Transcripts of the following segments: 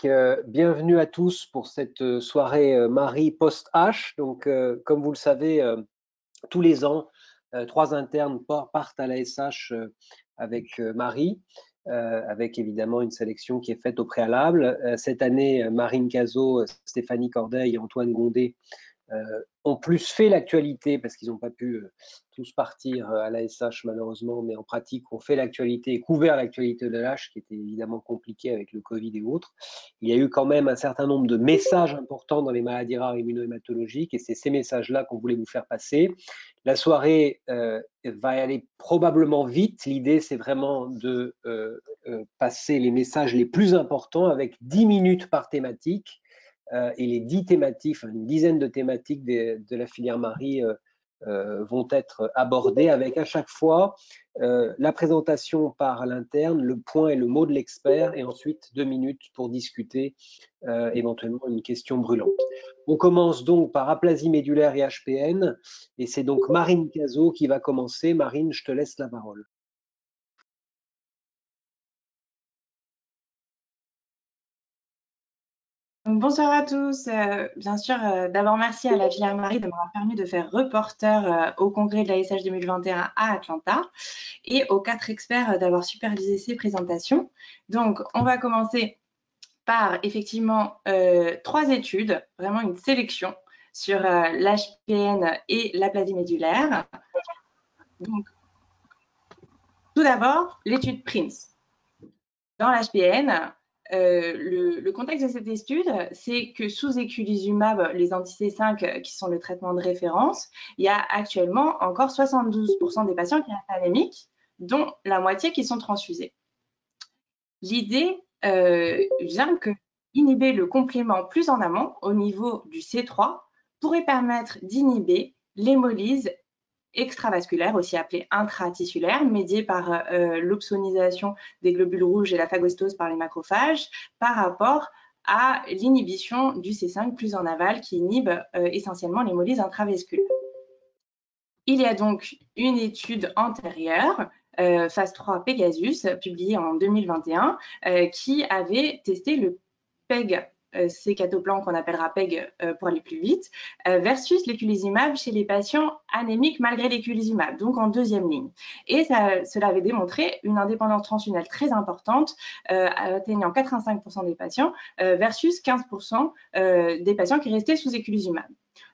Patrick, bienvenue à tous pour cette soirée Marie post-H. Donc, comme vous le savez, tous les ans, 3 internes partent à la SH avec Marie, avec évidemment une sélection qui est faite au préalable. Cette année, Marine Cazot, Stéphanie Cordeil et Antoine Gondet ont plus fait l'actualité parce qu'ils n'ont pas pu tous partir à la SH malheureusement, mais en pratique ont fait l'actualité et couvert l'actualité de l'H qui était évidemment compliqué avec le Covid et autres. Il y a eu quand même un certain nombre de messages importants dans les maladies rares immunohématologiques et c'est ces messages-là qu'on voulait vous faire passer. La soirée va aller probablement vite. L'idée, c'est vraiment de passer les messages les plus importants avec 10 minutes par thématique. Et les 10 thématiques, une dizaine de thématiques de la filière Marie vont être abordées avec à chaque fois la présentation par l'interne, le point et le mot de l'expert et ensuite 2 minutes pour discuter éventuellement une question brûlante. On commence donc par aplasie médulaire et HPN et c'est donc Marine Cazot qui va commencer. Marine, je te laisse la parole. Bonsoir à tous. Bien sûr, d'abord merci à la filière Marie de m'avoir permis de faire reporter au congrès de la SH 2021 à Atlanta et aux 4 experts d'avoir supervisé ces présentations. Donc, on va commencer par effectivement 3 études, vraiment une sélection sur l'HPN et l'aplasie médulaire. Donc, tout d'abord, l'étude PRINCE. Dans l'HPN, le contexte de cette étude, c'est que sous eculizumab, les anti-C5 qui sont le traitement de référence, il y a actuellement encore 72% des patients qui restent anémiques, dont la moitié qui sont transfusés. L'idée vient que inhiber le complément plus en amont au niveau du C3 pourrait permettre d'inhiber l'hémolyse extravasculaire, aussi appelée intratissulaire, médiée par l'opsonisation des globules rouges et la phagocytose par les macrophages, par rapport à l'inhibition du C5 plus en aval qui inhibe essentiellement l'hémolyse intravasculaire. Il y a donc une étude antérieure, phase 3 Pegasus, publiée en 2021, qui avait testé le PEG C-catoplan qu'on appellera PEG pour aller plus vite, versus l'éculizumab chez les patients anémiques malgré l'éculizumab, donc en deuxième ligne. Et cela avait démontré une indépendance transfusionnelle très importante, atteignant 85% des patients versus 15% des patients qui restaient sous éculizumab.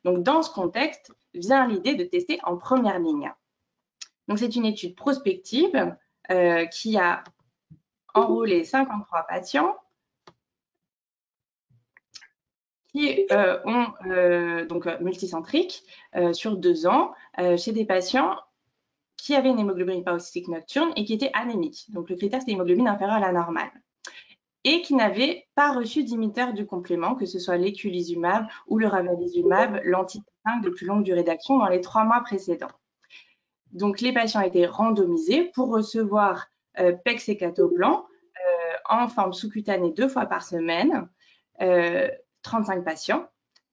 Donc dans ce contexte, vient l'idée de tester en première ligne. Donc c'est une étude prospective qui a enrôlé 53 patients qui ont donc multicentriques sur 2 ans chez des patients qui avaient une hémoglobine hyperostique nocturne et qui étaient anémiques. Donc le critère, c'est l'hémoglobine inférieure à la normale. Et qui n'avaient pas reçu d'inhibiteur du complément, que ce soit l'éculizumab ou le ravulizumab, l'anti-C5 de plus longue durée d'action dans les 3 mois précédents. Donc les patients étaient randomisés pour recevoir pegcetacoplan en forme sous-cutanée 2 fois par semaine, 35 patients,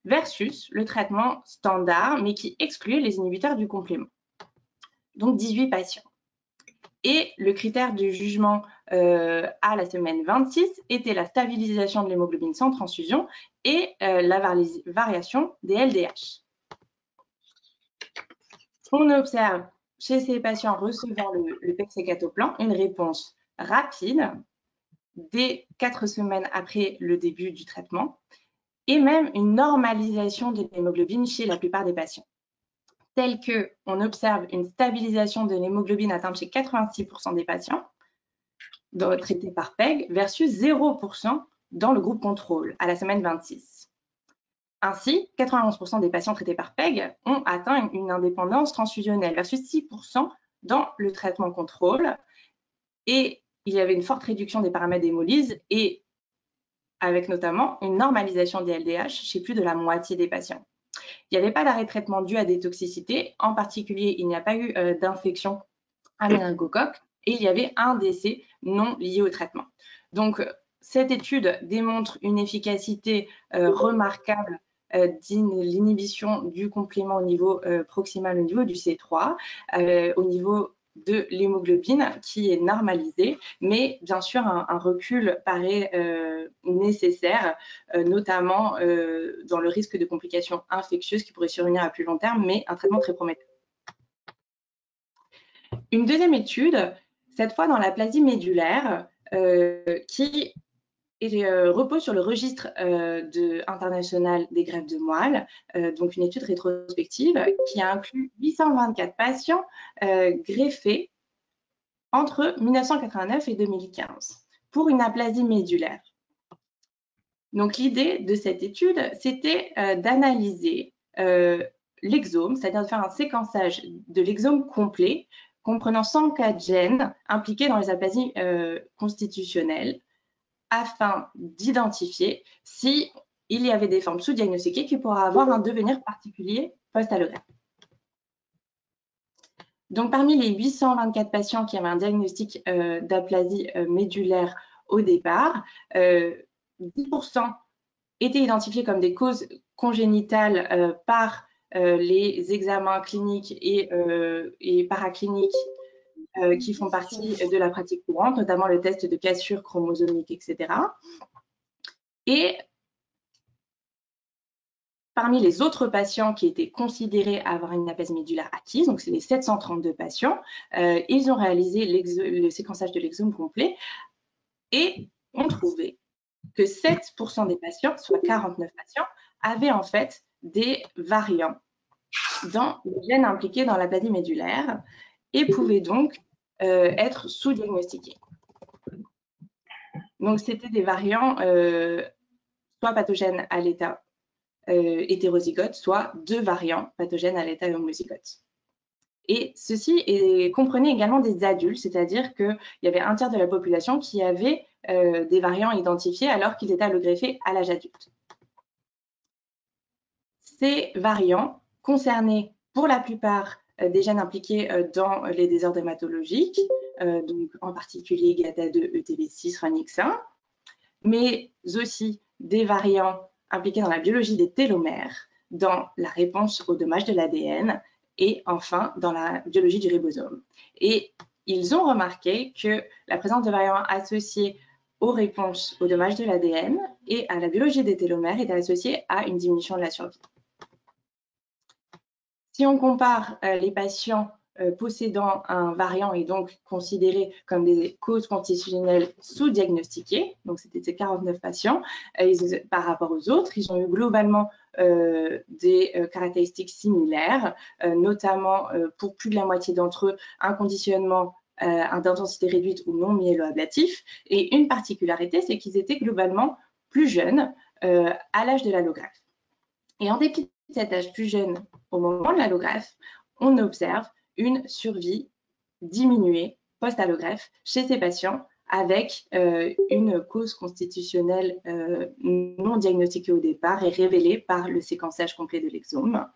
versus le traitement standard, mais qui excluait les inhibiteurs du complément. Donc 18 patients. Et le critère du jugement à la semaine 26 était la stabilisation de l'hémoglobine sans transfusion et la variation des LDH. On observe chez ces patients recevant le pegcetacoplan une réponse rapide dès 4 semaines après le début du traitement et même une normalisation de l'hémoglobine chez la plupart des patients, tel qu'on observe une stabilisation de l'hémoglobine atteinte chez 86% des patients traités par PEG versus 0% dans le groupe contrôle à la semaine 26. Ainsi, 91% des patients traités par PEG ont atteint une indépendance transfusionnelle versus 6% dans le traitement contrôle. Et il y avait une forte réduction des paramètres d'hémolyse et avec notamment une normalisation des LDH chez plus de la moitié des patients. Il n'y avait pas d'arrêt de traitement dû à des toxicités. En particulier, il n'y a pas eu d'infection à méningocoque et il y avait un décès non lié au traitement. Donc, cette étude démontre une efficacité remarquable l'inhibition du complément au niveau proximal, au niveau du C3, au niveau de l'hémoglobine qui est normalisée, mais bien sûr, un recul paraît nécessaire, notamment dans le risque de complications infectieuses qui pourraient survenir à plus long terme, mais un traitement très prometteur. Une deuxième étude, cette fois dans l'aplasie médulaire, qui repose sur le registre international des greffes de moelle, donc une étude rétrospective qui a inclus 824 patients greffés entre 1989 et 2015 pour une aplasie médulaire. Donc l'idée de cette étude, c'était d'analyser l'exome, c'est-à-dire de faire un séquençage de l'exome complet comprenant 104 gènes impliqués dans les aplasies constitutionnelles, afin d'identifier s'il y avait des formes sous-diagnostiquées qui pourraient avoir un devenir particulier post-allogramme. Donc, parmi les 824 patients qui avaient un diagnostic d'aplasie médulaire au départ, 10% étaient identifiés comme des causes congénitales par les examens cliniques et paracliniques qui font partie de la pratique courante, notamment le test de cassure chromosomique, etc. Et parmi les autres patients qui étaient considérés avoir une aplasie médulaire acquise, donc c'est les 732 patients, ils ont réalisé le séquençage de l'exome complet et ont trouvé que 7% des patients, soit 49 patients, avaient en fait des variants dans les gènes impliqués dans l'aplasie médulaire et pouvaient donc être sous-diagnostiqués. Donc, c'était des variants soit pathogènes à l'état hétérozygote, soit deux variants pathogènes à l'état homozygote. Et ceci comprenait également des adultes, c'est-à-dire qu'il y avait un tiers de la population qui avait des variants identifiés alors qu'ils étaient allogreffés à l'âge adulte. Ces variants concernaient pour la plupart des gènes impliqués dans les désordres hématologiques, donc en particulier GATA2, ETB6, RANX1, mais aussi des variants impliqués dans la biologie des télomères, dans la réponse aux dommages de l'ADN et enfin dans la biologie du ribosome. Et ils ont remarqué que la présence de variants associés aux réponses aux dommages de l'ADN et à la biologie des télomères était associée à une diminution de la survie. Si on compare les patients possédant un variant et donc considérés comme des causes constitutionnelles sous-diagnostiquées, donc c'était ces 49 patients, par rapport aux autres, ils ont eu globalement des caractéristiques similaires, notamment pour plus de la moitié d'entre eux, un conditionnement d'intensité réduite ou non myéloablatif. Et une particularité, c'est qu'ils étaient globalement plus jeunes à l'âge de l'allogramme. Et en dépit de cet âge plus jeune au moment de l'allogreffe, on observe une survie diminuée post-allogreffe chez ces patients avec une cause constitutionnelle non diagnostiquée au départ et révélée par le séquençage complet de l'exome.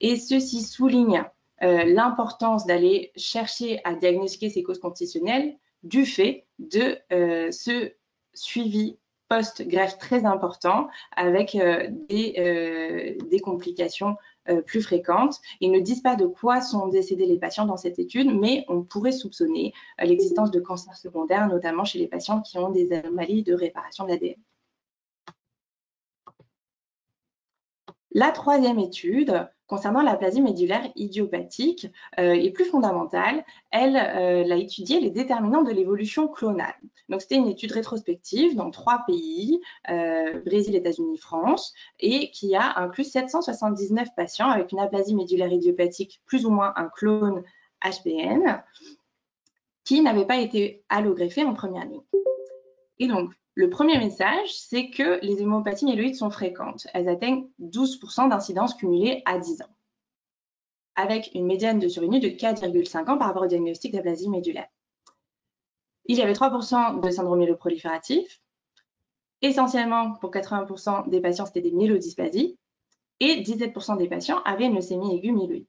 Et ceci souligne l'importance d'aller chercher à diagnostiquer ces causes constitutionnelles du fait de ce suivi post-greffe très important avec des complications plus fréquentes. Ils ne disent pas de quoi sont décédés les patients dans cette étude, mais on pourrait soupçonner l'existence de cancers secondaires, notamment chez les patients qui ont des anomalies de réparation de l'ADN. La troisième étude, concernant l'aplasie médulaire idiopathique, est plus fondamentale. Elle a étudié les déterminants de l'évolution clonale. Donc, c'était une étude rétrospective dans 3 pays, Brésil, États-Unis, France, et qui a inclus 779 patients avec une aplasie médulaire idiopathique, plus ou moins un clone HPN, qui n'avaient pas été allogreffés en première ligne. Et donc, le premier message, c'est que les hémopathies myéloïdes sont fréquentes. Elles atteignent 12% d'incidence cumulée à 10 ans, avec une médiane de survenue de 4,5 ans par rapport au diagnostic d'aplasie médulaire. Il y avait 3% de syndrome myéloprolifératif. Essentiellement, pour 80% des patients, c'était des myélodysplasies. Et 17% des patients avaient une leucémie aiguë myéloïde.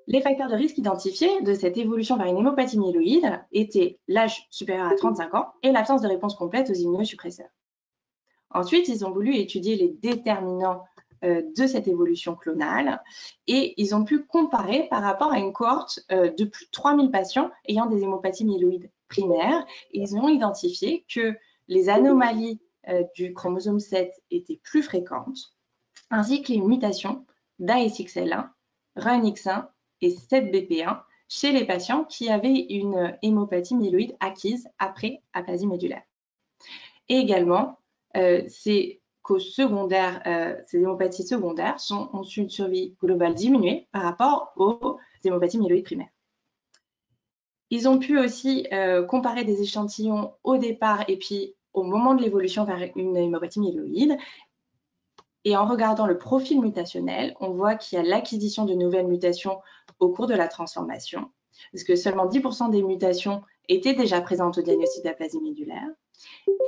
Les facteurs de risque identifiés de cette évolution vers une hémopathie myéloïde étaient l'âge supérieur à 35 ans et l'absence de réponse complète aux immunosuppresseurs. Ensuite, ils ont voulu étudier les déterminants de cette évolution clonale et ils ont pu comparer par rapport à une cohorte de plus de 3000 patients ayant des hémopathies myéloïdes primaires. Et ils ont identifié que les anomalies du chromosome 7 étaient plus fréquentes, ainsi que les mutations d'ASXL1, RUNX1 et 7BP1 chez les patients qui avaient une hémopathie myéloïde acquise après aplasie médulaire. Et également, ces causes secondaires, ces hémopathies secondaires ont une survie globale diminuée par rapport aux hémopathies myéloïdes primaires. Ils ont pu aussi comparer des échantillons au départ et puis au moment de l'évolution vers une hémopathie myéloïde. Et en regardant le profil mutationnel, on voit qu'il y a l'acquisition de nouvelles mutations au cours de la transformation, parce que seulement 10% des mutations étaient déjà présentes au diagnostic d'aplasie médulaire.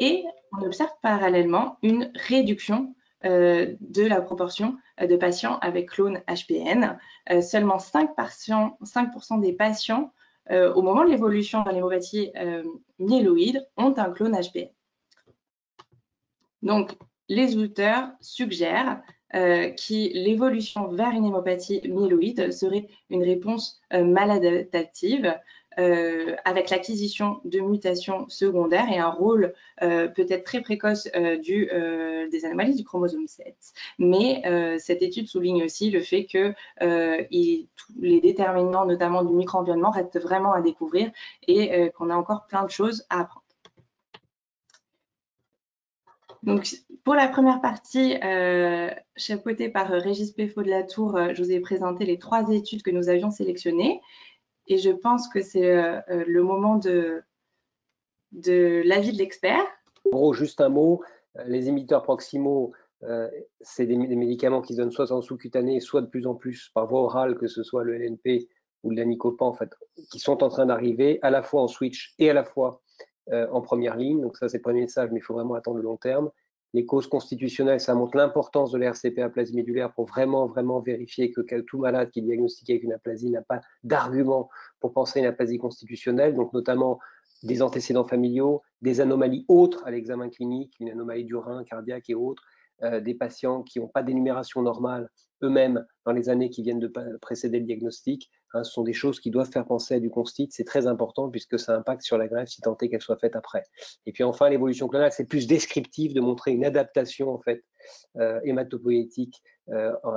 Et on observe parallèlement une réduction de la proportion de patients avec clone HPN. Seulement 5% des patients, au moment de l'évolution dans l'hémopathie myéloïde, ont un clone HPN. Donc, les auteurs suggèrent que l'évolution vers une hémopathie myéloïde serait une réponse maladaptative avec l'acquisition de mutations secondaires et un rôle peut-être très précoce des anomalies du chromosome 7. Mais cette étude souligne aussi le fait que les déterminants, notamment du micro-environnement, restent vraiment à découvrir et qu'on a encore plein de choses à apprendre. Donc, pour la première partie, chapeautée par Régis Peffot de la Tour, je vous ai présenté les 3 études que nous avions sélectionnées. Et je pense que c'est le moment de l'avis de l'expert. En gros, juste un mot, les inhibiteurs proximaux, c'est des médicaments qui se donnent soit en sous-cutané, soit de plus en plus par voie orale, que ce soit le LNP ou le Lanicopan, en fait, qui sont en train d'arriver à la fois en switch et à la fois en première ligne. Donc ça, c'est le premier message, mais il faut vraiment attendre le long terme. Les causes constitutionnelles, ça montre l'importance de l'RCP aplasie médulaire pour vraiment vérifier que tout malade qui est diagnostiqué avec une aplasie n'a pas d'argument pour penser à une aplasie constitutionnelle, donc notamment des antécédents familiaux, des anomalies autres à l'examen clinique, une anomalie du rein, cardiaque et autres, des patients qui n'ont pas d'énumération normale eux-mêmes dans les années qui viennent de précéder le diagnostic. Hein, ce sont des choses qui doivent faire penser à du constite. C'est très important puisque ça impacte sur la greffe si tant est qu'elle soit faite après. Et puis enfin, l'évolution clonale, c'est plus descriptif de montrer une adaptation en fait hématopoïétique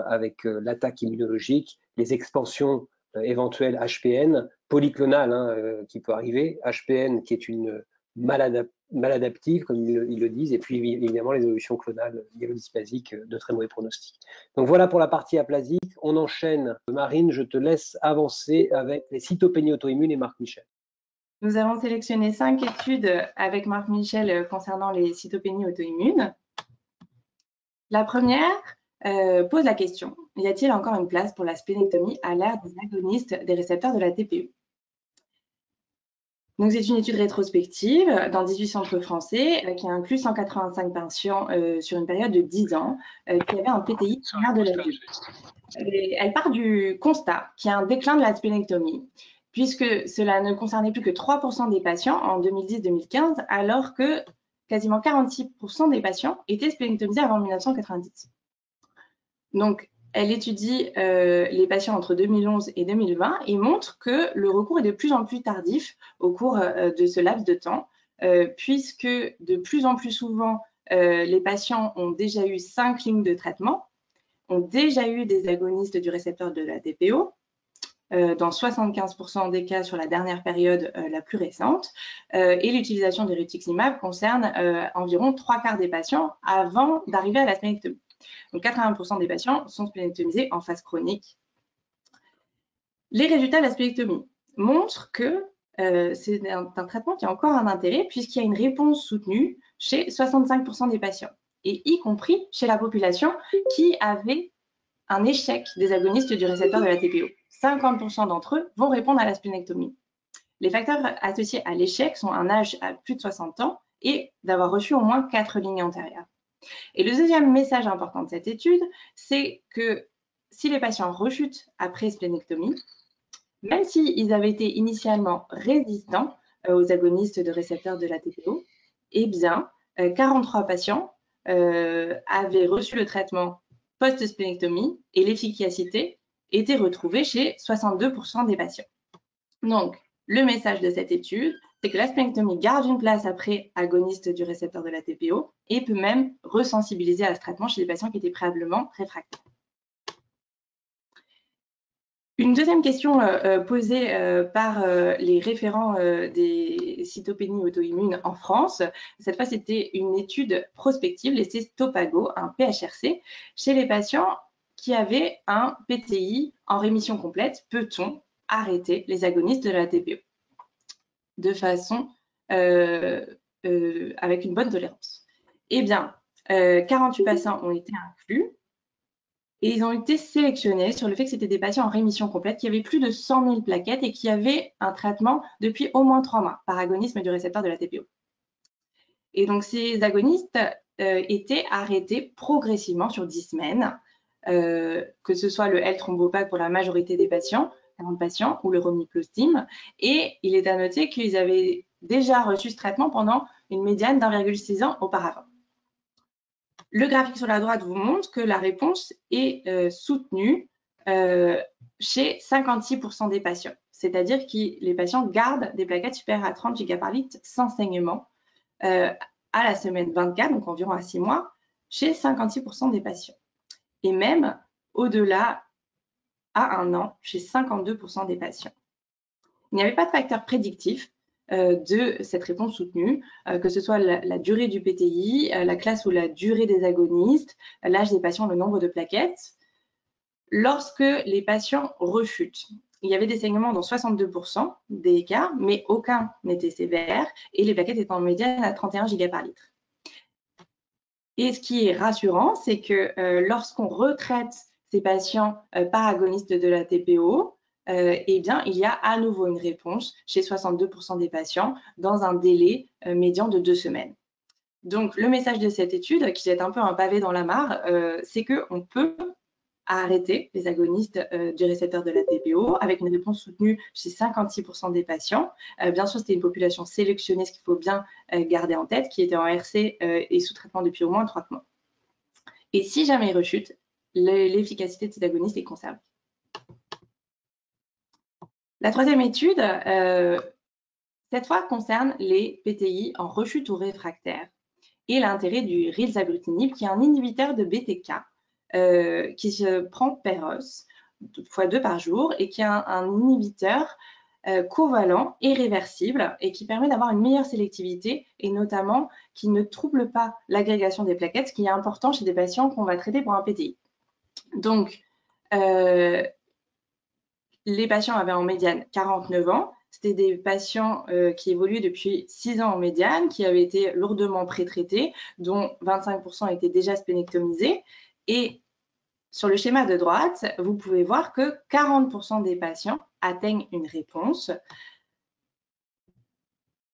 avec l'attaque immunologique, les expansions éventuelles HPN, polyclonale qui peut arriver, HPN qui est une maladaptive, comme ils le disent, et puis évidemment les évolutions clonales myélodysplasiques de très mauvais pronostic. Donc voilà pour la partie aplasique. On enchaîne. Marine, je te laisse avancer avec les cytopénies auto-immunes et Marc Michel. Nous avons sélectionné 5 études avec Marc Michel concernant les cytopénies auto-immunes. La première pose la question, y a-t-il encore une place pour la splénectomie à l'ère des agonistes des récepteurs de la TPE? Donc, c'est une étude rétrospective dans 18 centres français qui a inclus 185 patients sur une période de 10 ans qui avaient un PTI primaire de l'adulte. Elle part du constat qu'il y a un déclin de la splénectomie, puisque cela ne concernait plus que 3% des patients en 2010-2015, alors que quasiment 46% des patients étaient splénectomisés avant 1990. Donc, elle étudie les patients entre 2011 et 2020 et montre que le recours est de plus en plus tardif au cours de ce laps de temps, puisque de plus en plus souvent, les patients ont déjà eu 5 lignes de traitement, ont déjà eu des agonistes du récepteur de la TPO, dans 75% des cas sur la dernière période la plus récente, et l'utilisation du rituximab concerne environ 3/4 des patients avant d'arriver à la splénectomie. Donc 80% des patients sont splénectomisés en phase chronique. Les résultats de la splénectomie montrent que c'est un traitement qui a encore un intérêt puisqu'il y a une réponse soutenue chez 65% des patients, et y compris chez la population qui avait un échec des agonistes du récepteur de la TPO. 50% d'entre eux vont répondre à la splénectomie. Les facteurs associés à l'échec sont un âge à plus de 60 ans et d'avoir reçu au moins 4 lignes antérieures. Et le deuxième message important de cette étude, c'est que si les patients rechutent après splénectomie, même s'ils avaient été initialement résistants aux agonistes de récepteurs de la TPO, eh bien, 43 patients avaient reçu le traitement post-splénectomie et l'efficacité était retrouvée chez 62% des patients. Donc, le message de cette étude, c'est que la splénectomie garde une place après agoniste du récepteur de la TPO et peut même resensibiliser à ce traitement chez les patients qui étaient préalablement réfractaires. Une deuxième question posée par les référents des cytopénies auto-immunes en France, cette fois c'était une étude prospective, l'essai Topago, un PHRC, chez les patients qui avaient un PTI en rémission complète. Peut-on arrêter les agonistes de la TPO de façon avec une bonne tolérance? Eh bien, 48 patients ont été inclus. Et ils ont été sélectionnés sur le fait que c'était des patients en rémission complète qui avaient plus de 100 000 plaquettes et qui avaient un traitement depuis au moins 3 mois par agonisme du récepteur de la TPO. Et donc, ces agonistes étaient arrêtés progressivement sur 10 semaines, que ce soit le L-Thrombopag pour la majorité des patients, 40 patients, ou le Romiplostim. Et il est à noter qu'ils avaient déjà reçu ce traitement pendant une médiane d'1,6 ans auparavant. Le graphique sur la droite vous montre que la réponse est soutenue chez 56% des patients, c'est-à-dire que les patients gardent des plaquettes supérieures à 30 Giga par litre sans saignement à la semaine 24, donc environ à 6 mois, chez 56% des patients. Et même au-delà à 1 an, chez 52% des patients. Il n'y avait pas de facteur prédictif de cette réponse soutenue, que ce soit la durée du PTI, la classe ou la durée des agonistes, l'âge des patients, le nombre de plaquettes. Lorsque les patients rechutent, il y avait des saignements dans 62% des cas, mais aucun n'était sévère et les plaquettes étaient en médiane à 31 Giga par litre. Et ce qui est rassurant, c'est que lorsqu'on retraite ces patients par agonistes de la TPO, eh bien, il y a à nouveau une réponse chez 62% des patients dans un délai médian de 2 semaines. Donc, le message de cette étude, qui jette un peu un pavé dans la mare, c'est qu'on peut arrêter les agonistes du récepteur de la TPO avec une réponse soutenue chez 56% des patients. Bien sûr, c'était une population sélectionnée, ce qu'il faut bien garder en tête, qui était en RC et sous traitement depuis au moins 3 mois. Et si jamais ils rechutent, l'efficacité de ces agonistes est conservée. La troisième étude, cette fois, concerne les PTI en rechute ou réfractaire et l'intérêt du rilzabrutinib, qui est un inhibiteur de BTK qui se prend PEROS, fois 2 par jour, et qui est un inhibiteur covalent et réversible et qui permet d'avoir une meilleure sélectivité et notamment qui ne trouble pas l'agrégation des plaquettes, ce qui est important chez des patients qu'on va traiter pour un PTI. Donc, les patients avaient en médiane 49 ans. C'était des patients qui évoluaient depuis 6 ans en médiane, qui avaient été lourdement pré-traités, dont 25% étaient déjà splénectomisés. Et sur le schéma de droite, vous pouvez voir que 40% des patients atteignent une réponse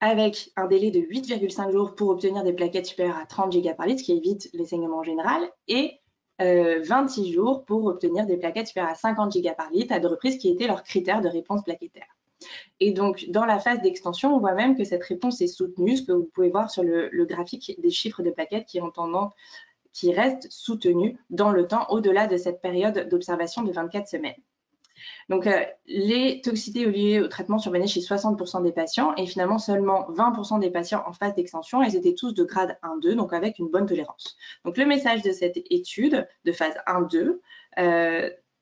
avec un délai de 8,5 jours pour obtenir des plaquettes supérieures à 30 Giga par litre, ce qui évite les saignements en général, et 26 jours pour obtenir des plaquettes supérieures à 50 Giga par litre à 2 reprises, qui était leur critère de réponse plaquettaire. Et donc, dans la phase d'extension, on voit même que cette réponse est soutenue, ce que vous pouvez voir sur le graphique des chiffres de plaquettes qui restent soutenus dans le temps au-delà de cette période d'observation de 24 semaines. Donc, les toxicités liées au traitement survenaient chez 60% des patients et finalement seulement 20% des patients en phase d'extension. Ils étaient tous de grade 1-2, donc avec une bonne tolérance. Donc, le message de cette étude de phase 1-2,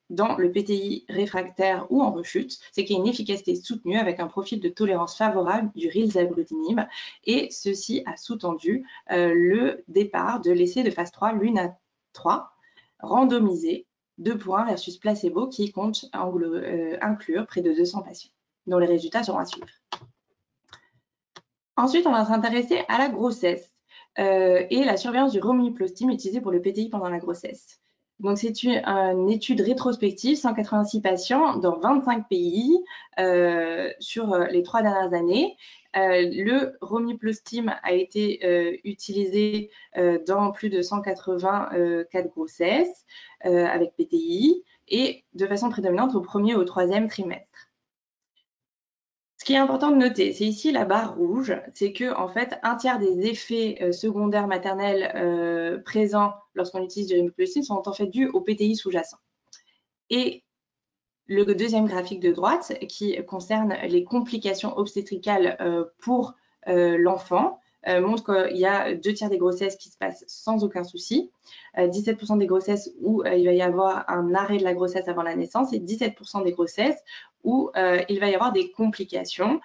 dans le PTI réfractaire ou en rechute, c'est qu'il y a une efficacité soutenue avec un profil de tolérance favorable du rilzabrutinib et ceci a sous-tendu le départ de l'essai de phase 3, LUNA3, randomisé 2:1 versus placebo qui compte inclure près de 200 patients, dont les résultats seront à suivre. Ensuite, on va s'intéresser à la grossesse et la surveillance du romiplostim utilisé pour le PTI pendant la grossesse. Donc, c'est une étude rétrospective, 186 patients dans 25 pays sur les 3 dernières années. Le romiplostim a été utilisé dans plus de 180 cas de grossesse avec PTI et de façon prédominante au 1er et au 3e trimestre. Ce qui est important de noter, c'est ici la barre rouge, c'est que en fait, un tiers des effets secondaires maternels présents lorsqu'on utilise du rimiprostime sont en fait dus au PTI sous-jacent. Et le deuxième graphique de droite, qui concerne les complications obstétricales pour l'enfant, montre qu'il y a 2 tiers des grossesses qui se passent sans aucun souci, 17% des grossesses où il va y avoir un arrêt de la grossesse avant la naissance et 17% des grossesses où il va y avoir des complications,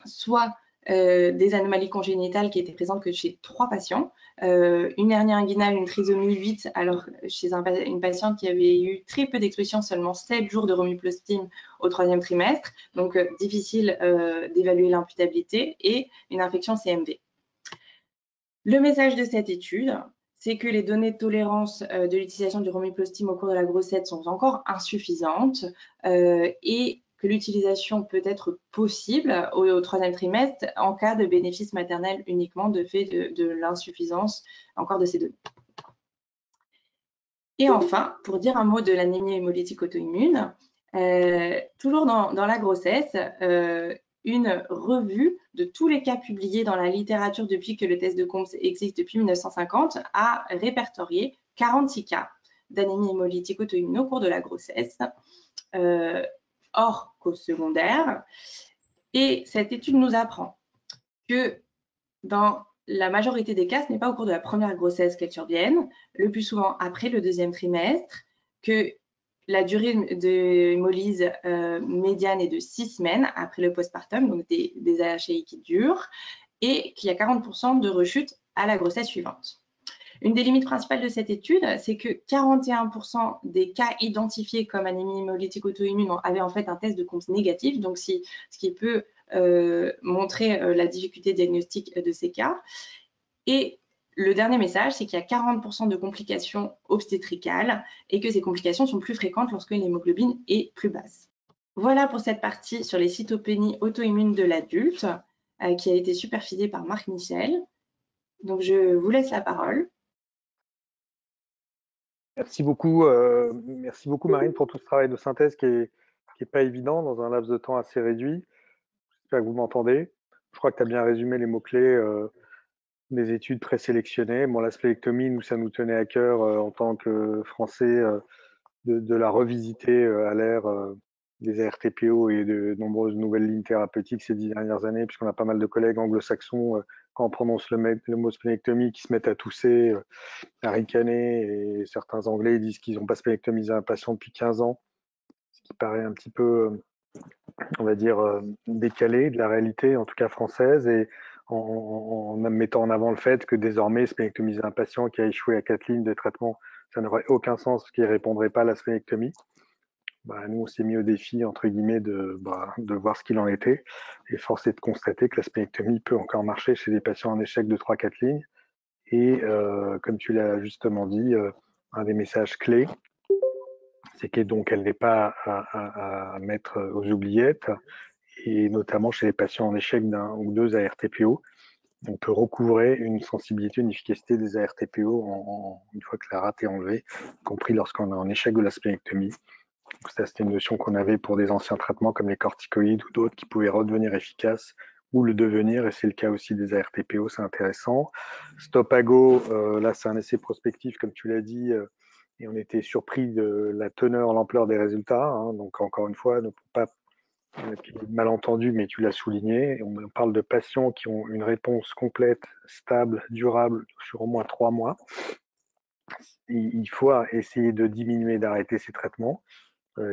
soit des anomalies congénitales qui étaient présentes que chez 3 patients, une hernie inguinale, une trisomie 8, alors chez une patiente qui avait eu très peu d'exposition, seulement 7 jours de remiplostime au 3e trimestre, donc difficile d'évaluer l'imputabilité, et une infection CMV. Le message de cette étude, c'est que les données de tolérance de l'utilisation du remiplostime au cours de la grossesse sont encore insuffisantes et que l'utilisation peut être possible au 3e trimestre en cas de bénéfice maternel uniquement de fait de l'insuffisance encore de ces données. Et enfin, pour dire un mot de l'anémie hémolytique auto-immune, toujours dans la grossesse, une revue de tous les cas publiés dans la littérature depuis que le test de Coombs existe depuis 1950 a répertorié 46 cas d'anémie hémolytique auto-immune au cours de la grossesse, hors cause secondaire. Et cette étude nous apprend que dans la majorité des cas, ce n'est pas au cours de la première grossesse qu'elles surviennent, le plus souvent après le 2e trimestre, que la durée de hémolyse médiane est de 6 semaines après le postpartum, donc des AHI qui durent, et qu'il y a 40% de rechute à la grossesse suivante. Une des limites principales de cette étude, c'est que 41% des cas identifiés comme anémie hémolytique auto-immune avaient en fait un test de Coombs négatif, donc ce qui peut montrer la difficulté diagnostique de ces cas. Et le dernier message, c'est qu'il y a 40% de complications obstétricales et que ces complications sont plus fréquentes lorsque l'hémoglobine est plus basse. Voilà pour cette partie sur les cytopénies auto-immunes de l'adulte qui a été supervisée par Marc Michel. Donc je vous laisse la parole. Merci beaucoup Marine pour tout ce travail de synthèse qui est pas évident dans un laps de temps assez réduit. J'espère que vous m'entendez. Je crois que tu as bien résumé les mots-clés des études présélectionnées. Bon, la spléectomie, nous, ça nous tenait à cœur en tant que Français de la revisiter à l'ère des ARTPO et de nombreuses nouvelles lignes thérapeutiques ces 10 dernières années, puisqu'on a pas mal de collègues anglo-saxons, quand on prononce le mot spléectomie, qui se mettent à tousser, à ricaner, et certains Anglais disent qu'ils n'ont pas spléectomisé un patient depuis 15 ans, ce qui paraît un petit peu, on va dire, décalé de la réalité, en tout cas française, et en mettant en avant le fait que désormais, spléectomiser un patient qui a échoué à 4 lignes de traitement, ça n'aurait aucun sens, parce qu'il ne répondrait pas à la spléectomie. Nous, on s'est mis au défi, entre guillemets, de voir ce qu'il en était. Et force est de constater que la spléectomie peut encore marcher chez des patients en échec de 3-4 lignes. Et comme tu l'as justement dit, un des messages clés, c'est qu'elle n'est pas à mettre aux oubliettes, et notamment chez les patients en échec d'un ou deux ARTPO. On peut recouvrer une sensibilité, une efficacité des ARTPO une fois que la rate est enlevée, y compris lorsqu'on est en échec de la spléectomie. Ça, c'était une notion qu'on avait pour des anciens traitements comme les corticoïdes ou d'autres qui pouvaient redevenir efficaces ou le devenir, et c'est le cas aussi des ARTPO, c'est intéressant. Stopago, là c'est un essai prospectif comme tu l'as dit, et on était surpris de la teneur, l'ampleur des résultats, hein. Donc encore une fois, ne pas malentendu, mais tu l'as souligné, on parle de patients qui ont une réponse complète, stable, durable sur au moins 3 mois. Il faut essayer de diminuer, d'arrêter ces traitements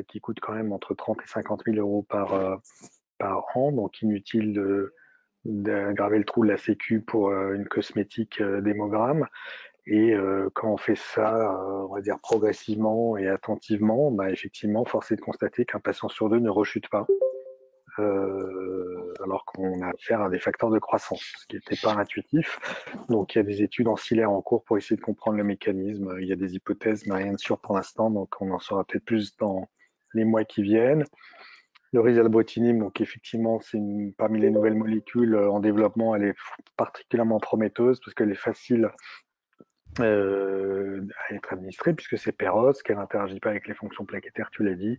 qui coûtent quand même entre 30 et 50 000 euros par an, donc inutile d'aggraver le trou de la sécu pour une cosmétique d'hémogramme. Et quand on fait ça, on va dire progressivement et attentivement, effectivement, force est de constater qu'un patient sur 2 ne rechute pas, alors qu'on a affaire à des facteurs de croissance, ce qui n'était pas intuitif. Donc il y a des études ancillaires en cours pour essayer de comprendre le mécanisme. Il y a des hypothèses, mais rien de sûr pour l'instant, donc on en saura peut-être plus dans les mois qui viennent. Le risalbrutinib, donc effectivement, c'est parmi les nouvelles molécules en développement, elle est particulièrement prometteuse parce qu'elle est facile à être administrée, puisque c'est Péros, qu'elle n'interagit pas avec les fonctions plaquettaires, tu l'as dit,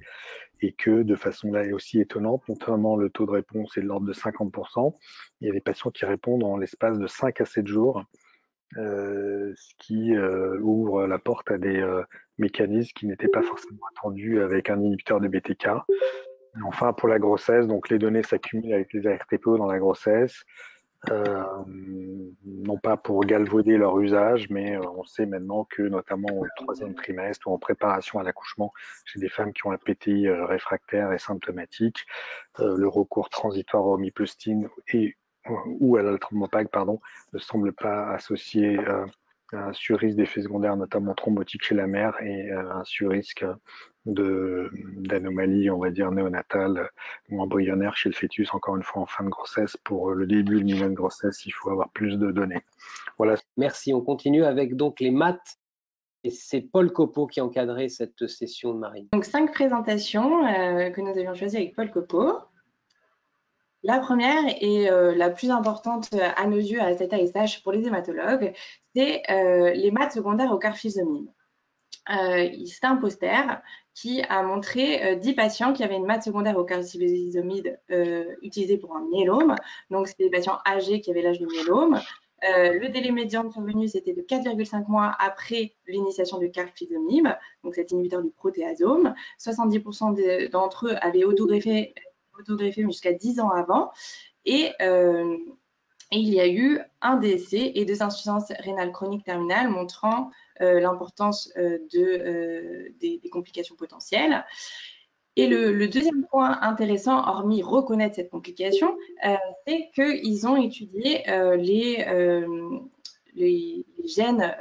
et que de façon là aussi étonnante, notamment le taux de réponse est de l'ordre de 50%. Il y a des patients qui répondent en l'espace de 5 à 7 jours, ce qui ouvre la porte à des mécanismes qui n'étaient pas forcément attendus avec un inhibiteur de BTK. Et enfin, pour la grossesse, donc les données s'accumulent avec les ARTPO dans la grossesse. Non pas pour galvauder leur usage, mais on sait maintenant que notamment au 3e trimestre ou en préparation à l'accouchement, chez des femmes qui ont un PTI réfractaire et symptomatique, le recours transitoire au mipustine ou à l'altrombopag, ne semble pas associé à un surrisque d'effets secondaires, notamment thrombotiques chez la mère, et un surrisque d'anomalies, on va dire, néonatales ou embryonnaires chez le fœtus, encore une fois en fin de grossesse. Pour le début, le milieu de grossesse, il faut avoir plus de données. Voilà. Merci. On continue avec donc les maths. Et c'est Paul Copeau qui encadrait cette session de Marine. Donc 5 présentations que nous avions choisies avec Paul Copeau. La première et la plus importante à nos yeux à cet ASH pour les hématologues, c'est les maths secondaires au carfilzomib. C'est un poster qui a montré 10 patients qui avaient une maths secondaire au carfilzomib utilisée pour un myélome. Donc, c'est des patients âgés qui avaient l'âge du myélome. Le délai médian de survenue, c'était de 4,5 mois après l'initiation du carfilzomib, donc cet inhibiteur du protéasome. 70% d'entre eux avaient autogreffé jusqu'à 10 ans avant. Et il y a eu un décès et 2 insuffisances rénales chroniques terminales montrant l'importance des complications potentielles. Et le deuxième point intéressant, hormis reconnaître cette complication, c'est qu'ils ont étudié les gènes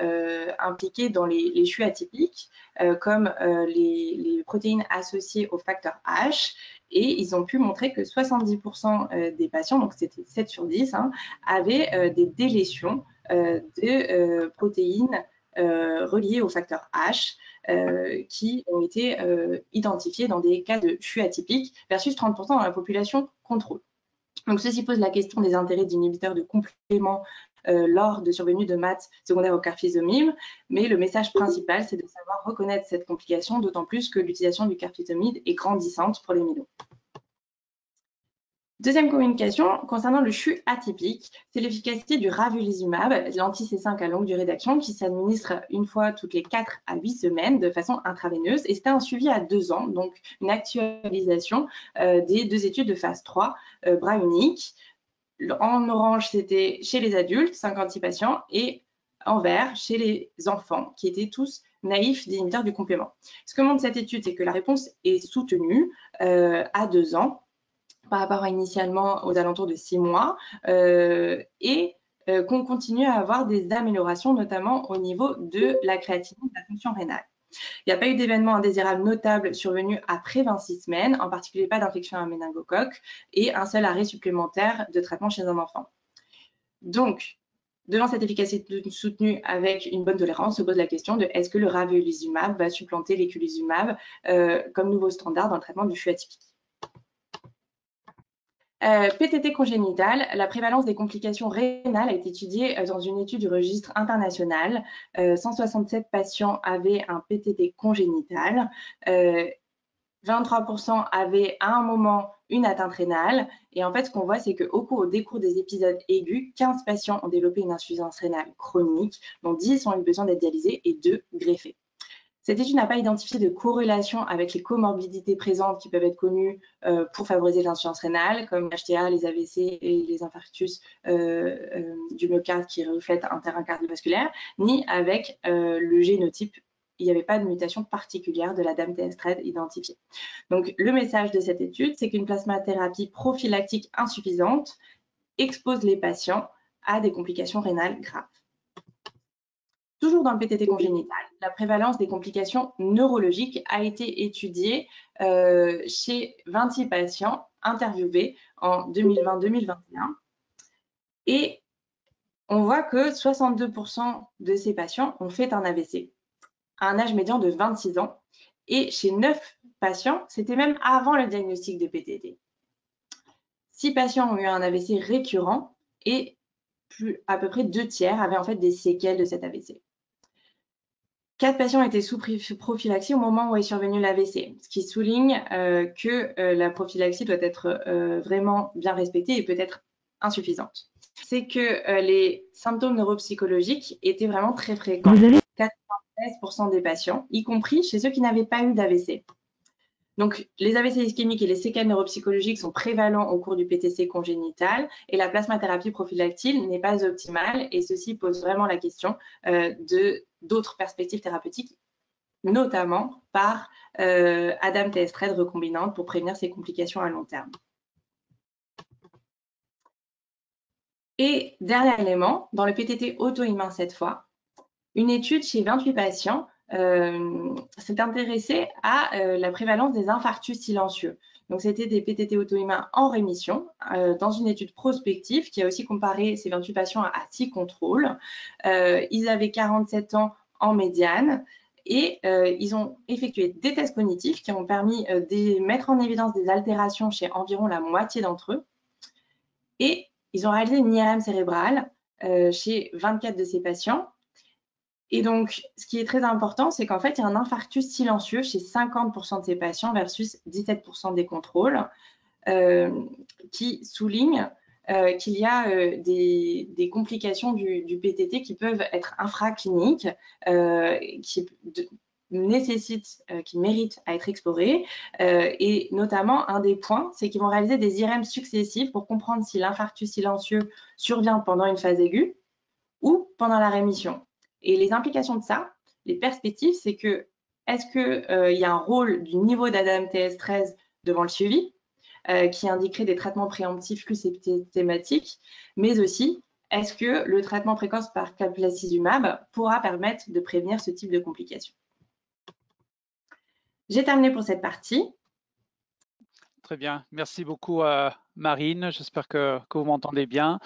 impliqués dans les CHU atypiques, comme les protéines associées au facteur H, et ils ont pu montrer que 70% des patients, donc c'était 7 sur 10, avaient des délétions de protéines reliées au facteur H, qui ont été identifiés dans des cas de CHU atypiques versus 30% dans la population contrôle. Donc, ceci pose la question des intérêts d'inhibiteurs de complément lors de survenue de maths secondaires au carfilzomib, mais le message principal, c'est de savoir reconnaître cette complication, d'autant plus que l'utilisation du carfilzomib est grandissante pour les myélomes. Deuxième communication, concernant le CHU atypique, c'est l'efficacité du ravulizumab, l'anti-C5 à longue durée d'action, qui s'administre une fois toutes les 4 à 8 semaines de façon intraveineuse. Et c'était un suivi à 2 ans, donc une actualisation des 2 études de phase 3, bras unique. En orange, c'était chez les adultes, 56 patients, et en vert, chez les enfants, qui étaient tous naïfs d'inhibiteurs du complément. Ce que montre cette étude, c'est que la réponse est soutenue à 2 ans, par rapport à initialement aux alentours de 6 mois, et qu'on continue à avoir des améliorations, notamment au niveau de la créatinine, de la fonction rénale. Il n'y a pas eu d'événements indésirables notables survenus après 26 semaines, en particulier pas d'infection à méningocoque et un seul arrêt supplémentaire de traitement chez un enfant. Donc, devant cette efficacité soutenue avec une bonne tolérance, se pose la question de est-ce que le ravulizumab va supplanter l'éculizumab comme nouveau standard dans le traitement du CHU atypique. PTT congénitale, la prévalence des complications rénales a été étudiée dans une étude du registre international. 167 patients avaient un PTT congénital. 23% avaient à un moment une atteinte rénale. Et en fait, ce qu'on voit, c'est qu'au décours des épisodes aigus, 15 patients ont développé une insuffisance rénale chronique, dont 10 ont eu besoin d'être dialysés et 2 greffés. Cette étude n'a pas identifié de corrélation avec les comorbidités présentes qui peuvent être connues pour favoriser l'insuffisance rénale, comme l'HTA, les AVC et les infarctus du myocarde qui reflètent un terrain cardiovasculaire, ni avec le génotype. Il n'y avait pas de mutation particulière de la DAMTS13 identifiée. Donc, le message de cette étude, c'est qu'une plasmathérapie prophylactique insuffisante expose les patients à des complications rénales graves. Toujours dans le PTT congénital, la prévalence des complications neurologiques a été étudiée chez 26 patients interviewés en 2020-2021. Et on voit que 62% de ces patients ont fait un AVC à un âge médian de 26 ans. Et chez 9 patients, c'était même avant le diagnostic de PTT. 6 patients ont eu un AVC récurrent et à peu près 2 tiers avaient en fait des séquelles de cet AVC. 4 patients étaient sous prophylaxie au moment où est survenu l'AVC, ce qui souligne que la prophylaxie doit être vraiment bien respectée et peut-être insuffisante. C'est que les symptômes neuropsychologiques étaient vraiment très fréquents. 96% des patients, y compris chez ceux qui n'avaient pas eu d'AVC. Donc, les AVC ischémiques et les séquelles neuropsychologiques sont prévalents au cours du PTC congénital et la plasmathérapie prophylactique n'est pas optimale et ceci pose vraiment la question d'autres perspectives thérapeutiques, notamment par ADAMTS13 recombinante pour prévenir ces complications à long terme. Et dernier élément, dans le PTT auto-immun cette fois, une étude chez 28 patients s'est intéressée à la prévalence des infarctus silencieux. Donc, c'était des PTT auto-immuns en rémission dans une étude prospective qui a aussi comparé ces 28 patients à 6 contrôles. Ils avaient 47 ans en médiane et ils ont effectué des tests cognitifs qui ont permis de mettre en évidence des altérations chez environ la moitié d'entre eux. Et ils ont réalisé une IRM cérébrale chez 24 de ces patients. Et donc, ce qui est très important, c'est qu'en fait, il y a un infarctus silencieux chez 50% de ces patients versus 17% des contrôles, qui souligne qu'il y a des complications du PTT qui peuvent être infracliniques, qui nécessitent, qui méritent à être explorées. Et notamment, un des points, c'est qu'ils vont réaliser des IRM successifs pour comprendre si l'infarctus silencieux survient pendant une phase aiguë ou pendant la rémission. Et les implications de ça, les perspectives, c'est que est-ce qu'il y a un rôle du niveau d'ADAMTS13 devant le suivi qui indiquerait des traitements préemptifs plus systématiques, mais aussi est-ce que le traitement précoce par clazakizumab pourra permettre de prévenir ce type de complications. J'ai terminé pour cette partie. Très bien, merci beaucoup Marine, j'espère que vous m'entendez bien.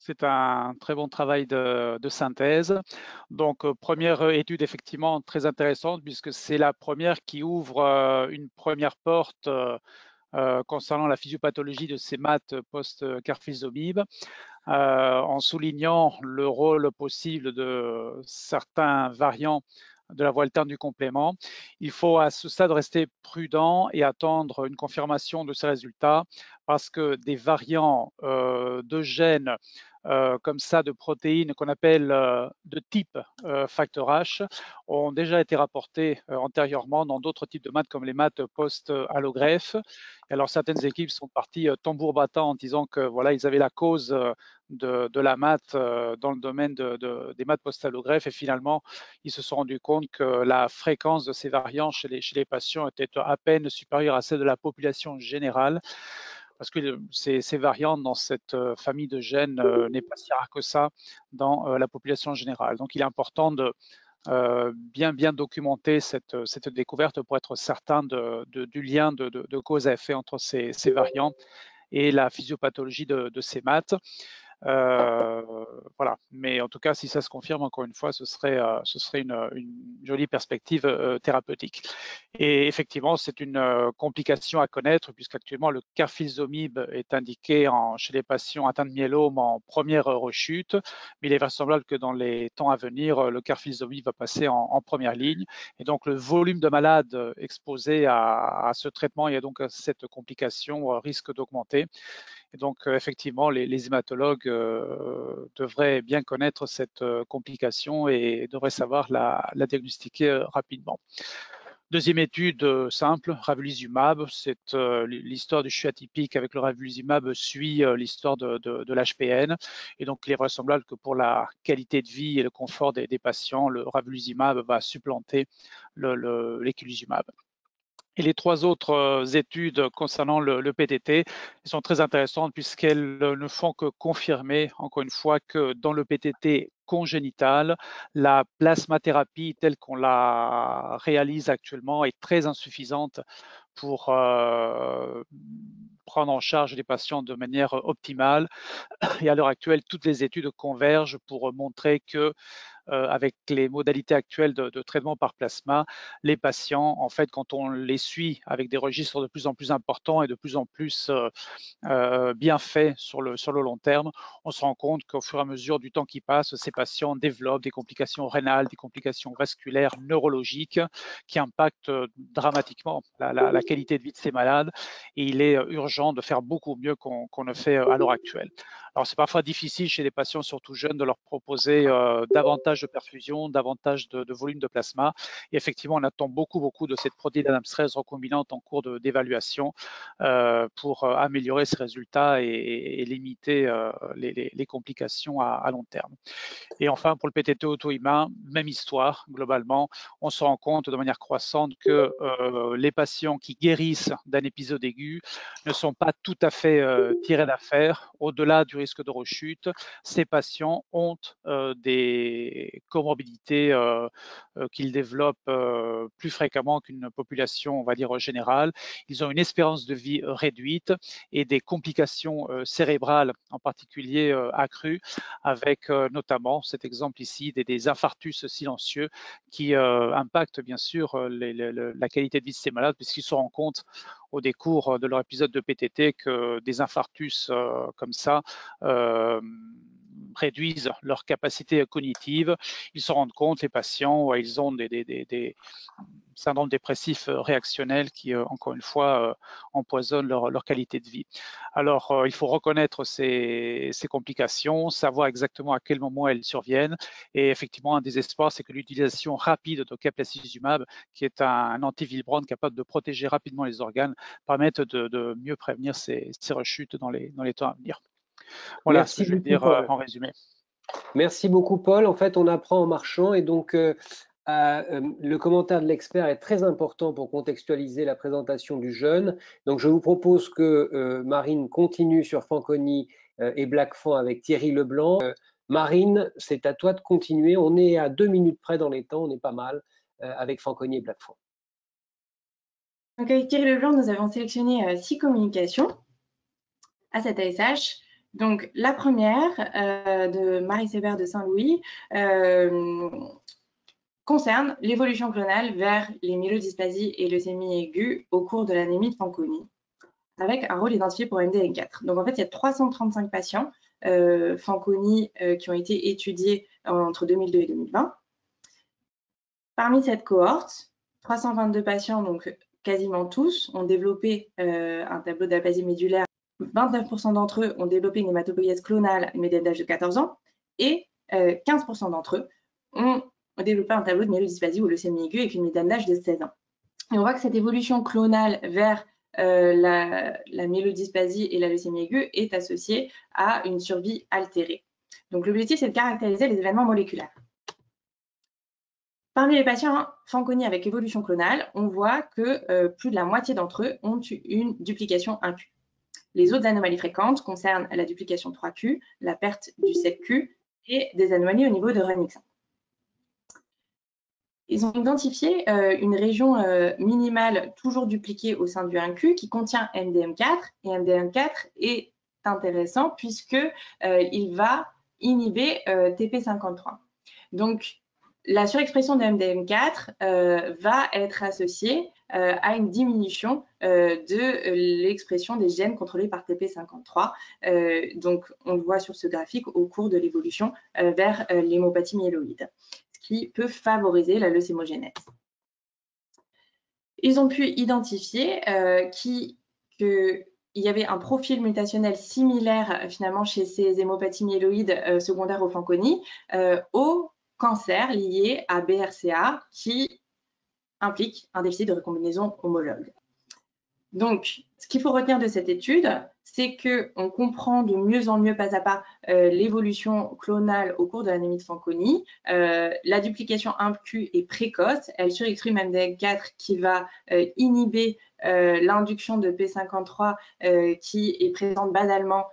C'est un très bon travail de synthèse. Donc, première étude effectivement très intéressante puisque c'est la première qui ouvre une première porte concernant la physiopathologie de ces maths post-carfilzomib, en soulignant le rôle possible de certains variants de la voie alterne du complément. Il faut à ce stade rester prudent et attendre une confirmation de ces résultats parce que des variants de gènes comme ça de protéines qu'on appelle de type facteur H ont déjà été rapportés antérieurement dans d'autres types de maths comme les maths post-allogreffe. Alors certaines équipes sont parties tambour battant en disant que voilà, ils avaient la cause de la maths dans le domaine des maths post-allogreffe et finalement ils se sont rendus compte que la fréquence de ces variants chez les patients était à peine supérieure à celle de la population générale parce que ces variantes dans cette famille de gènes n'est pas si rare que ça dans la population générale. Donc il est important de bien documenter cette découverte pour être certain du lien de cause à effet entre ces variants et la physiopathologie de ces maths. Voilà, mais en tout cas, si ça se confirme, encore une fois, ce serait une jolie perspective thérapeutique. Et effectivement, c'est une complication à connaître puisqu'actuellement le carfilzomib est indiqué chez les patients atteints de myélome en première rechute, mais il est vraisemblable que dans les temps à venir, le carfilzomib va passer en première ligne. Et donc, le volume de malades exposés à ce traitement et donc à cette complication risque d'augmenter. Et donc, effectivement, les hématologues devraient bien connaître cette complication et devraient savoir la diagnostiquer rapidement. Deuxième étude simple, ravulizumab, c'est l'histoire du CHU atypique avec le ravulizumab suit l'histoire de l'HPN. Et donc, il est vraisemblable que pour la qualité de vie et le confort des patients, le ravulizumab va supplanter l'éculizumab. Et les trois autres études concernant le PTT sont très intéressantes puisqu'elles ne font que confirmer, encore une fois, que dans le PTT congénital, la plasmathérapie telle qu'on la réalise actuellement est très insuffisante pour prendre en charge les patients de manière optimale. Et à l'heure actuelle, toutes les études convergent pour montrer que avec les modalités actuelles de traitement par plasma, les patients, en fait, quand on les suit avec des registres de plus en plus importants et de plus en plus bien faits sur le long terme, on se rend compte qu'au fur et à mesure du temps qui passe, ces patients développent des complications rénales, des complications vasculaires, neurologiques, qui impactent dramatiquement la qualité de vie de ces malades. Et il est urgent de faire beaucoup mieux qu'on ne fait à l'heure actuelle. Alors, c'est parfois difficile chez des patients, surtout jeunes, de leur proposer davantage de perfusion, davantage de volume de plasma. Et effectivement, on attend beaucoup de cette protéine ADAMTS13 recombinante en cours d'évaluation pour améliorer ces résultats et limiter les complications à long terme. Et enfin, pour le PTT auto-immun, même histoire, globalement, on se rend compte de manière croissante que les patients qui guérissent d'un épisode aigu ne sont pas tout à fait tirés d'affaire. Au-delà du risque de rechute, ces patients ont des comorbidités qu'ils développent plus fréquemment qu'une population, on va dire, générale. Ils ont une espérance de vie réduite et des complications cérébrales, en particulier accrues, avec notamment cet exemple ici des infarctus silencieux qui impactent bien sûr la qualité de vie de ces malades, puisqu'ils se rendent compte au décours de leur épisode de PTT que des infarctus comme ça réduisent leur capacité cognitive. Ils se rendent compte, les patients, ils ont des syndromes dépressifs réactionnels qui, encore une fois, empoisonnent leur qualité de vie. Alors, il faut reconnaître ces complications, savoir exactement à quel moment elles surviennent. Et effectivement, un des espoirs, c'est que l'utilisation rapide de caplacizumab, qui est un anti-Willebrand capable de protéger rapidement les organes, permette de mieux prévenir ces rechutes dans les temps à venir. Voilà ce que je vais dire en résumé. Merci beaucoup, Paul. En fait, on apprend en marchant et donc le commentaire de l'expert est très important pour contextualiser la présentation du jeune. Donc, je vous propose que Marine continue sur Fanconi et Blackfan avec Thierry Leblanc. Marine, c'est à toi de continuer. On est à 2 minutes près dans les temps, on est pas mal avec Fanconi et Blackfan. Donc, avec Thierry Leblanc, nous avons sélectionné 6 communications à cet ASH. Donc, la première de Marie Sébert de Saint-Louis concerne l'évolution clonale vers les myélodysplasies et leucémies aiguës au cours de l'anémie de Fanconi, avec un rôle identifié pour MDM4. Donc, en fait, il y a 335 patients Fanconi qui ont été étudiés entre 2002 et 2020. Parmi cette cohorte, 322 patients, donc quasiment tous, ont développé un tableau d'aplasie médulaire. 29% d'entre eux ont développé une hématopoïèse clonale à une médiane d'âge de 14 ans et 15% d'entre eux ont développé un tableau de myélodysplasie ou leucémie aiguë avec une médiane d'âge de 16 ans. Et on voit que cette évolution clonale vers la myélodysplasie et la leucémie aiguë est associée à une survie altérée. Donc l'objectif, c'est de caractériser les événements moléculaires. Parmi les patients Fanconi avec évolution clonale, on voit que plus de la moitié d'entre eux ont une duplication 1Q. Les autres anomalies fréquentes concernent la duplication 3Q, la perte du 7Q et des anomalies au niveau de Remix 1. Ils ont identifié une région minimale toujours dupliquée au sein du 1Q qui contient MDM4. Et MDM4 est intéressant puisqu'il va inhiber TP53. Donc, la surexpression de MDM4 va être associée à une diminution de l'expression des gènes contrôlés par TP53. Donc, on le voit sur ce graphique au cours de l'évolution vers l'hémopathie myéloïde, ce qui peut favoriser la leucémogénèse. Ils ont pu identifier qu'il y avait un profil mutationnel similaire finalement chez ces hémopathies myéloïdes secondaires au Fanconi au cancer lié à BRCA qui implique un déficit de recombinaison homologue. Donc, ce qu'il faut retenir de cette étude, c'est qu'on comprend de mieux en mieux pas à pas l'évolution clonale au cours de l'anémie de Fanconi. La duplication 1Q est précoce, elle surexprime MDM4 qui va inhiber l'induction de P53 qui est présente basalement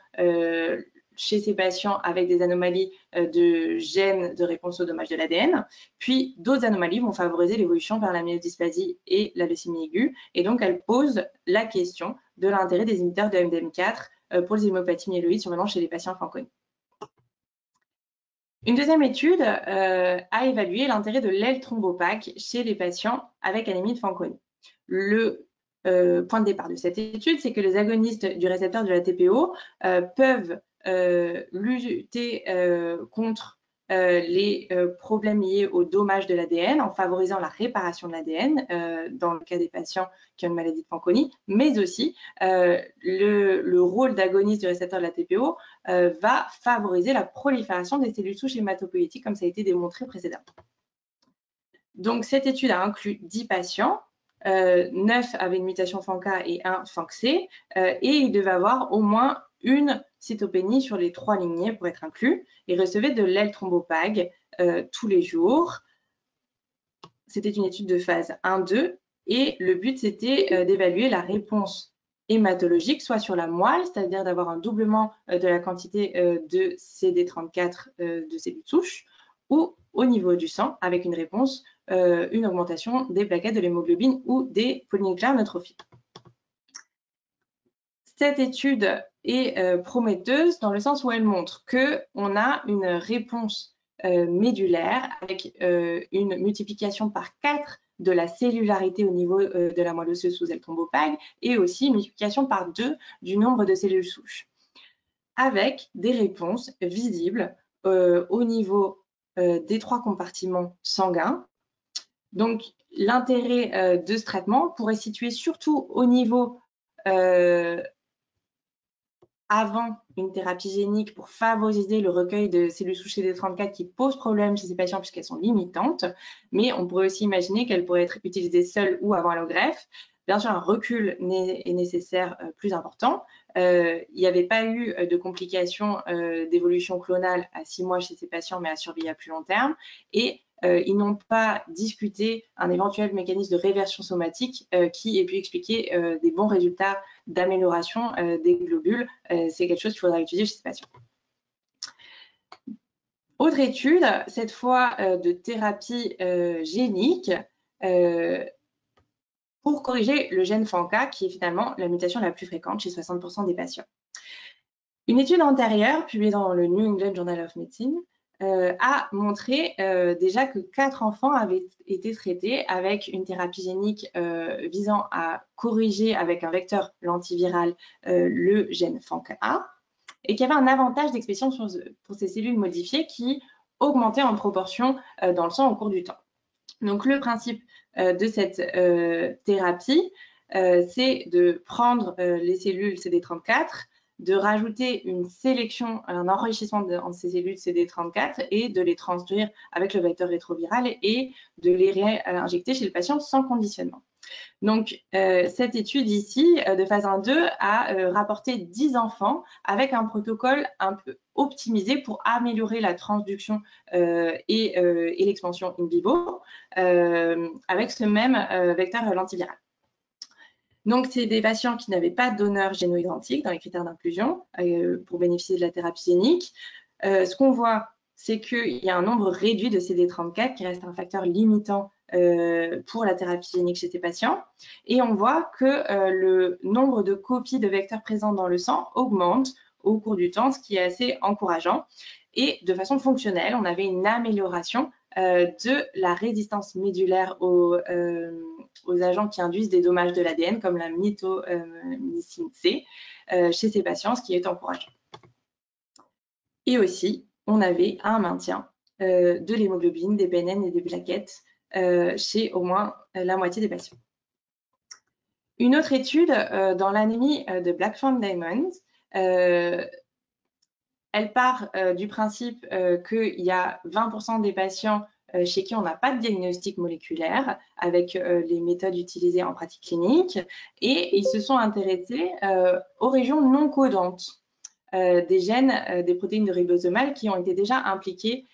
chez ces patients avec des anomalies de gènes de réponse au dommage de l'ADN. Puis, d'autres anomalies vont favoriser l'évolution vers la myélodysplasie et la leucémie aiguë. Et donc, elles posent la question de l'intérêt des inhibiteurs de MDM4 pour les hémopathies myéloïdes, survenant chez les patients Fanconi. Une deuxième étude a évalué l'intérêt de L-thrombopaque chez les patients avec anémie de Fanconi. Le point de départ de cette étude, c'est que les agonistes du récepteur de la TPO peuvent lutter contre les problèmes liés au dommage de l'ADN en favorisant la réparation de l'ADN dans le cas des patients qui ont une maladie de Fanconi, mais aussi le rôle d'agoniste du récepteur de la TPO va favoriser la prolifération des cellules souches hématopoïétiques, comme ça a été démontré précédemment. Donc, cette étude a inclus 10 patients, 9 avaient une mutation FANCA et 1 FANC-C, et ils devaient avoir au moins une cytopénie sur les 3 lignées pour être inclus et recevaient de L-thrombopague tous les jours. C'était une étude de phase 1-2 et le but c'était d'évaluer la réponse hématologique, soit sur la moelle, c'est-à-dire d'avoir un doublement de la quantité de CD34 de cellules souches, ou au niveau du sang, avec une réponse, une augmentation des plaquettes de l'hémoglobine ou des polynucléaires neutrophiles. Cette étude est prometteuse dans le sens où elle montre qu'on a une réponse médulaire avec une multiplication par 4 de la cellularité au niveau de la moelle osseuse sous L-thrombopague et aussi une multiplication par 2 du nombre de cellules souches, avec des réponses visibles au niveau des 3 compartiments sanguins. Donc, l'intérêt de ce traitement pourrait se situer surtout au niveau avant une thérapie génique pour favoriser le recueil de cellules souches CD34 qui posent problème chez ces patients puisqu'elles sont limitantes, mais on pourrait aussi imaginer qu'elles pourraient être utilisées seules ou avant allogreffe. Bien sûr, un recul est nécessaire plus important. Il n'y avait pas eu de complications d'évolution clonale à 6 mois chez ces patients, mais à surveiller à plus long terme. Et ils n'ont pas discuté un éventuel mécanisme de réversion somatique qui ait pu expliquer des bons résultats d'amélioration des globules. C'est quelque chose qu'il faudra étudier chez ces patients. Autre étude, cette fois de thérapie génique pour corriger le gène FANCA, qui est finalement la mutation la plus fréquente chez 60% des patients. Une étude antérieure, publiée dans le New England Journal of Medicine, a montré déjà que 4 enfants avaient été traités avec une thérapie génique visant à corriger avec un vecteur lentiviral le gène FANCA et qui avait un avantage d'expression pour ces cellules modifiées qui augmentaient en proportion dans le sang au cours du temps. Donc le principe de cette thérapie, c'est de prendre les cellules CD34, de rajouter une sélection, un enrichissement de ces cellules CD34 et de les transduire avec le vecteur rétroviral et de les réinjecter chez le patient sans conditionnement. Donc, cette étude ici, de phase 1-2, a rapporté 10 enfants avec un protocole un peu optimisé pour améliorer la transduction et l'expansion in vivo avec ce même vecteur lentiviral. Donc, c'est des patients qui n'avaient pas de donneur géno-identique dans les critères d'inclusion pour bénéficier de la thérapie génique. Ce qu'on voit, c'est qu'il y a un nombre réduit de CD34 qui reste un facteur limitant pour la thérapie génique chez ces patients. Et on voit que le nombre de copies de vecteurs présents dans le sang augmente au cours du temps, ce qui est assez encourageant. Et de façon fonctionnelle, on avait une amélioration de la résistance médulaire aux agents qui induisent des dommages de l'ADN, comme la mitomycine C, chez ces patients, ce qui est encourageant. Et aussi, on avait un maintien de l'hémoglobine, des PNN et des plaquettes chez au moins la moitié des patients. Une autre étude dans l'anémie de Blackford Diamonds, elle part du principe qu'il y a 20% des patients chez qui on n'a pas de diagnostic moléculaire avec les méthodes utilisées en pratique clinique et ils se sont intéressés aux régions non codantes des gènes, des protéines de ribosomales qui ont été déjà impliquées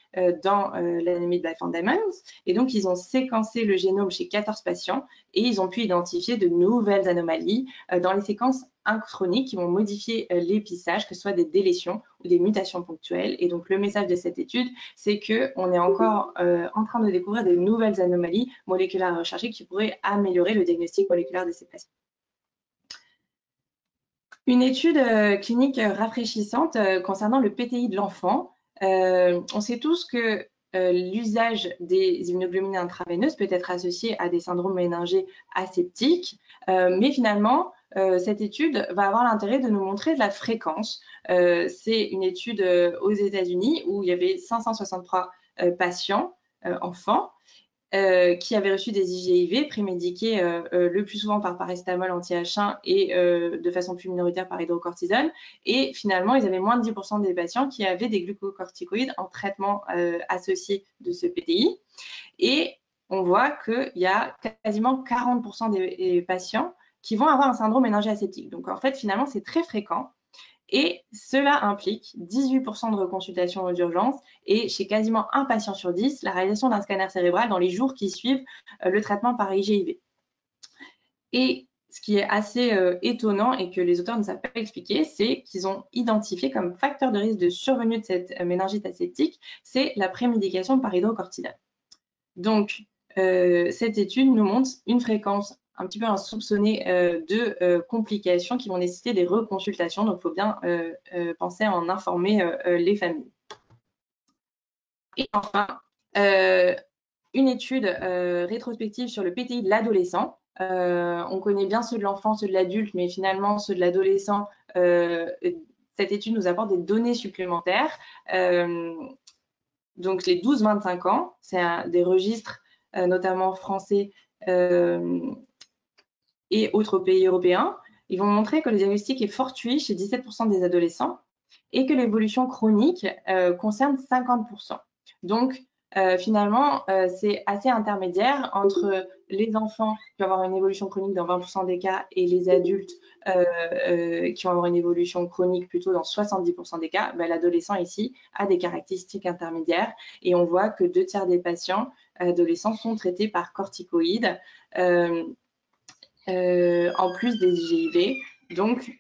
dans l'anémie de Blackford Diamonds. Et donc, ils ont séquencé le génome chez 14 patients et ils ont pu identifier de nouvelles anomalies dans les séquences introniques qui vont modifier l'épissage, que ce soit des délétions ou des mutations ponctuelles. Et donc, le message de cette étude, c'est qu'on est encore en train de découvrir de nouvelles anomalies moléculaires recherchées qui pourraient améliorer le diagnostic moléculaire de ces patients. Une étude clinique rafraîchissante concernant le PTI de l'enfant On sait tous que l'usage des immunoglobulines intraveineuses peut être associé à des syndromes méningés aseptiques, mais finalement, cette étude va avoir l'intérêt de nous montrer de la fréquence. C'est une étude aux États-Unis où il y avait 563 patients, enfants, qui avaient reçu des IGIV prémédiqués le plus souvent par paracétamol anti-H1 et de façon plus minoritaire par hydrocortisone. Et finalement, ils avaient moins de 10% des patients qui avaient des glucocorticoïdes en traitement associé de ce PTI. Et on voit qu'il y a quasiment 40% des patients qui vont avoir un syndrome méningé aseptique. Donc en fait, finalement, c'est très fréquent. Et cela implique 18% de reconsultations d'urgence et chez quasiment un patient sur 10, la réalisation d'un scanner cérébral dans les jours qui suivent le traitement par IGIV. Et ce qui est assez étonnant et que les auteurs ne savent pas expliquer, c'est qu'ils ont identifié comme facteur de risque de survenue de cette méningite aseptique, c'est la prémédication par hydrocortisone. Donc, cette étude nous montre une fréquence un petit peu insoupçonnée de complications qui vont nécessiter des reconsultations. Donc, il faut bien penser à en informer les familles. Et enfin, une étude rétrospective sur le PTI de l'adolescent. On connaît bien ceux de l'enfant, ceux de l'adulte, mais finalement, ceux de l'adolescent, cette étude nous apporte des données supplémentaires. Donc, les 12-25 ans, c'est des registres notamment français et autres pays européens. Ils vont montrer que le diagnostic est fortuit chez 17% des adolescents et que l'évolution chronique concerne 50%. Donc, finalement, c'est assez intermédiaire entre les enfants qui vont avoir une évolution chronique dans 20% des cas et les adultes qui vont avoir une évolution chronique plutôt dans 70% des cas. Ben, l'adolescent ici a des caractéristiques intermédiaires et on voit que 2/3 des patients adolescents sont traités par corticoïdes en plus des IGIV. Donc,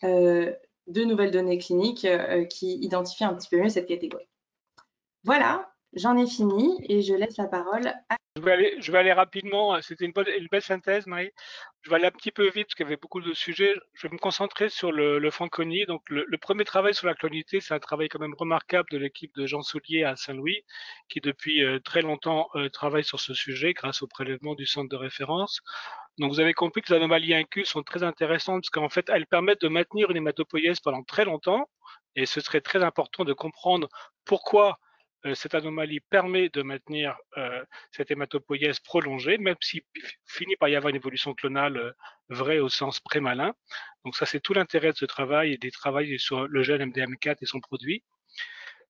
de nouvelles données cliniques qui identifient un petit peu mieux cette catégorie. Voilà, j'en ai fini et je laisse la parole à... Je vais aller rapidement. C'était une belle synthèse, Marie. Je vais aller un petit peu vite parce qu'il y avait beaucoup de sujets. Je vais me concentrer sur le Fanconi. Donc, le premier travail sur la clonité, c'est un travail quand même remarquable de l'équipe de Jean Soulier à Saint-Louis, qui depuis très longtemps travaille sur ce sujet grâce au prélèvement du centre de référence. Donc, vous avez compris que les anomalies INCUL sont très intéressantes parce qu'en fait, elles permettent de maintenir une hématopoïèse pendant très longtemps. Et ce serait très important de comprendre pourquoi cette anomalie permet de maintenir cette hématopoïèse prolongée, même s'il finit par y avoir une évolution clonale vraie au sens prémalin. Donc ça, c'est tout l'intérêt de ce travail et des travaux sur le gène MDM4 et son produit.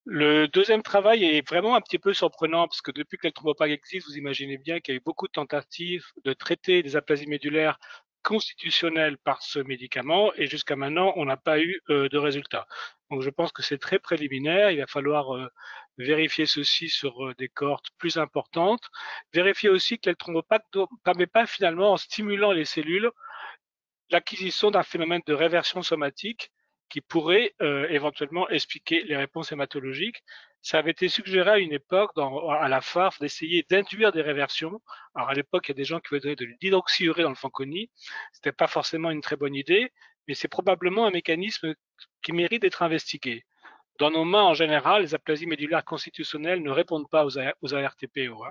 Le deuxième travail est vraiment un petit peu surprenant parce que depuis que l'Eltrombopag existe, vous imaginez bien qu'il y a eu beaucoup de tentatives de traiter des aplasies médulaires constitutionnelles par ce médicament et jusqu'à maintenant, on n'a pas eu de résultat. Donc je pense que c'est très préliminaire, il va falloir vérifier ceci sur des cohortes plus importantes. Vérifier aussi que l'Eltrombopag ne permet pas finalement, en stimulant les cellules, l'acquisition d'un phénomène de réversion somatique qui pourrait éventuellement expliquer les réponses hématologiques. Ça avait été suggéré à une époque à la FARF d'essayer d'induire des réversions. Alors à l'époque, il y a des gens qui voudraient de l'hydroxyurée dans le Fanconi. C'était pas forcément une très bonne idée, mais c'est probablement un mécanisme qui mérite d'être investigué. Dans nos mains, en général, les aplasies médulaires constitutionnelles ne répondent pas aux ARTPO.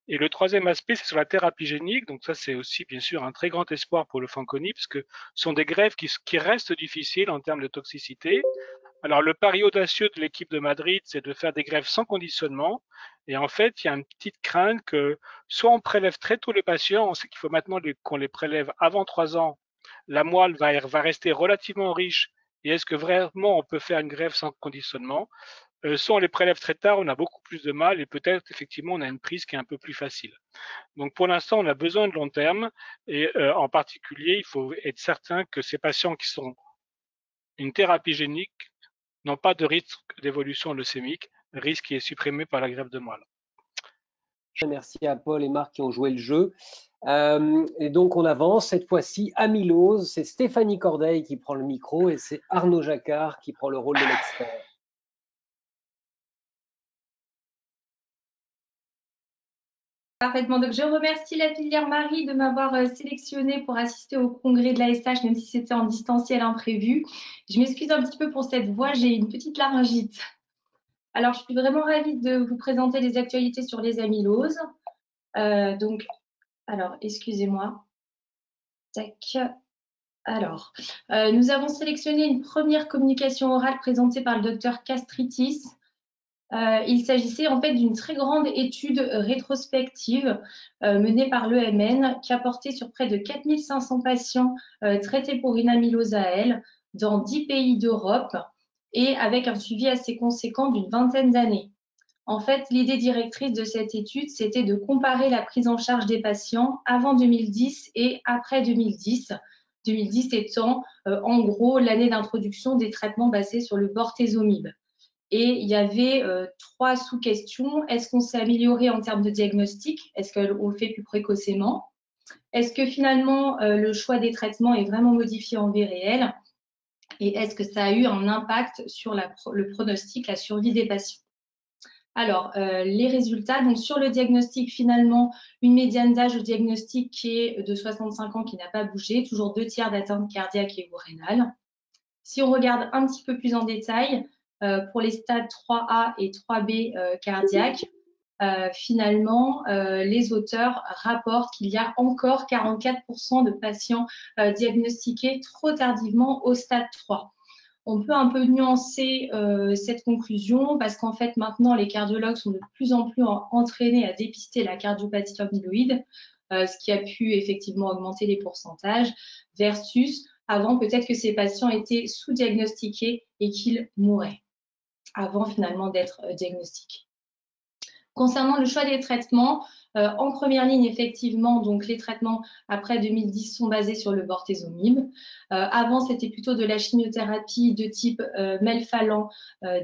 Et le troisième aspect, c'est sur la thérapie génique. Donc ça, c'est aussi bien sûr un très grand espoir pour le Fanconi, parce que ce sont des greffes qui restent difficiles en termes de toxicité. Alors le pari audacieux de l'équipe de Madrid, c'est de faire des greffes sans conditionnement. Et en fait, il y a une petite crainte que soit on prélève très tôt les patients, on sait qu'il faut maintenant qu'on les prélève avant 3 ans, la moelle va rester relativement riche. Et est-ce que vraiment on peut faire une greffe sans conditionnement? Soit on les prélève très tard, on a beaucoup plus de mal et peut-être effectivement on a une prise qui est un peu plus facile. Donc pour l'instant, on a besoin de long terme et en particulier, il faut être certain que ces patients qui sont une thérapie génique n'ont pas de risque d'évolution leucémique, risque qui est supprimé par la greffe de moelle. Merci à Paul et Marc qui ont joué le jeu. Et donc on avance, cette fois-ci amylose, c'est Stéphanie Cordeil qui prend le micro et c'est Arnaud Jacquard qui prend le rôle de l'expert. Parfaitement. Donc, je remercie la filière Marie de m'avoir sélectionnée pour assister au congrès de l'ASH, même si c'était en distanciel imprévu. Je m'excuse un petit peu pour cette voix, j'ai une petite laryngite. Alors, je suis vraiment ravie de vous présenter les actualités sur les amyloses. Alors, excusez-moi. Tac. Alors, nous avons sélectionné une première communication orale présentée par le docteur Castritis. Il s'agissait en fait d'une très grande étude rétrospective menée par l'EMN qui a porté sur près de 4500 patients traités pour une amylose AL dans 10 pays d'Europe et avec un suivi assez conséquent d'une vingtaine d'années. En fait, l'idée directrice de cette étude, c'était de comparer la prise en charge des patients avant 2010 et après 2010. 2010 étant en gros l'année d'introduction des traitements basés sur le bortezomib. Et il y avait 3 sous-questions. Est-ce qu'on s'est amélioré en termes de diagnostic? Est-ce qu'on le fait plus précocement? Est-ce que finalement le choix des traitements est vraiment modifié en vie réelle? Et est-ce que ça a eu un impact sur le pronostic, la survie des patients? Alors, les résultats, donc sur le diagnostic, finalement, une médiane d'âge au diagnostic qui est de 65 ans qui n'a pas bougé, toujours 2/3 d'atteinte cardiaque et ou rénale. Si on regarde un petit peu plus en détail, pour les stades 3A et 3B cardiaques, finalement, les auteurs rapportent qu'il y a encore 44% de patients diagnostiqués trop tardivement au stade 3. On peut un peu nuancer cette conclusion parce qu'en fait, maintenant, les cardiologues sont de plus en plus entraînés à dépister la cardiopathie amyloïde, ce qui a pu effectivement augmenter les pourcentages, versus avant, peut-être que ces patients étaient sous-diagnostiqués et qu'ils mouraient avant finalement d'être diagnostiqués. Concernant le choix des traitements, en première ligne, effectivement, donc les traitements après 2010 sont basés sur le bortezomib. Avant, c'était plutôt de la chimiothérapie de type melphalan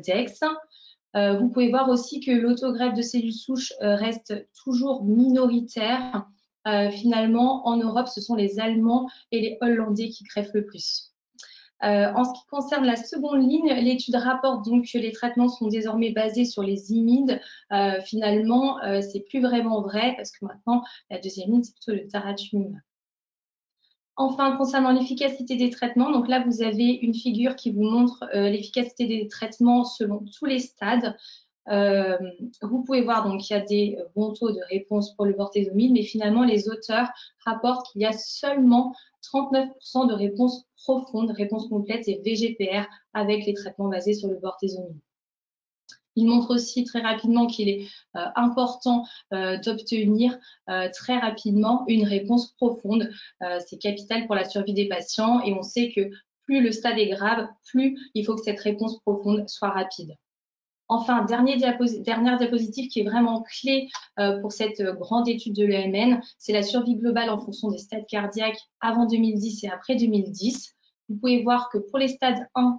dex. Vous pouvez voir aussi que l'autogreffe de cellules souches reste toujours minoritaire. Finalement, en Europe, ce sont les Allemands et les Hollandais qui greffent le plus. En ce qui concerne la seconde ligne, l'étude rapporte donc que les traitements sont désormais basés sur les IMID. Finalement, c'est plus vraiment vrai parce que maintenant, la deuxième ligne, c'est plutôt le daratumumab. Enfin, concernant l'efficacité des traitements, donc là, vous avez une figure qui vous montre l'efficacité des traitements selon tous les stades. Vous pouvez voir donc qu'il y a des bons taux de réponse pour le bortezomib, mais finalement, les auteurs rapportent qu'il y a seulement 39% de réponse profonde, réponse complète et VGPR avec les traitements basés sur le bortezomib. Il montre aussi très rapidement qu'il est important d'obtenir très rapidement une réponse profonde. C'est capital pour la survie des patients et on sait que plus le stade est grave, plus il faut que cette réponse profonde soit rapide. Enfin, dernière diapositive qui est vraiment clé pour cette grande étude de l'EMN, c'est la survie globale en fonction des stades cardiaques avant 2010 et après 2010. Vous pouvez voir que pour les stades 1,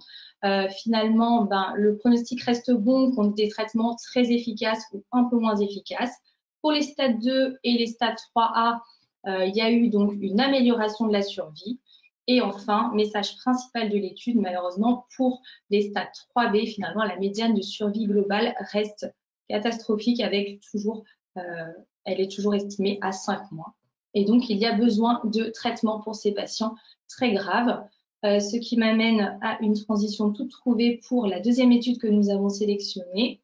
finalement, le pronostic reste bon contre des traitements très efficaces ou un peu moins efficaces. Pour les stades 2 et les stades 3A, il y a eu donc une amélioration de la survie. Et enfin, message principal de l'étude, malheureusement, pour les stades 3B, finalement, la médiane de survie globale reste catastrophique avec toujours, elle est toujours estimée à 5 mois. Et donc, il y a besoin de traitement pour ces patients très graves. Ce qui m'amène à une transition toute trouvée pour la deuxième étude que nous avons sélectionnée,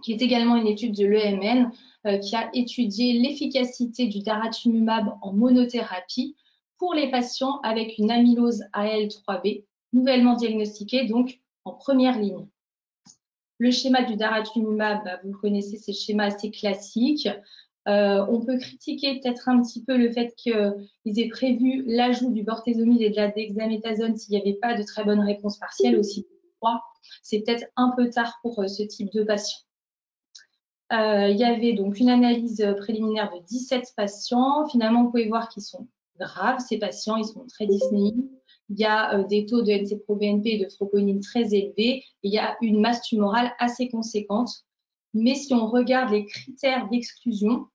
qui est également une étude de l'EMN, qui a étudié l'efficacité du daratumumab en monothérapie pour les patients avec une amylose AL3B, nouvellement diagnostiquée, donc en première ligne. Le schéma du daratumumab, vous le connaissez, c'est le schéma assez classique. On peut critiquer peut-être un petit peu le fait qu'ils aient prévu l'ajout du bortezomib et de la dexaméthasone s'il n'y avait pas de très bonne réponse partielle aussi. C'est peut-être un peu tard pour ce type de patient. Il y avait donc une analyse préliminaire de 17 patients. Finalement, vous pouvez voir qu'ils sont graves, ces patients, ils sont très dyspnéiques. Il y a des taux de NT-proBNP et de troponine très élevés. Il y a une masse tumorale assez conséquente. Mais si on regarde les critères d'exclusion,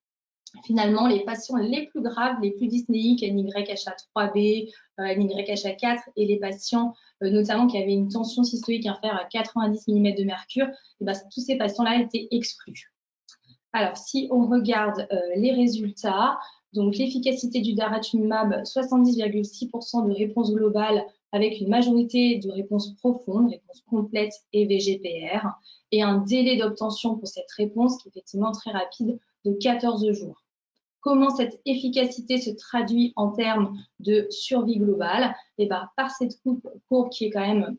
finalement, les patients les plus graves, les plus dyspnéiques, NYHA3B, NYHA4 et les patients notamment qui avaient une tension systolique inférieure à 90 mm de mercure, et tous ces patients-là étaient exclus. Alors, si on regarde les résultats, donc l'efficacité du daratumumab, 70,6% de réponse globale avec une majorité de réponses profondes, réponses complètes et VGPR, et un délai d'obtention pour cette réponse qui est effectivement très rapide de 14 jours. Comment cette efficacité se traduit en termes de survie globale? Et ben, par cette courbe qui est quand même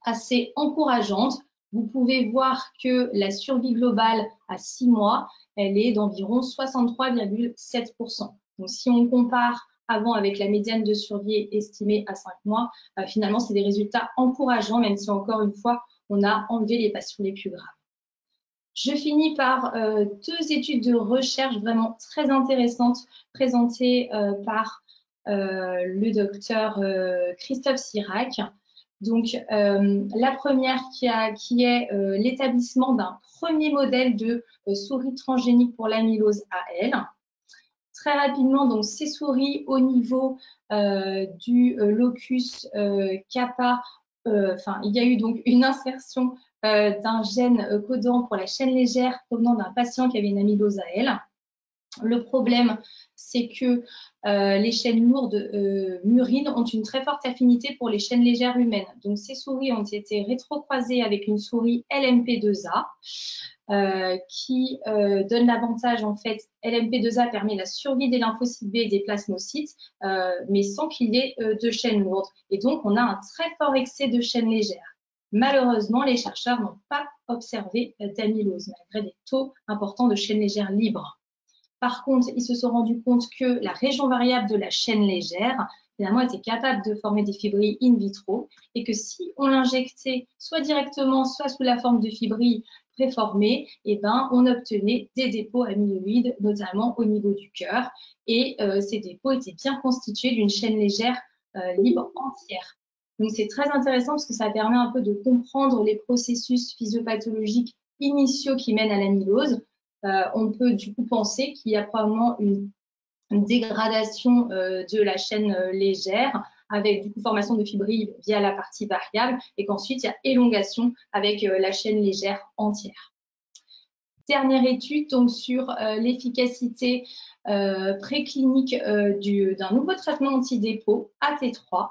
assez encourageante. Vous pouvez voir que la survie globale à 6 mois, elle est d'environ 63,7%. Donc, si on compare avant avec la médiane de survie estimée à 5 mois, finalement, c'est des résultats encourageants, même si, encore une fois, on a enlevé les patients les plus graves. Je finis par 2 études de recherche vraiment très intéressantes présentées par le docteur Christophe Sirac. Donc, la première qui est l'établissement d'un premier modèle de souris transgénique pour l'amylose AL. Très rapidement, donc ces souris au niveau du locus kappa, il y a eu donc une insertion d'un gène codant pour la chaîne légère provenant d'un patient qui avait une amylose AL. Le problème, c'est que les chaînes lourdes murines ont une très forte affinité pour les chaînes légères humaines. Donc, ces souris ont été rétrocroisées avec une souris LMP2A qui donne l'avantage, en fait, LMP2A permet la survie des lymphocytes B et des plasmocytes, mais sans qu'il y ait de chaînes lourdes. Et donc, on a un très fort excès de chaînes légères. Malheureusement, les chercheurs n'ont pas observé d'amylose, malgré des taux importants de chaînes légères libres. Par contre, ils se sont rendus compte que la région variable de la chaîne légère, finalement, était capable de former des fibrilles in vitro et que si on l'injectait soit directement, soit sous la forme de fibrilles préformées, eh ben, on obtenait des dépôts amyloïdes, notamment au niveau du cœur. Et ces dépôts étaient bien constitués d'une chaîne légère libre entière. Donc, c'est très intéressant parce que ça permet un peu de comprendre les processus physiopathologiques initiaux qui mènent à l'amylose. On peut du coup penser qu'il y a probablement une dégradation de la chaîne légère avec du coup formation de fibrilles via la partie variable et qu'ensuite il y a élongation avec la chaîne légère entière. Dernière étude donc sur l'efficacité préclinique d'un nouveau traitement antidépôt, AT3.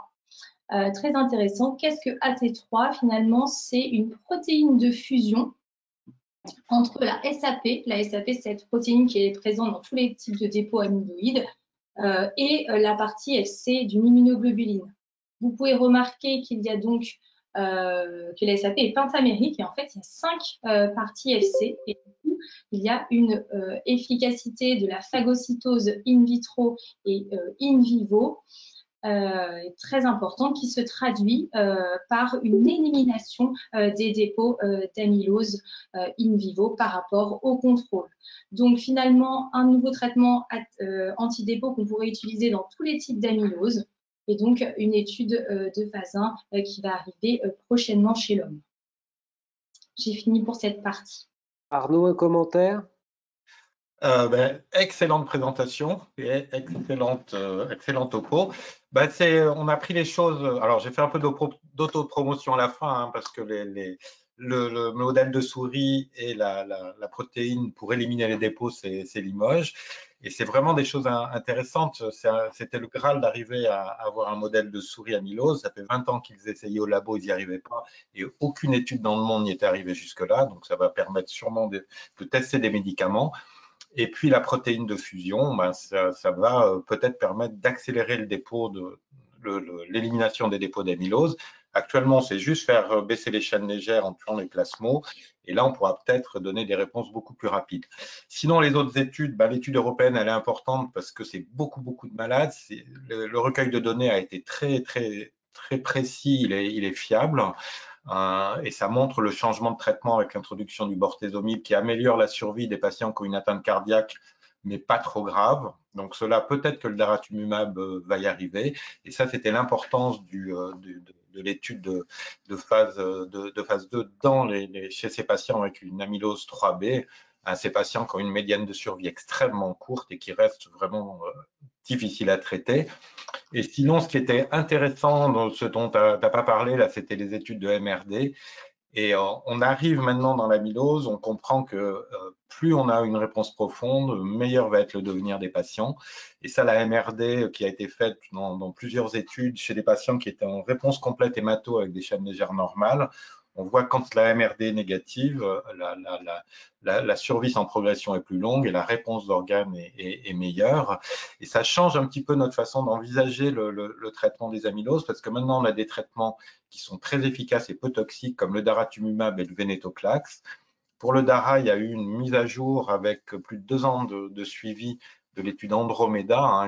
Très intéressant. Qu'est-ce que AT3? Finalement, c'est une protéine de fusion entre la SAP, c'est cette protéine qui est présente dans tous les types de dépôts amyloïdes, et la partie FC d'une immunoglobuline. Vous pouvez remarquer qu'il y a donc que la SAP est pentamérique et en fait il y a 5 parties FC et du coup il y a une efficacité de la phagocytose in vitro et in vivo très importante qui se traduit par une élimination des dépôts d'amylose in vivo par rapport au contrôle. Donc finalement, un nouveau traitement antidépôt qu'on pourrait utiliser dans tous les types d'amylose et donc une étude de phase 1 qui va arriver prochainement chez l'homme. J'ai fini pour cette partie. Arnaud, un commentaire? Excellente présentation et excellente topo. On a pris les choses. Alors, j'ai fait un peu d'autopromotion à la fin hein, parce que le modèle de souris et la protéine pour éliminer les dépôts, c'est Limoges. Et c'est vraiment des choses intéressantes. C'était le Graal d'arriver à avoir un modèle de souris amylose. Ça fait 20 ans qu'ils essayaient au labo, ils n'y arrivaient pas. Et aucune étude dans le monde n'y était arrivée jusque-là. Donc, ça va permettre sûrement de tester des médicaments. Et puis la protéine de fusion, ça va peut-être permettre d'accélérer le dépôt l'élimination des dépôts d'amylose. Actuellement, c'est juste faire baisser les chaînes légères en tuant les plasmos. Et là, on pourra peut-être donner des réponses beaucoup plus rapides. Sinon, les autres études, l'étude européenne, elle est importante parce que c'est beaucoup de malades. Le recueil de données a été très précis, il est fiable. Et ça montre le changement de traitement avec l'introduction du bortezomib qui améliore la survie des patients qui ont une atteinte cardiaque, mais pas trop grave. Donc cela, peut-être que le daratumumab va y arriver. Et ça, c'était l'importance de l'étude de phase 2 chez ces patients avec une amylose 3B, ces patients qui ont une médiane de survie extrêmement courte et qui restent vraiment difficiles à traiter. Et sinon, ce qui était intéressant, ce dont tu n'as pas parlé, là, c'était les études de MRD. Et on arrive maintenant dans l'amylose, on comprend que plus on a une réponse profonde, meilleur va être le devenir des patients. Et ça, la MRD qui a été faite dans plusieurs études chez des patients qui étaient en réponse complète hémato avec des chaînes légères normales, on voit quand la MRD est négative, la survie sans progression est plus longue et la réponse d'organes est meilleure. Et ça change un petit peu notre façon d'envisager le traitement des amyloses, parce que maintenant on a des traitements qui sont très efficaces et peu toxiques, comme le daratumumab et le venetoclax. Pour le DARA, il y a eu une mise à jour avec plus de 2 ans de suivi de l'étude Andromeda, hein,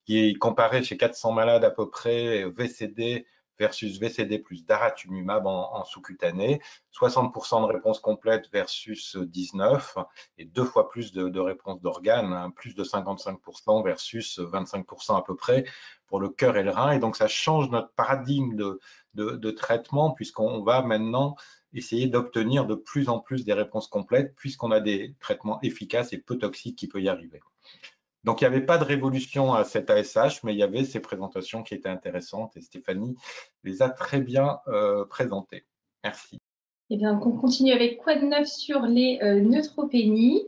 qui comparait chez 400 malades à peu près VCD versus VCD plus daratumumab en sous-cutané, 60% de réponse complète versus 19, et 2 fois plus de réponse d'organes, hein, plus de 55% versus 25% à peu près pour le cœur et le rein. Et donc ça change notre paradigme de traitement, puisqu'on va maintenant essayer d'obtenir de plus en plus des réponses complètes, puisqu'on a des traitements efficaces et peu toxiques qui peuvent y arriver. Donc, il n'y avait pas de révolution à cette ASH, mais il y avait ces présentations qui étaient intéressantes et Stéphanie les a très bien présentées. Merci. Eh bien, on continue avec quoi de neuf sur les neutropénies.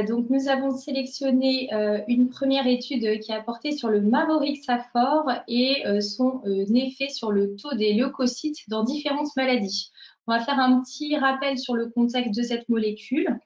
Donc, nous avons sélectionné une première étude qui a porté sur le mavorixafor et son effet sur le taux des leucocytes dans différentes maladies. On va faire un petit rappel sur le contexte de cette molécule.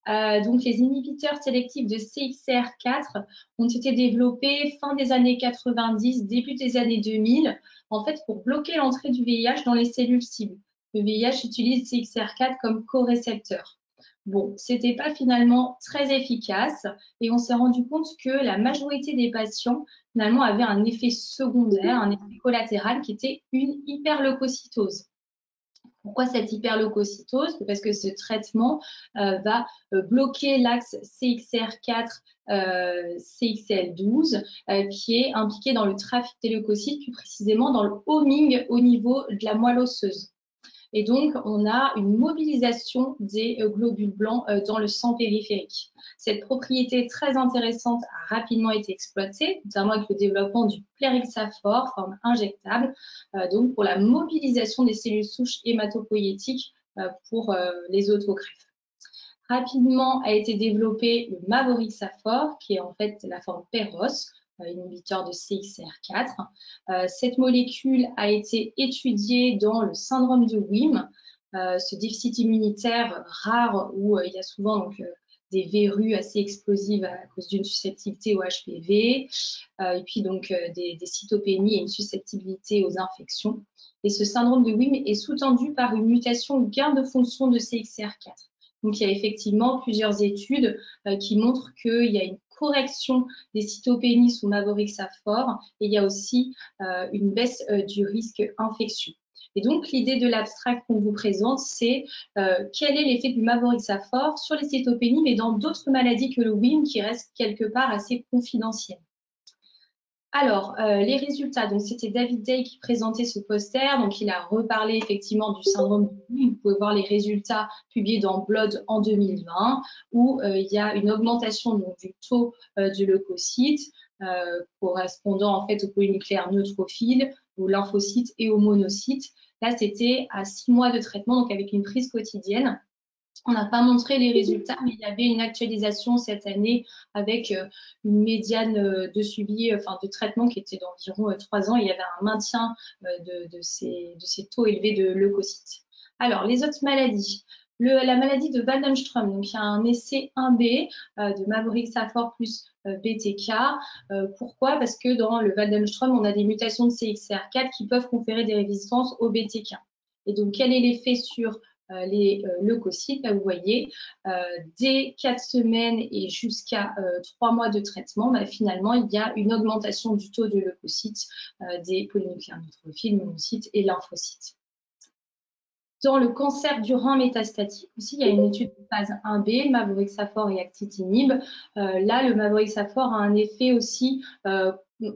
Donc, les inhibiteurs sélectifs de CXCR4 ont été développés fin des années 90, début des années 2000, en fait, pour bloquer l'entrée du VIH dans les cellules cibles. Le VIH utilise CXCR4 comme co-récepteur. Bon, c'était pas finalement très efficace et on s'est rendu compte que la majorité des patients, finalement, avaient un effet secondaire, un effet collatéral qui était une hyperleucocytose. Pourquoi cette hyperleucocytose? Parce que ce traitement va bloquer l'axe CXCR4 CXCL12 qui est impliqué dans le trafic des leucocytes, plus précisément dans le homing au niveau de la moelle osseuse. Et donc, on a une mobilisation des globules blancs dans le sang périphérique. Cette propriété très intéressante a rapidement été exploitée, notamment avec le développement du plerixafor, forme injectable, donc pour la mobilisation des cellules souches hématopoïétiques pour les autogreffes. Rapidement a été développé le mavorixafor, qui est en fait la forme PEROS, inhibiteur de CXCR4. Cette molécule a été étudiée dans le syndrome de WHIM, ce déficit immunitaire rare où il y a souvent donc, des verrues assez explosives à cause d'une susceptibilité au HPV, et puis donc des cytopénies et une susceptibilité aux infections. Et ce syndrome de WHIM est sous-tendu par une mutation gain de fonction de CXCR4. Donc, il y a effectivement plusieurs études qui montrent qu'il y a une correction des cytopénies sous mavorixafor et il y a aussi une baisse du risque infectieux. Et donc, l'idée de l'abstract qu'on vous présente, c'est quel est l'effet du mavorixafor sur les cytopénies, mais dans d'autres maladies que le WHIM qui restent quelque part assez confidentielles. Alors, les résultats, donc c'était David Day qui présentait ce poster, donc il a reparlé effectivement du syndrome de WHIM. Vous pouvez voir les résultats publiés dans Blood en 2020, où il y a une augmentation donc, du taux du leucocyte, correspondant en fait aux polynucléaires neutrophiles, aux lymphocytes et aux monocytes. Là, c'était à 6 mois de traitement, donc avec une prise quotidienne. On n'a pas montré les résultats, mais il y avait une actualisation cette année avec une médiane de suivi, enfin de traitement qui était d'environ 3 ans. Il y avait un maintien de ces taux élevés de leucocytes. Alors, les autres maladies. La maladie de Waldenström, donc il y a un essai 1B de mavorixafor plus BTK. Pourquoi? Parce que dans le Waldenström, on a des mutations de CXCR4 qui peuvent conférer des résistances au BTK. Et donc, quel est l'effet sur les leucocytes? Là, vous voyez, dès 4 semaines et jusqu'à 3 mois de traitement, finalement, il y a une augmentation du taux de leucocytes, des polynucléaires neutrophiles, monocytes et lymphocytes. Dans le cancer du rein métastatique aussi, il y a une étude de phase 1B, mavorixafor et actitinib. Là, le mavorixafor a un effet aussi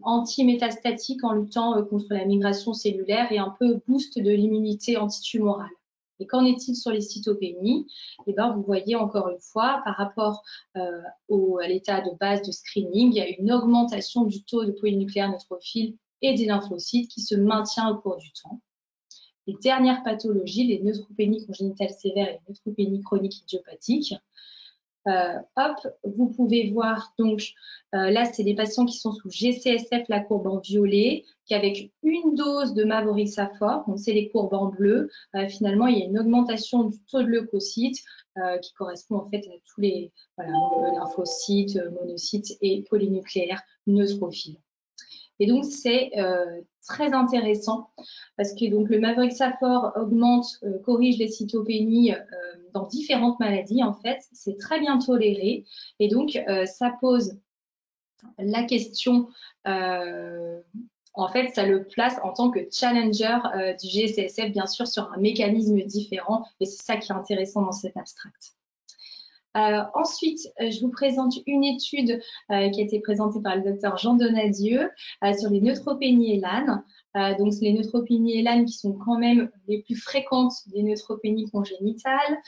anti-métastatique en luttant contre la migration cellulaire et un peu boost de l'immunité antitumorale. Et qu'en est-il sur les cytopénies? Eh bien, vous voyez encore une fois, par rapport à l'état de base de screening, il y a une augmentation du taux de polynucléaires neutrophiles et des lymphocytes qui se maintient au cours du temps. les dernières pathologies, les neutropénies congénitales sévères et les neutropénies chroniques idiopathiques. Vous pouvez voir, donc, là, c'est des patients qui sont sous GCSF, la courbe en violet, qu'avec une dose de mavorixafor, donc c'est les courbes en bleu, finalement, il y a une augmentation du taux de leucocytes qui correspond en fait à tous les lymphocytes, monocytes et polynucléaires neutrophiles. Et donc, c'est très intéressant parce que donc, le mavorixafor corrige les cytopénies dans différentes maladies. En fait, c'est très bien toléré. Et donc, ça pose la question, en fait, ça le place en tant que challenger du GCSF, bien sûr, sur un mécanisme différent. Et c'est ça qui est intéressant dans cet abstract. Ensuite, je vous présente une étude qui a été présentée par le docteur Jean Donadieu sur les neutropénies ELAN. Donc, les neutropénies ELAN qui sont quand même les plus fréquentes des neutropénies congénitales.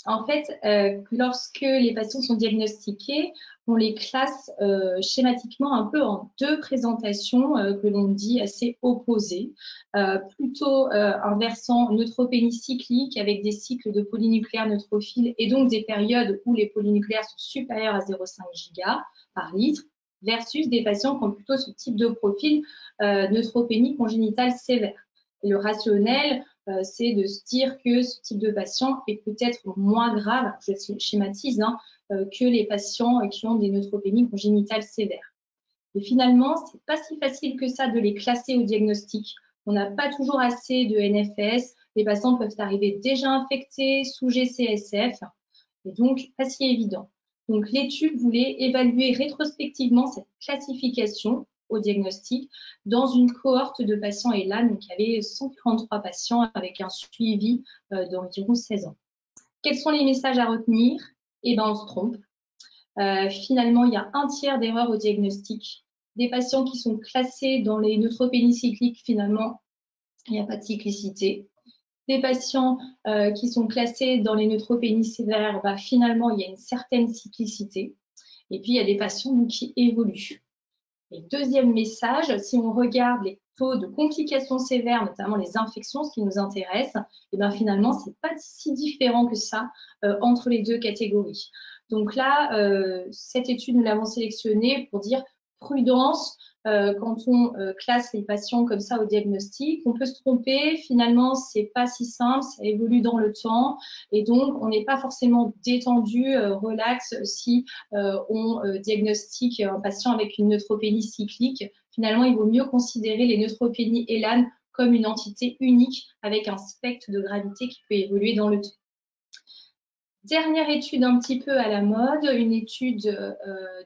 En fait, lorsque les patients sont diagnostiqués, on les classe schématiquement un peu en deux présentations que l'on dit assez opposées. Plutôt un versant neutropénie cyclique avec des cycles de polynucléaires neutrophiles et donc des périodes où les polynucléaires sont supérieurs à 0,5 giga par litre, versus des patients qui ont plutôt ce type de profil neutropénie congénitale sévère. Et le rationnel, c'est de se dire que ce type de patient est peut-être moins grave, je schématise, que les patients qui ont des neutropénies congénitales sévères. Et finalement, c'est pas si facile que ça de les classer au diagnostic. On n'a pas toujours assez de NFS. Les patients peuvent arriver déjà infectés sous GCSF, et donc pas si évident. Donc l'étude voulait évaluer rétrospectivement cette classification au diagnostic dans une cohorte de patients ELAN, donc il y avait 143 patients avec un suivi d'environ 16 ans. Quels sont les messages à retenir? Eh bien, on se trompe. Finalement, il y a un tiers d'erreurs au diagnostic. Des patients qui sont classés dans les neutropénies cycliques, finalement, il n'y a pas de cyclicité. Des patients qui sont classés dans les neutropénies sévères, finalement, il y a une certaine cyclicité. Et puis, il y a des patients qui évoluent. Et deuxième message, si on regarde les taux de complications sévères, notamment les infections, ce qui nous intéresse, et bien finalement, ce n'est pas si différent que ça entre les deux catégories. Donc là, cette étude, nous l'avons sélectionnée pour dire prudence quand on classe les patients comme ça au diagnostic. On peut se tromper, finalement, ce n'est pas si simple, ça évolue dans le temps et donc on n'est pas forcément détendu, relax si on diagnostique un patient avec une neutropénie cyclique. Finalement, il vaut mieux considérer les neutropénies ELAN comme une entité unique avec un spectre de gravité qui peut évoluer dans le temps. Dernière étude un petit peu à la mode, une étude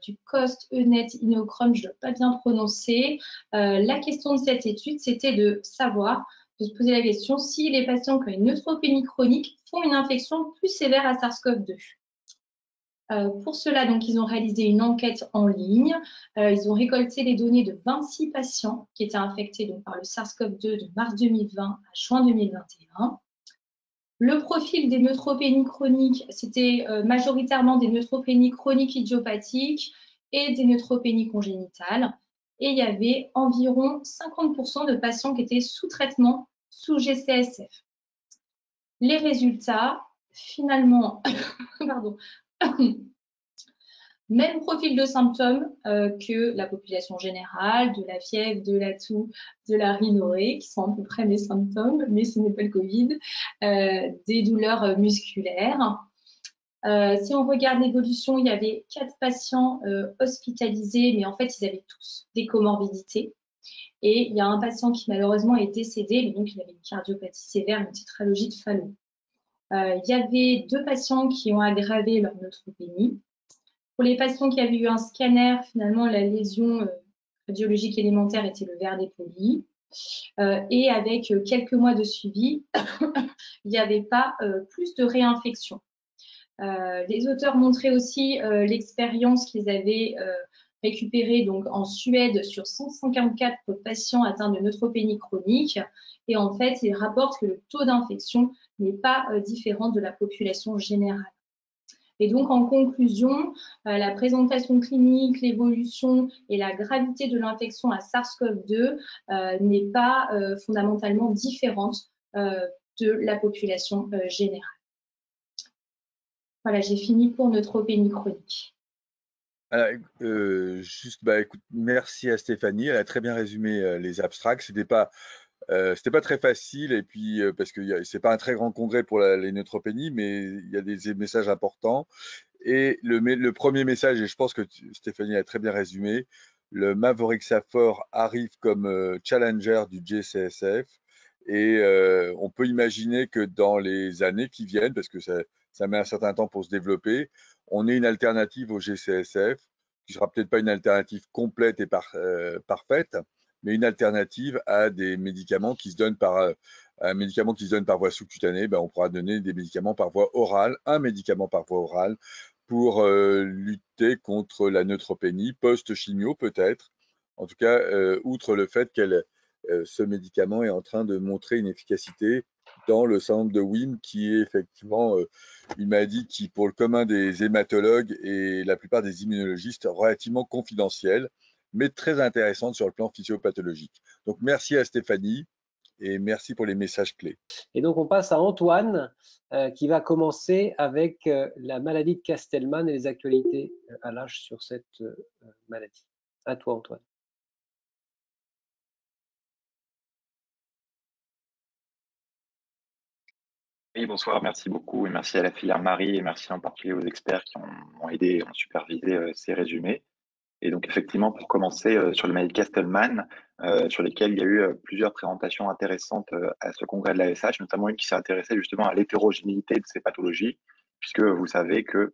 du COST-ENET Inochrome, je ne dois pas bien prononcer. La question de cette étude, c'était de savoir, de se poser la question, si les patients qui ont une neutropénie chronique font une infection plus sévère à SARS-CoV-2. Pour cela, donc, ils ont réalisé une enquête en ligne. Ils ont récolté les données de 26 patients qui étaient infectés donc, par le SARS-CoV-2 de mars 2020 à juin 2021. Le profil des neutropénies chroniques, c'était majoritairement des neutropénies chroniques idiopathiques et des neutropénies congénitales. Et il y avait environ 50% de patients qui étaient sous traitement sous GCSF. Les résultats, finalement, pardon, même profil de symptômes que la population générale, de la fièvre, de la toux, de la rhinorrhée, qui sont à peu près mes symptômes, mais ce n'est pas le Covid, des douleurs musculaires. Si on regarde l'évolution, il y avait 4 patients hospitalisés, mais en fait, ils avaient tous des comorbidités. Et il y a un patient qui malheureusement est décédé, mais donc il avait une cardiopathie sévère, une tétralogie de Fallot. Il y avait 2 patients qui ont aggravé leur neutropénie. Pour les patients qui avaient eu un scanner, finalement, la lésion radiologique élémentaire était le verre dépoli. Et avec quelques mois de suivi, il n'y avait pas plus de réinfection. Les auteurs montraient aussi l'expérience qu'ils avaient récupérée donc, en Suède sur 154 patients atteints de neutropénie chronique. Et en fait, ils rapportent que le taux d'infection n'est pas différent de la population générale. Et donc, en conclusion, la présentation clinique, l'évolution et la gravité de l'infection à SARS-CoV-2 n'est pas fondamentalement différente de la population générale. Voilà, j'ai fini pour neutropénie chronique. Écoute, merci à Stéphanie, elle a très bien résumé les abstracts. C'était pas très facile, et puis parce que c'est pas un très grand congrès pour les neutropénies, mais il y a des messages importants. Et le premier message, et je pense que Stéphanie a très bien résumé, le mavorixafor arrive comme challenger du GCSF, et on peut imaginer que dans les années qui viennent, parce que ça met un certain temps pour se développer, on ait une alternative au GCSF, qui sera peut-être pas une alternative complète et parfaite, mais une alternative à des médicaments qui se donnent un médicament qui se donne par voie sous-cutanée. On pourra donner des médicaments par voie orale, un médicament par voie orale, pour lutter contre la neutropénie, post-chimio peut-être. En tout cas, outre le fait que ce médicament est en train de montrer une efficacité dans le syndrome de WHIM, qui est effectivement une maladie qui, pour le commun des hématologues et la plupart des immunologistes, relativement confidentielle, mais très intéressante sur le plan physiopathologique. Donc merci à Stéphanie et merci pour les messages clés. Et donc on passe à Antoine qui va commencer avec la maladie de Castleman et les actualités à l'âge sur cette maladie. À toi Antoine. Oui, bonsoir, merci beaucoup et merci à la filière Marie et merci en particulier aux experts qui ont aidé, ont supervisé ces résumés. Et donc effectivement, pour commencer sur le maladie de Castleman, sur lesquelles il y a eu plusieurs présentations intéressantes à ce congrès de l'ASH, notamment une qui s'est intéressée justement à l'hétérogénéité de ces pathologies, puisque vous savez que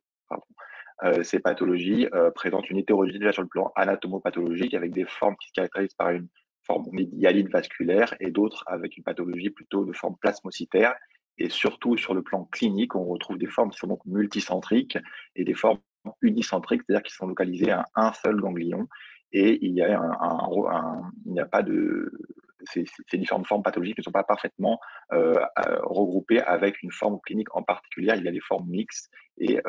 ces pathologies présentent une hétérogénéité déjà sur le plan anatomopathologique, avec des formes qui se caractérisent par une forme myalide vasculaire et d'autres avec une pathologie plutôt de forme plasmocytaire. Et surtout sur le plan clinique, on retrouve des formes qui sont donc multicentriques et des formes unicentriques, c'est-à-dire qui sont localisées à un seul ganglion. Et il n'y a pas de ces différentes formes pathologiques ne sont pas parfaitement regroupées avec une forme clinique en particulier. Il y a des formes mixtes et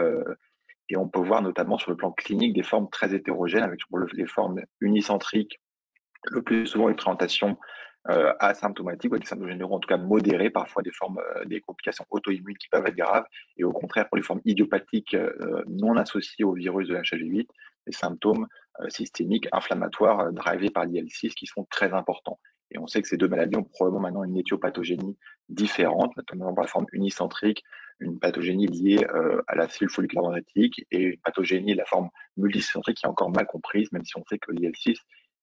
on peut voir notamment sur le plan clinique des formes très hétérogènes avec les formes unicentriques, le plus souvent une présentation asymptomatique ou avec des symptômes généraux en tout cas modérés, parfois des formes, des complications auto-immunes qui peuvent être graves, et au contraire pour les formes idiopathiques non associées au virus de l'HLV8, des symptômes systémiques inflammatoires drivés par l'IL6 qui sont très importants. Et on sait que ces deux maladies ont probablement maintenant une éthiopathogénie différente, notamment pour la forme unicentrique, une pathogénie liée à la cellule folliculaire dendritique et une pathogénie de la forme multicentrique qui est encore mal comprise, même si on sait que l'IL6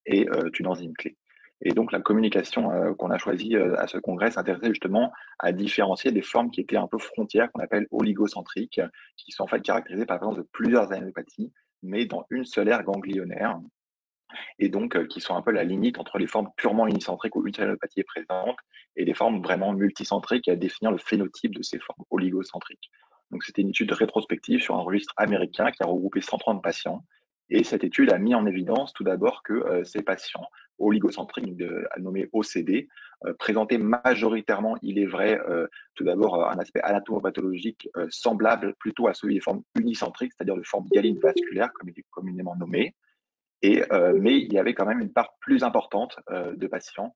est une enzyme clé. Et donc la communication qu'on a choisie à ce congrès s'intéressait justement à différencier des formes qui étaient un peu frontières, qu'on appelle oligocentriques, qui sont en fait caractérisées par la présence de plusieurs anéropathies, mais dans une seule aire ganglionnaire, et donc qui sont un peu la limite entre les formes purement unicentriques où une seule anéropathie est présente et des formes vraiment multicentriques à définir le phénotype de ces formes oligocentriques. Donc c'était une étude rétrospective sur un registre américain qui a regroupé 130 patients. Et cette étude a mis en évidence tout d'abord que ces patients oligocentriques, nommés OCD, présentaient majoritairement, il est vrai, tout d'abord un aspect anatomopathologique semblable plutôt à celui des formes unicentriques, c'est-à-dire de formes hyalines vasculaires, comme il est communément nommé. Mais il y avait quand même une part plus importante de patients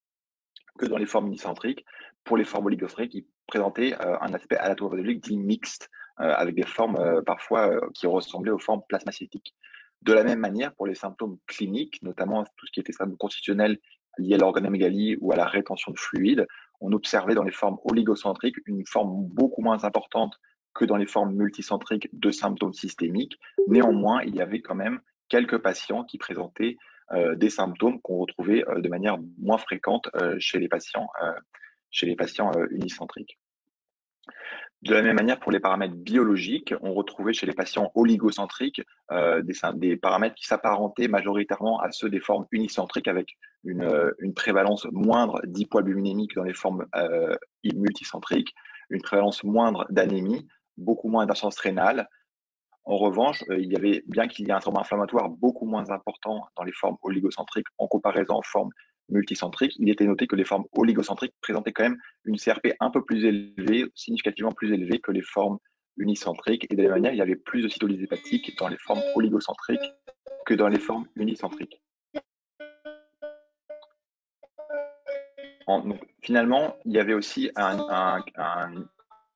que dans les formes unicentriques, pour les formes oligocentriques qui présentaient un aspect anatomopathologique dit mixte, avec des formes parfois qui ressemblaient aux formes plasmacytiques. De la même manière, pour les symptômes cliniques, notamment tout ce qui était symptômes constitutionnels liés à l'organomégalie ou à la rétention de fluide, on observait dans les formes oligocentriques une forme beaucoup moins importante que dans les formes multicentriques de symptômes systémiques. Néanmoins, il y avait quand même quelques patients qui présentaient des symptômes qu'on retrouvait de manière moins fréquente chez les patients unicentriques. De la même manière, pour les paramètres biologiques, on retrouvait chez les patients oligocentriques des paramètres qui s'apparentaient majoritairement à ceux des formes unicentriques, avec une prévalence moindre d'hypoalbuminémie que dans les formes multicentriques, une prévalence moindre d'anémie, beaucoup moins d'insuffisance rénale. En revanche, bien qu'il y ait un syndrome inflammatoire beaucoup moins important dans les formes oligocentriques en comparaison aux formes multicentriques, il était noté que les formes oligocentriques présentaient quand même une CRP un peu plus élevée, significativement plus élevée que les formes unicentriques. Et de la même manière, il y avait plus de cytolyse hépatique dans les formes oligocentriques que dans les formes unicentriques. Donc, finalement, il y avait aussi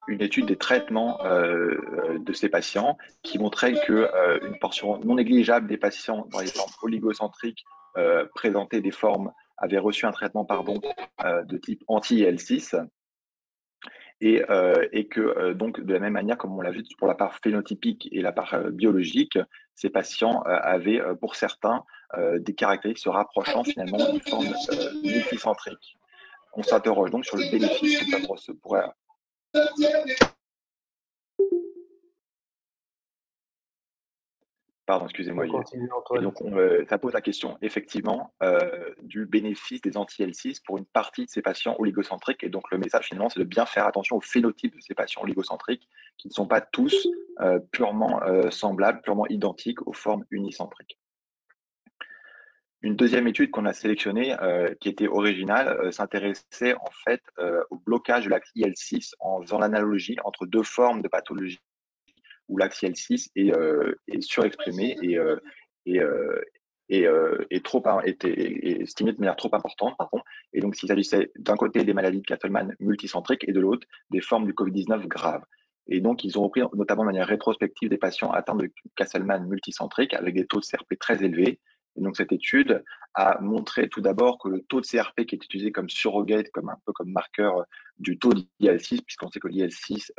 une étude des traitements de ces patients qui montrait qu'une portion non négligeable des patients dans les formes oligocentriques présentaient des formes, avaient reçu un traitement de type anti-IL6 et que donc de la même manière, comme on l'a vu pour la part phénotypique et la part biologique, ces patients avaient pour certains des caractéristiques se rapprochant finalement d'une forme multicentrique. On s'interroge donc sur le bénéfice que ça pourrait. Pardon, excusez-moi. Et donc, ça pose la question, effectivement, du bénéfice des anti-L6 pour une partie de ces patients oligocentriques. Et donc, le message, finalement, c'est de bien faire attention au phénotype de ces patients oligocentriques qui ne sont pas tous purement semblables, purement identiques aux formes unicentriques. Une deuxième étude qu'on a sélectionnée, qui était originale, s'intéressait en fait au blocage de l'axe IL6 en faisant l'analogie entre deux formes de pathologie où l'axe IL6 est surexprimé et estimé de manière trop importante. Et donc, s'il s'agissait d'un côté des maladies de Castleman multicentriques et de l'autre des formes du Covid-19 graves. Et donc, ils ont repris notamment de manière rétrospective des patients atteints de Castleman multicentrique avec des taux de CRP très élevés. Et donc, cette étude a montré tout d'abord que le taux de CRP qui est utilisé comme surrogate, un peu comme marqueur du taux d'IL6, puisqu'on sait que l'IL6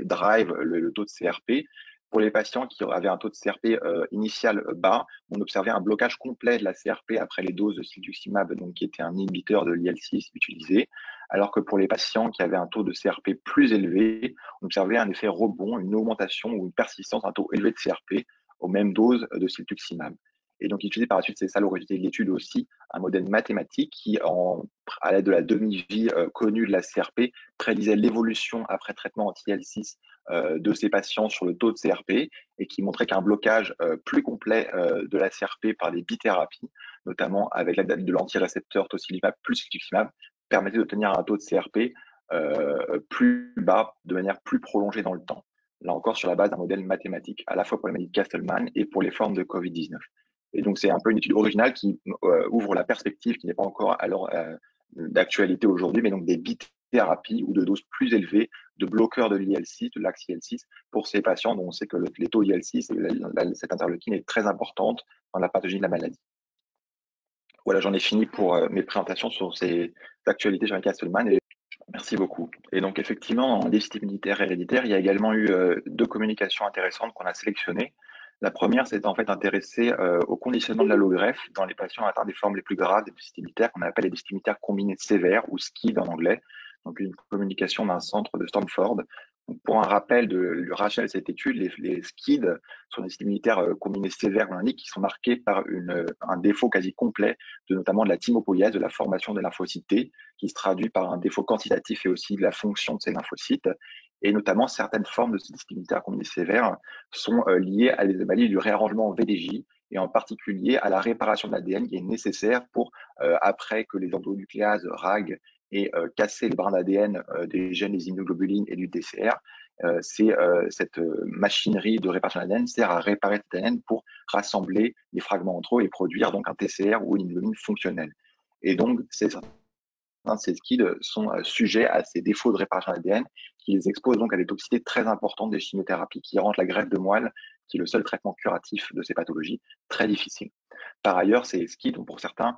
drive le taux de CRP. Pour les patients qui avaient un taux de CRP initial bas, on observait un blocage complet de la CRP après les doses de siltuximab, donc qui était un inhibiteur de l'IL6 utilisé, alors que pour les patients qui avaient un taux de CRP plus élevé, on observait un effet rebond, une augmentation ou une persistance d'un taux élevé de CRP aux mêmes doses de siltuximab. Et donc, il utilisait par la suite, c'est ça l'origine de l'étude aussi, un modèle mathématique qui, à l'aide de la demi-vie connue de la CRP, prédisait l'évolution après traitement anti-IL6 de ces patients sur le taux de CRP et qui montrait qu'un blocage plus complet de la CRP par des bithérapies, notamment avec l'aide de l'antirécepteur tocilizumab plus siltuximab, permettait d'obtenir un taux de CRP plus bas, de manière plus prolongée dans le temps. Là encore, sur la base d'un modèle mathématique, à la fois pour les maladies de Castleman et pour les formes de Covid-19. Et donc, c'est un peu une étude originale qui ouvre la perspective, qui n'est pas encore d'actualité aujourd'hui, mais donc des bithérapies ou de doses plus élevées de bloqueurs de l'IL6, de l'axe IL6, pour ces patients dont on sait que les taux IL6, cette interleukine est très importante dans la pathologie de la maladie. Voilà, j'en ai fini pour mes présentations sur ces actualités sur Castleman. Merci beaucoup. Et donc, effectivement, en déficit immunitaire héréditaire, il y a également eu deux communications intéressantes qu'on a sélectionnées. La première, c'est en fait intéressée au conditionnement de l'allogreffe dans les patients atteints des formes les plus graves des déficits immunitaires, qu'on appelle les déficits immunitaires combinés sévères ou SCID en anglais. Donc, une communication d'un centre de Stanford. Donc, pour un rappel du rationnel de cette étude, les SCID sont des déficits immunitaires combinés sévères, on indique, qui sont marqués par un défaut quasi complet, notamment de la thymopoïèse, de la formation des lymphocytes T, qui se traduit par un défaut quantitatif et aussi de la fonction de ces lymphocytes. Et notamment, certaines formes de déficits immunitaires combinés sévères sont liées à des anomalies du réarrangement VDJ et en particulier à la réparation de l'ADN qui est nécessaire pour, après que les endonucléases RAG aient cassé le brin d'ADN des gènes des immunoglobulines et du TCR, cette machinerie de réparation de l'ADN sert à réparer cet ADN pour rassembler les fragments entre eux et produire donc un TCR ou une immunoglobine fonctionnelle. Et donc, ces SCID sont sujets à ces défauts de réparation de l'ADN qui les exposent donc à des toxicités très importantes des chimiothérapies qui rendent la greffe de moelle, qui est le seul traitement curatif de ces pathologies, très difficile. Par ailleurs, ces SCID ont pour certains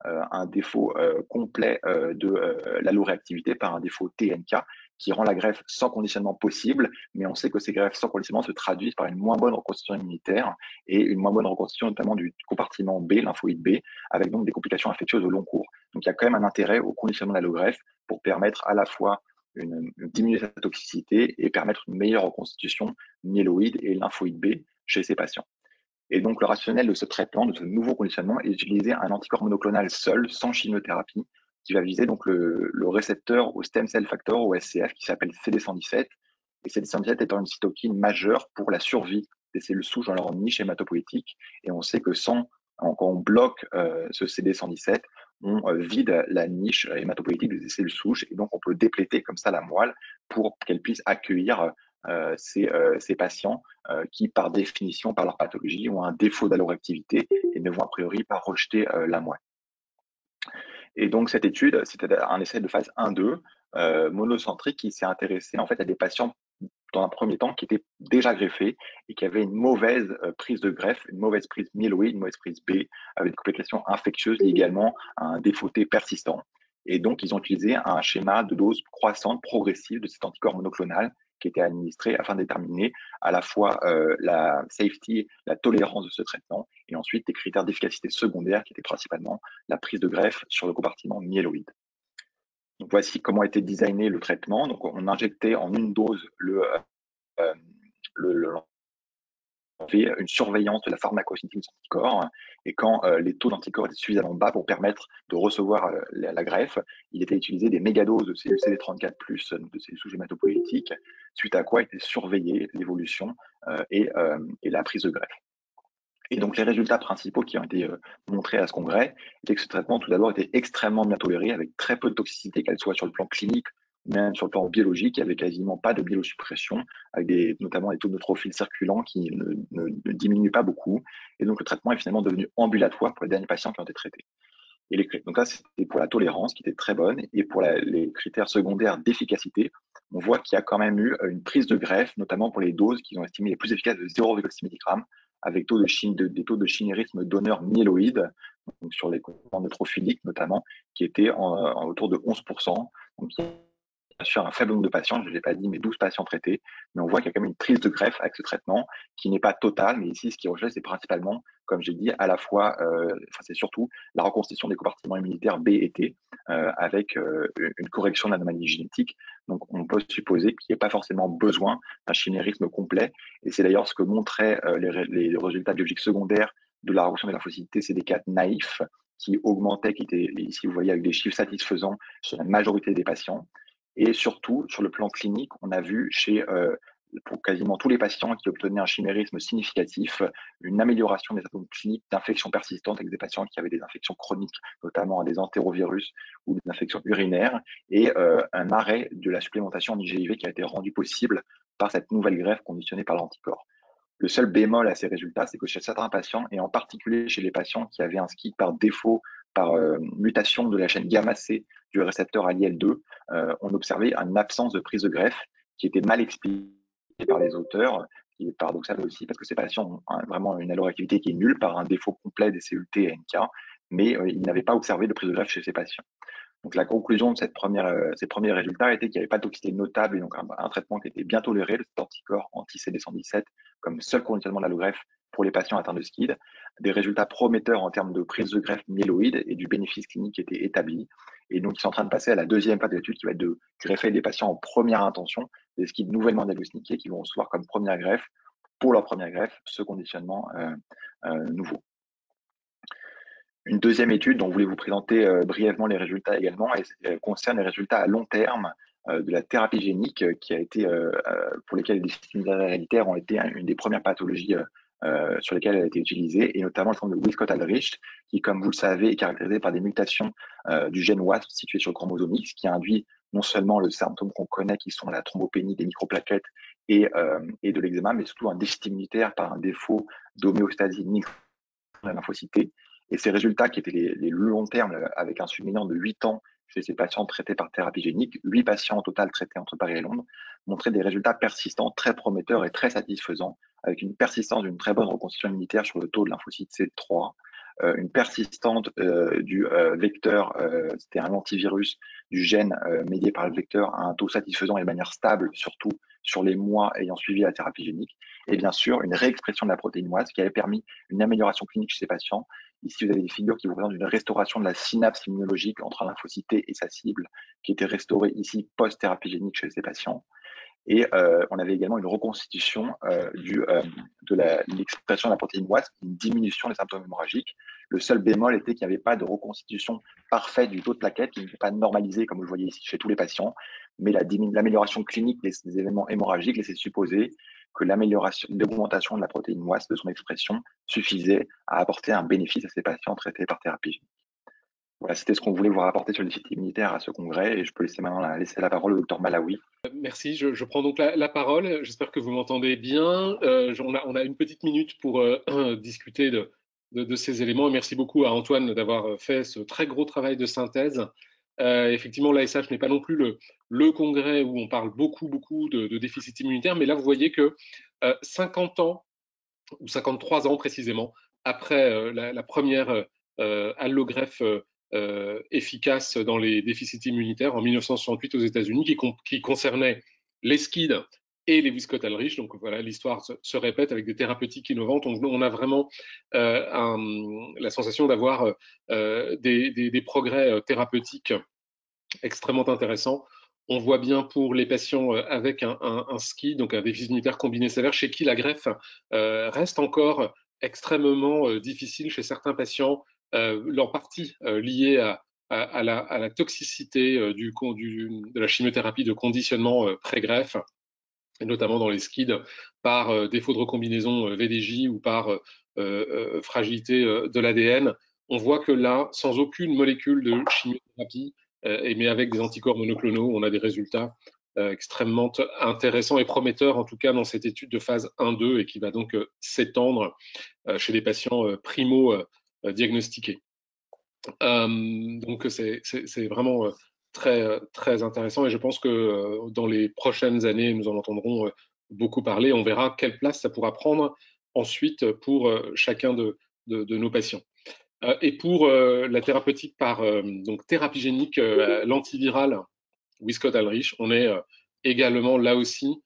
un défaut complet de l'alloréactivité par un défaut TNK qui rend la greffe sans conditionnement possible, mais on sait que ces greffes sans conditionnement se traduisent par une moins bonne reconstitution immunitaire et une moins bonne reconstitution notamment du compartiment B, lymphoïde B, avec donc des complications infectieuses au long cours. Donc il y a quand même un intérêt au conditionnement de l'allogreffe pour permettre à la fois diminuer sa toxicité et permettre une meilleure reconstitution myéloïde et lymphoïde B chez ces patients. Et donc, le rationnel de ce traitement, de ce nouveau conditionnement, est d'utiliser un anticorps monoclonal seul, sans chimiothérapie, qui va viser donc le récepteur au stem cell factor, au SCF, qui s'appelle CD117. Et CD117 étant une cytokine majeure pour la survie des cellules souches dans leur niche hématopoïétique. Et on sait que quand on bloque ce CD117, on vide la niche hématopoïétique des cellules souches et donc on peut dépléter comme ça la moelle pour qu'elle puisse accueillir ces patients qui, par définition, par leur pathologie, ont un défaut d'alloréactivité et ne vont a priori pas rejeter la moelle. Et donc cette étude, c'était un essai de phase 1-2 monocentrique qui s'est intéressé en fait à des patients dans un premier temps qui étaient déjà greffés et qui avaient une mauvaise prise de greffe, une mauvaise prise myéloïde, une mauvaise prise B, avec des complications infectieuses liées également à un défaut T persistant. Et donc, ils ont utilisé un schéma de dose croissante progressive de cet anticorps monoclonal qui était administré afin de déterminer à la fois la safety, la tolérance de ce traitement, et ensuite des critères d'efficacité secondaires qui étaient principalement la prise de greffe sur le compartiment myéloïde. Donc, voici comment était designé le traitement. Donc, on injectait en une dose on fait une surveillance de la pharmacocinétique des anticorps, et quand les taux d'anticorps étaient suffisamment bas pour permettre de recevoir la greffe, il était utilisé des mégadoses de cellules CD34+, de cellules souches hématopoïétiques, suite à quoi était surveillée l'évolution et la prise de greffe. Et donc les résultats principaux qui ont été montrés à ce congrès étaient que ce traitement, tout d'abord, était extrêmement bien toléré, avec très peu de toxicité, qu'elle soit sur le plan clinique, même sur le plan biologique. Il n'y avait quasiment pas de myélosuppression, avec notamment des taux de neutrophiles circulants qui ne diminuent pas beaucoup. Et donc le traitement est finalement devenu ambulatoire pour les derniers patients qui ont été traités. Donc là, c'était pour la tolérance qui était très bonne, et pour les critères secondaires d'efficacité, on voit qu'il y a quand même eu une prise de greffe, notamment pour les doses qu'ils ont estimées les plus efficaces de 0,6 mg, avec des taux de chimérisme donneur myéloïde, donc sur les composants neutrophiliques notamment, qui étaient autour de 11%. Donc il y a bien sûr un faible nombre de patients, je ne l'ai pas dit, mais 12 patients traités, mais on voit qu'il y a quand même une prise de greffe avec ce traitement qui n'est pas totale, mais ici ce qui recherche, c'est principalement, comme j'ai dit, à la fois, c'est surtout la reconstitution des compartiments immunitaires B et T avec une correction de l'anomalie génétique. Donc on peut supposer qu'il n'y ait pas forcément besoin d'un chimérisme complet, et c'est d'ailleurs ce que montraient les résultats biologiques secondaires de la reconstruction des lymphocytes CD4 naïfs, qui augmentaient, qui étaient ici, vous voyez, avec des chiffres satisfaisants chez la majorité des patients. Et surtout, sur le plan clinique, on a vu pour quasiment tous les patients qui obtenaient un chimérisme significatif, une amélioration des symptômes cliniques d'infections persistantes avec des patients qui avaient des infections chroniques, notamment des entérovirus ou des infections urinaires, et un arrêt de la supplémentation en IgIV qui a été rendu possible par cette nouvelle greffe conditionnée par l'anticorps. Le seul bémol à ces résultats, c'est que chez certains patients, et en particulier chez les patients qui avaient un skip par défaut, par mutation de la chaîne gamma-C du récepteur ALIL2, on observait une absence de prise de greffe qui était mal expliquée par les auteurs, qui est paradoxal aussi parce que ces patients ont vraiment une alloréactivité qui est nulle par un défaut complet des cellules T et NK, mais ils n'avaient pas observé de prise de greffe chez ces patients. Donc la conclusion de ces premiers résultats était qu'il n'y avait pas de toxicité notable et donc un traitement qui était bien toléré, le anticorps anti-CD117 comme seul conditionnement de l'allogreffe pour les patients atteints de SCID, des résultats prometteurs en termes de prise de greffe myéloïde et du bénéfice clinique qui était établi. Et donc ils sont en train de passer à la deuxième phase de l'étude qui va être de greffer des patients en première intention, des SCID nouvellement diagnostiqués qui vont recevoir comme première greffe, pour leur première greffe, ce conditionnement nouveau. Une deuxième étude dont je voulais vous présenter brièvement les résultats également concerne les résultats à long terme de la thérapie génique qui a été, pour lesquelles les déficits héréditaires ont été une des premières pathologies sur lesquelles elle a été utilisée, et notamment le syndrome de Wiskott-Aldrich, qui, comme vous le savez, est caractérisé par des mutations du gène WASP situé sur le chromosome X, qui induit non seulement le symptôme qu'on connaît, qui sont la thrombopénie des microplaquettes et de l'eczéma, mais surtout un déficit immunitaire par un défaut d'homéostasie de la lymphocyte T. Et ces résultats, qui étaient les long termes, avec un surveillant de 8 ans chez ces patients traités par thérapie génique, 8 patients au total traités entre Paris et Londres, montraient des résultats persistants, très prometteurs et très satisfaisants, avec une persistance d'une très bonne reconstitution immunitaire sur le taux de lymphocyte C3, une persistance du vecteur, c'était un antivirus du gène médié par le vecteur, à un taux satisfaisant et de manière stable, surtout sur les mois ayant suivi la thérapie génique, et bien sûr une réexpression de la protéine WASP qui avait permis une amélioration clinique chez ces patients. Ici, vous avez des figures qui vous présentent une restauration de la synapse immunologique entre un lymphocyte T et sa cible, qui était restaurée ici post-thérapie génique chez ces patients. Et on avait également une reconstitution de l'expression de la protéine WASP, une diminution des symptômes hémorragiques. Le seul bémol était qu'il n'y avait pas de reconstitution parfaite du taux de plaquettes, qui n'était pas normalisé, comme vous le voyez ici chez tous les patients, mais l'amélioration clinique des événements hémorragiques laissait supposer que l'augmentation de la protéine WASP, de son expression, suffisait à apporter un bénéfice à ces patients traités par thérapie génique. Voilà, c'était ce qu'on voulait vous rapporter sur le déficit immunitaire à ce congrès, et je peux laisser maintenant laisser la parole au docteur Malawi. Merci, je prends donc la parole. J'espère que vous m'entendez bien. On a une petite minute pour discuter de ces éléments. Et merci beaucoup à Antoine d'avoir fait ce très gros travail de synthèse. Effectivement, l'ASH n'est pas non plus le congrès où on parle beaucoup de déficit immunitaire, mais là, vous voyez que 50 ans, ou 53 ans précisément, après la première allogreffe efficace dans les déficits immunitaires en 1968 aux États-Unis, qui concernait les SCID et les Wiskott-Ulrich. Donc voilà, l'histoire se répète avec des thérapeutiques innovantes. On a vraiment la sensation d'avoir des progrès thérapeutiques extrêmement intéressants. On voit bien pour les patients avec un SCID, donc un déficit immunitaire combiné sévère, chez qui la greffe reste encore extrêmement difficile chez certains patients, en partie liée à la toxicité de la chimiothérapie de conditionnement pré-greffe, et notamment dans les SCID, par défaut de recombinaison VDJ ou par fragilité de l'ADN. On voit que là, sans aucune molécule de chimiothérapie, mais avec des anticorps monoclonaux, on a des résultats extrêmement intéressants et prometteurs, en tout cas dans cette étude de phase 1-2, et qui va donc s'étendre chez les patients primo-diagnostiqués. Donc c'est vraiment très intéressant, et je pense que dans les prochaines années, nous en entendrons beaucoup parler. On verra quelle place ça pourra prendre ensuite pour chacun de nos patients. Et pour la thérapeutique par donc thérapie génique, l'antiviral Wiskott-Ulrich, on est également là aussi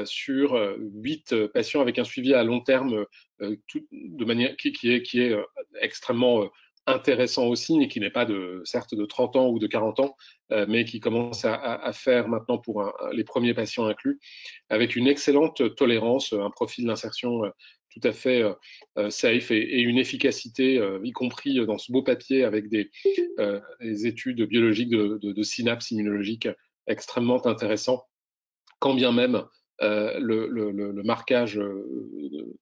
sur 8 patients avec un suivi à long terme de manière qui est extrêmement intéressant aussi, et qui n'est pas certes de 30 ans ou de 40 ans, mais qui commence à faire maintenant pour les premiers patients inclus, avec une excellente tolérance, un profil d'insertion tout à fait safe, et une efficacité, y compris dans ce beau papier avec des études biologiques de synapses immunologiques extrêmement intéressants, quand bien même le marquage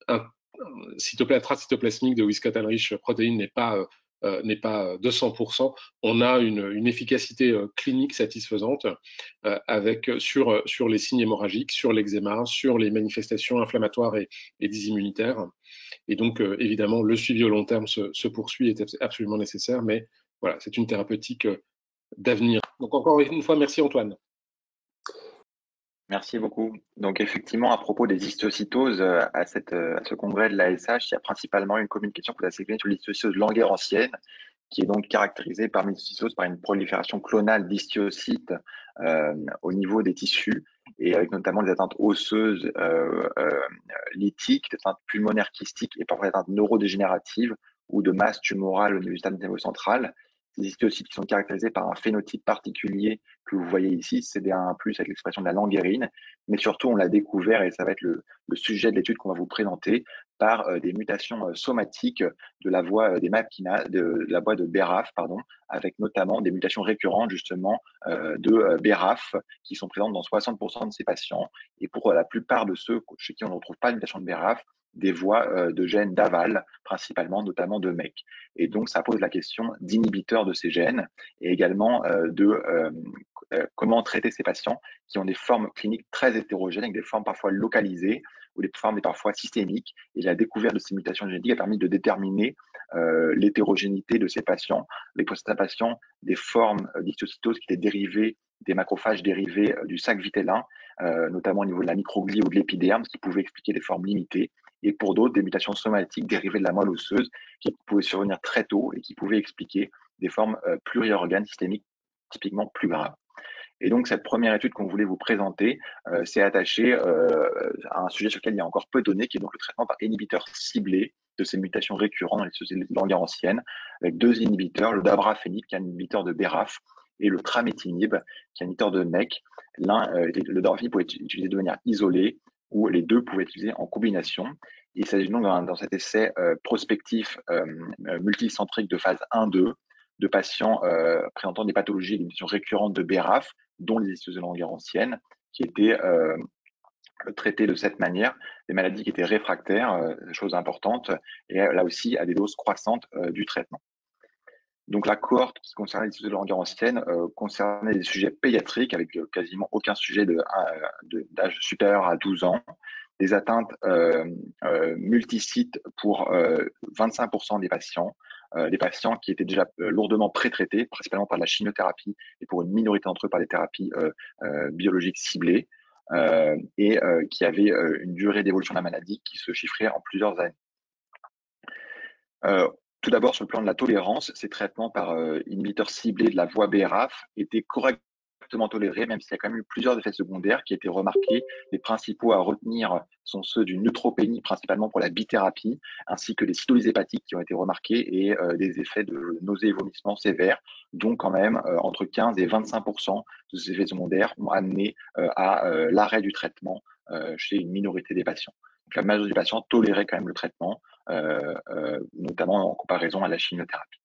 intracytoplasmique de Wiskott-Ulrich protéine n'est pas de 100%. On a une efficacité clinique satisfaisante sur les signes hémorragiques, sur l'eczéma, sur les manifestations inflammatoires et dysimmunitaires. Et donc, évidemment, le suivi au long terme se poursuit, est absolument nécessaire, mais voilà, c'est une thérapeutique d'avenir. Donc, encore une fois, merci Antoine. Merci beaucoup. Donc effectivement, à propos des histiocytoses, à ce congrès de l'ASH, il y a principalement une communication que vous avez sélectionnée sur l'histiocytose languérantienne, qui est donc caractérisée par l'histiocytose par une prolifération clonale d'histiocytes au niveau des tissus, et avec notamment des atteintes osseuses, lytiques, des atteintes pulmonaires kystiques, et parfois des atteintes neurodégénératives ou de masse tumorale au niveau du système nerveux central. Ces histiocytes qui sont caractérisés par un phénotype particulier que vous voyez ici, CD1+, avec l'expression de la languérine, mais surtout on l'a découvert, et ça va être le sujet de l'étude qu'on va vous présenter, par des mutations somatiques de la voie des MAPKINA, de la voie de BRAF, pardon, avec notamment des mutations récurrentes justement de BRAF qui sont présentes dans 60% de ces patients, et pour la plupart de ceux chez qui on ne retrouve pas de mutation de BRAF, des voies de gènes d'aval, principalement, notamment de MEK. Et donc, ça pose la question d'inhibiteurs de ces gènes, et également comment traiter ces patients qui ont des formes cliniques très hétérogènes, avec des formes parfois localisées ou des formes parfois systémiques. Et la découverte de ces mutations génétiques a permis de déterminer l'hétérogénéité de ces patients, avec pour certains patients des formes d'histiocytose qui étaient dérivées des macrophages dérivés du sac vitellin, notamment au niveau de la microglie ou de l'épiderme, ce qui pouvait expliquer des formes limitées, et pour d'autres, des mutations somatiques dérivées de la moelle osseuse qui pouvaient survenir très tôt et qui pouvaient expliquer des formes pluriorganes systémiques typiquement plus graves. Et donc, cette première étude qu'on voulait vous présenter s'est attachée à un sujet sur lequel il y a encore peu de données, qui est donc le traitement par inhibiteurs ciblés de ces mutations récurrentes dans les sociétés languérantiennes, avec 2 inhibiteurs, le dabrafénib, qui est un inhibiteur de BRAF, et le trametinib, qui est un inhibiteur de MEK. Le dabrafénib pouvait être utilisé de manière isolée, ou les deux pouvaient être utilisés en combination. Il s'agit donc dans cet essai prospectif multicentrique de phase 1-2, de patients présentant des pathologies et des mutations récurrentes de BRAF, dont les histiocytoses languérantiennes, qui étaient traitées de cette manière, des maladies qui étaient réfractaires, chose importante, et là aussi à des doses croissantes du traitement. Donc la cohorte qui concernait les cytoses de langue ancienne concernait des sujets pédiatriques avec quasiment aucun sujet d'âge supérieur à 12 ans, des atteintes multisites pour 25% des patients qui étaient déjà lourdement pré-traités, principalement par de la chimiothérapie et pour une minorité d'entre eux par des thérapies biologiques ciblées, et qui avaient une durée d'évolution de la maladie qui se chiffrait en plusieurs années. Tout d'abord, sur le plan de la tolérance, ces traitements par inhibiteurs ciblés de la voie BRAF étaient correctement tolérés, même s'il y a quand même eu plusieurs effets secondaires qui étaient remarqués. Les principaux à retenir sont ceux d'une neutropénie, principalement pour la bithérapie, ainsi que des cytolyses hépatiques qui ont été remarquées et des effets de nausées et vomissements sévères, dont quand même entre 15 et 25% de ces effets secondaires ont amené à l'arrêt du traitement chez une minorité des patients. Donc, la majorité des patients toléraient quand même le traitement, notamment en comparaison à la chimiothérapie.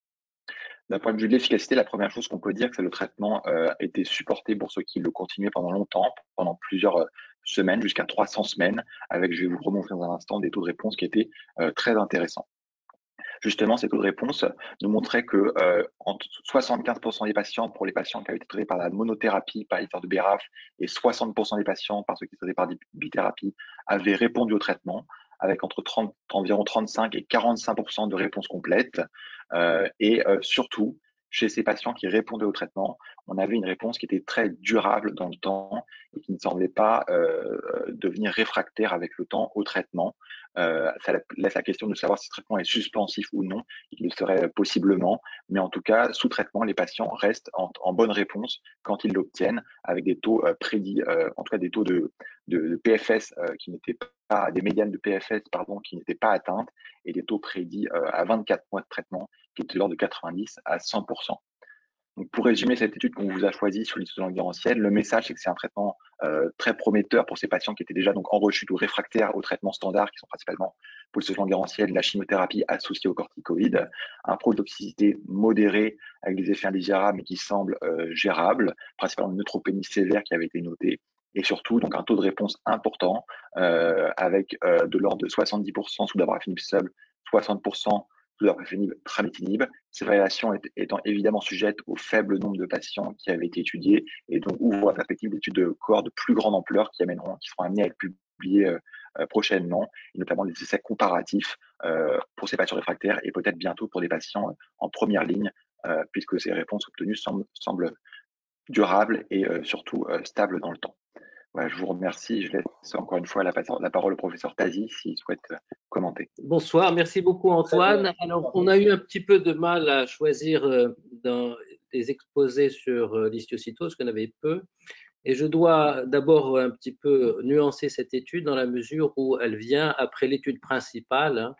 D'un point de vue de l'efficacité, la première chose qu'on peut dire, c'est que le traitement était supporté pour ceux qui le continuaient pendant longtemps, pendant plusieurs semaines, jusqu'à 300 semaines, avec, je vais vous remontrer dans un instant, des taux de réponse qui étaient très intéressants. Justement, ces taux de réponse nous montraient que entre 75% des patients, pour les patients qui avaient été traités par la monothérapie par l'inhibiteur de BRAF, et 60% des patients par ceux qui étaient traités par bithérapie, avaient répondu au traitement, avec environ 35 et 45% de réponse complète. Et surtout, chez ces patients qui répondaient au traitement, on avait une réponse qui était très durable dans le temps et qui ne semblait pas devenir réfractaire avec le temps au traitement. Ça laisse la question de savoir si ce traitement est suspensif ou non. Il le serait possiblement, mais en tout cas, sous traitement, les patients restent en bonne réponse quand ils l'obtiennent, avec des taux prédits, en tout cas des taux de PFS qui n'étaient pas, des médianes de PFS pardon, qui n'étaient pas atteintes, et des taux prédits à 24 mois de traitement qui étaient de l'ordre de 90 à 100%. Donc, pour résumer cette étude qu'on vous a choisie sur l'hypothyse langue ancienne, le message, c'est que c'est un traitement très prometteur pour ces patients qui étaient déjà donc en rechute ou réfractaires aux traitements standards, qui sont principalement pour l'hypothyse langue ancienne, la chimiothérapie associée aux corticoïdes, un produit de toxicité modéré avec des effets indésirables mais qui semblent gérables, principalement une neutropénie sévère qui avait été notée, et surtout donc un taux de réponse important avec de l'ordre de 70% sous dabrafenib sub, 60% sous dabrafenib trametinib. Ces variations étant évidemment sujettes au faible nombre de patients qui avaient été étudiés, et donc ouvrent la perspective d'études de cohortes de plus grande ampleur qui seront amenées à être publiées prochainement, et notamment des essais comparatifs pour ces patients réfractaires et peut-être bientôt pour des patients en première ligne, puisque ces réponses obtenues semblent durables et surtout stables dans le temps. Voilà, je vous remercie. Je laisse encore une fois la parole au professeur Tazi s'il souhaite commenter. Bonsoir, merci beaucoup Antoine. Alors, on a eu un petit peu de mal à choisir dans des exposés sur l'histiocytose, qu'on avait peu. Et je dois d'abord un petit peu nuancer cette étude dans la mesure où elle vient après l'étude principale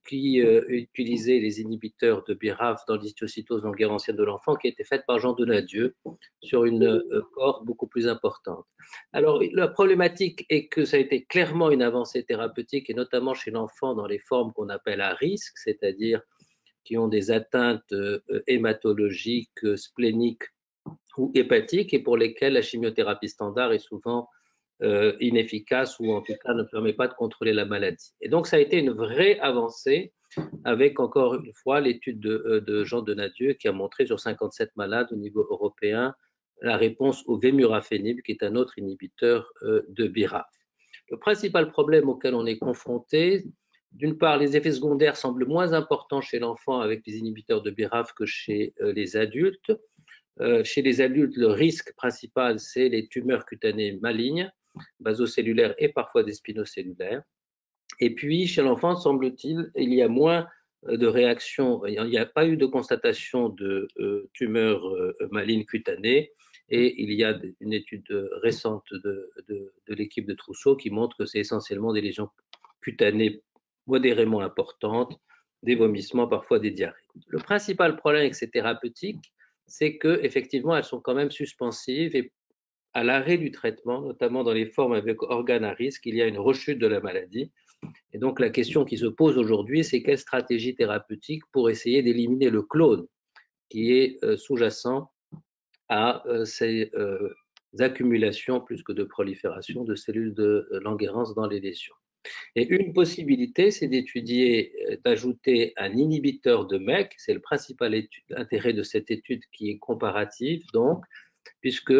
qui utilisait les inhibiteurs de BRAF dans l'histiocytose langue ancienne de l'enfant, qui a été faite par Jean Donadieu sur une cohorte beaucoup plus importante. Alors, la problématique est que ça a été clairement une avancée thérapeutique, et notamment chez l'enfant dans les formes qu'on appelle à risque, c'est-à-dire qui ont des atteintes hématologiques, spléniques ou hépatiques, et pour lesquelles la chimiothérapie standard est souvent inefficace, ou en tout cas ne permet pas de contrôler la maladie. Et donc ça a été une vraie avancée, avec encore une fois l'étude de Jean Donadieu qui a montré sur 57 malades au niveau européen la réponse au vemurafenib, qui est un autre inhibiteur de BRAF. Le principal problème auquel on est confronté, d'une part, les effets secondaires semblent moins importants chez l'enfant avec les inhibiteurs de BRAF que chez les adultes. Chez les adultes, le risque principal, c'est les tumeurs cutanées malignes, basocellulaires et parfois des spinocellulaires. Et puis, chez l'enfant, semble-t-il, il y a moins de réactions, il n'y a pas eu de constatation de tumeurs malignes cutanées, et il y a une étude récente de l'équipe de Trousseau qui montre que c'est essentiellement des lésions cutanées modérément importantes, des vomissements, parfois des diarrhées. Le principal problème avec ces thérapeutiques, c'est qu'effectivement, elles sont quand même suspensives, et à l'arrêt du traitement, notamment dans les formes avec organes à risque, il y a une rechute de la maladie. Et donc, la question qui se pose aujourd'hui, c'est quelle stratégie thérapeutique pour essayer d'éliminer le clone qui est sous-jacent à ces accumulations plus que de prolifération de cellules de Langerhans dans les lésions. Et une possibilité, c'est d'étudier, d'ajouter un inhibiteur de MEK, c'est le principal intérêt de cette étude qui est comparative, donc, puisque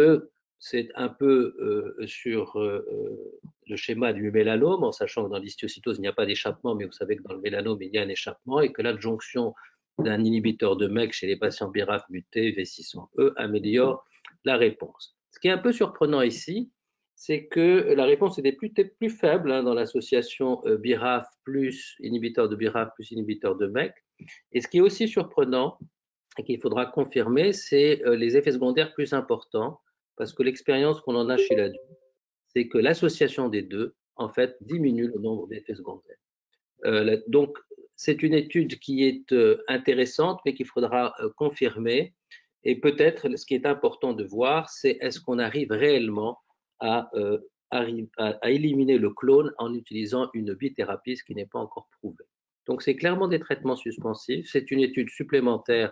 c'est un peu sur le schéma du mélanome, en sachant que dans l'histiocytose, il n'y a pas d'échappement, mais vous savez que dans le mélanome, il y a un échappement et que l'adjonction d'un inhibiteur de MEK chez les patients BRAF mutés V600E améliore la réponse. Ce qui est un peu surprenant ici, c'est que la réponse était plus faible dans l'association BRAF plus inhibiteur de BRAF plus inhibiteur de MEK. Et ce qui est aussi surprenant et qu'il faudra confirmer, c'est les effets secondaires plus importants, parce que l'expérience qu'on en a chez l'adulte, c'est que l'association des deux, en fait, diminue le nombre d'effets secondaires. Donc, c'est une étude qui est intéressante, mais qu'il faudra confirmer. Et peut-être, ce qui est important de voir, c'est est-ce qu'on arrive réellement à éliminer le clone en utilisant une bithérapie, ce qui n'est pas encore prouvé. Donc, c'est clairement des traitements suspensifs. C'est une étude supplémentaire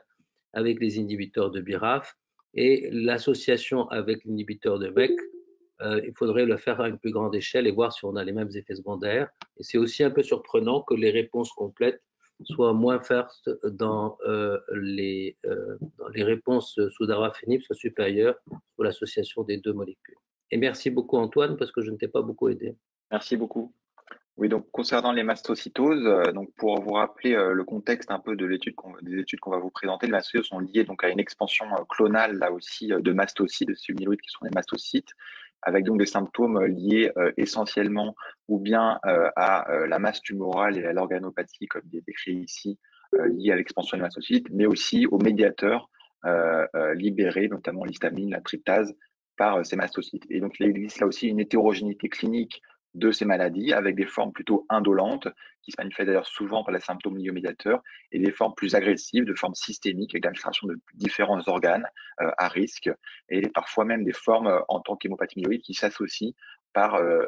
avec les inhibiteurs de BRAF et l'association avec l'inhibiteur de MEK, il faudrait le faire à une plus grande échelle et voir si on a les mêmes effets secondaires. Et c'est aussi un peu surprenant que les réponses complètes soient moins fortes dans les réponses sous darafenib soient supérieures pour l'association des deux molécules. Et merci beaucoup Antoine, parce que je ne t'ai pas beaucoup aidé. Merci beaucoup. Oui, donc concernant les mastocytoses, donc pour vous rappeler le contexte un peu de des études qu'on va vous présenter, les mastocytoses sont liées donc à une expansion clonale là aussi de mastocytes, de cellules myéloïdes qui sont des mastocytes, avec donc des symptômes liés essentiellement ou bien à la masse tumorale et à l'organopathie, comme décrit ici, liés à l'expansion des mastocytes, mais aussi aux médiateurs libérés, notamment l'histamine, la tryptase, par ces mastocytes. Et donc il existe là aussi une hétérogénéité clinique de ces maladies, avec des formes plutôt indolentes, qui se manifestent d'ailleurs souvent par les symptômes liés aux médiateurs, et des formes plus agressives, de formes systémiques, avec l'infiltration de différents organes à risque, et parfois même des formes en tant qu'hémopathie myéloïde qui s'associent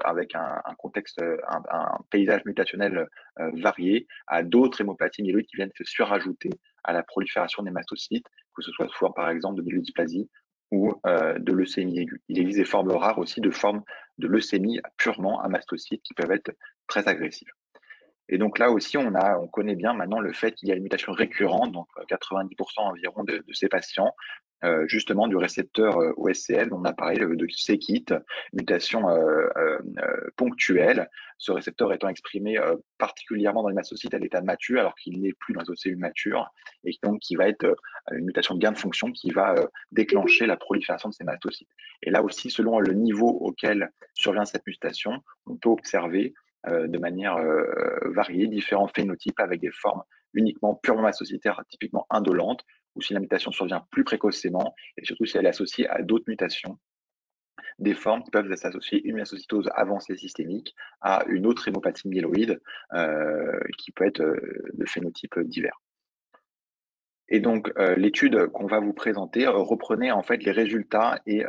avec un contexte, un paysage mutationnel varié à d'autres hémopathies myéloïdes qui viennent se surajouter à la prolifération des mastocytes, que ce soit sous forme par exemple de myélodysplasie ou de leucémie aiguë. Il existe des formes rares aussi de formes de leucémie purement à mastocytes qui peuvent être très agressives. Et donc là aussi, on connaît bien maintenant le fait qu'il y a une mutation récurrente, donc 90% environ de ces patients, justement du récepteur OSCL, dont on a parlé de c-KIT, mutation ponctuelle, ce récepteur étant exprimé particulièrement dans les mastocytes à l'état mature, alors qu'il n'est plus dans les autres cellules matures, et donc qui va être une mutation de gain de fonction qui va déclencher la prolifération de ces mastocytes. Et là aussi, selon le niveau auquel survient cette mutation, on peut observer de manière variée différents phénotypes avec des formes uniquement purement mastocytaires, typiquement indolentes, ou si la mutation survient plus précocement, et surtout si elle est associée à d'autres mutations, des formes qui peuvent s'associer une mastocytose avancée systémique à une autre hémopathie myéloïde qui peut être de phénotypes divers. Et donc, l'étude qu'on va vous présenter reprenait en fait les résultats et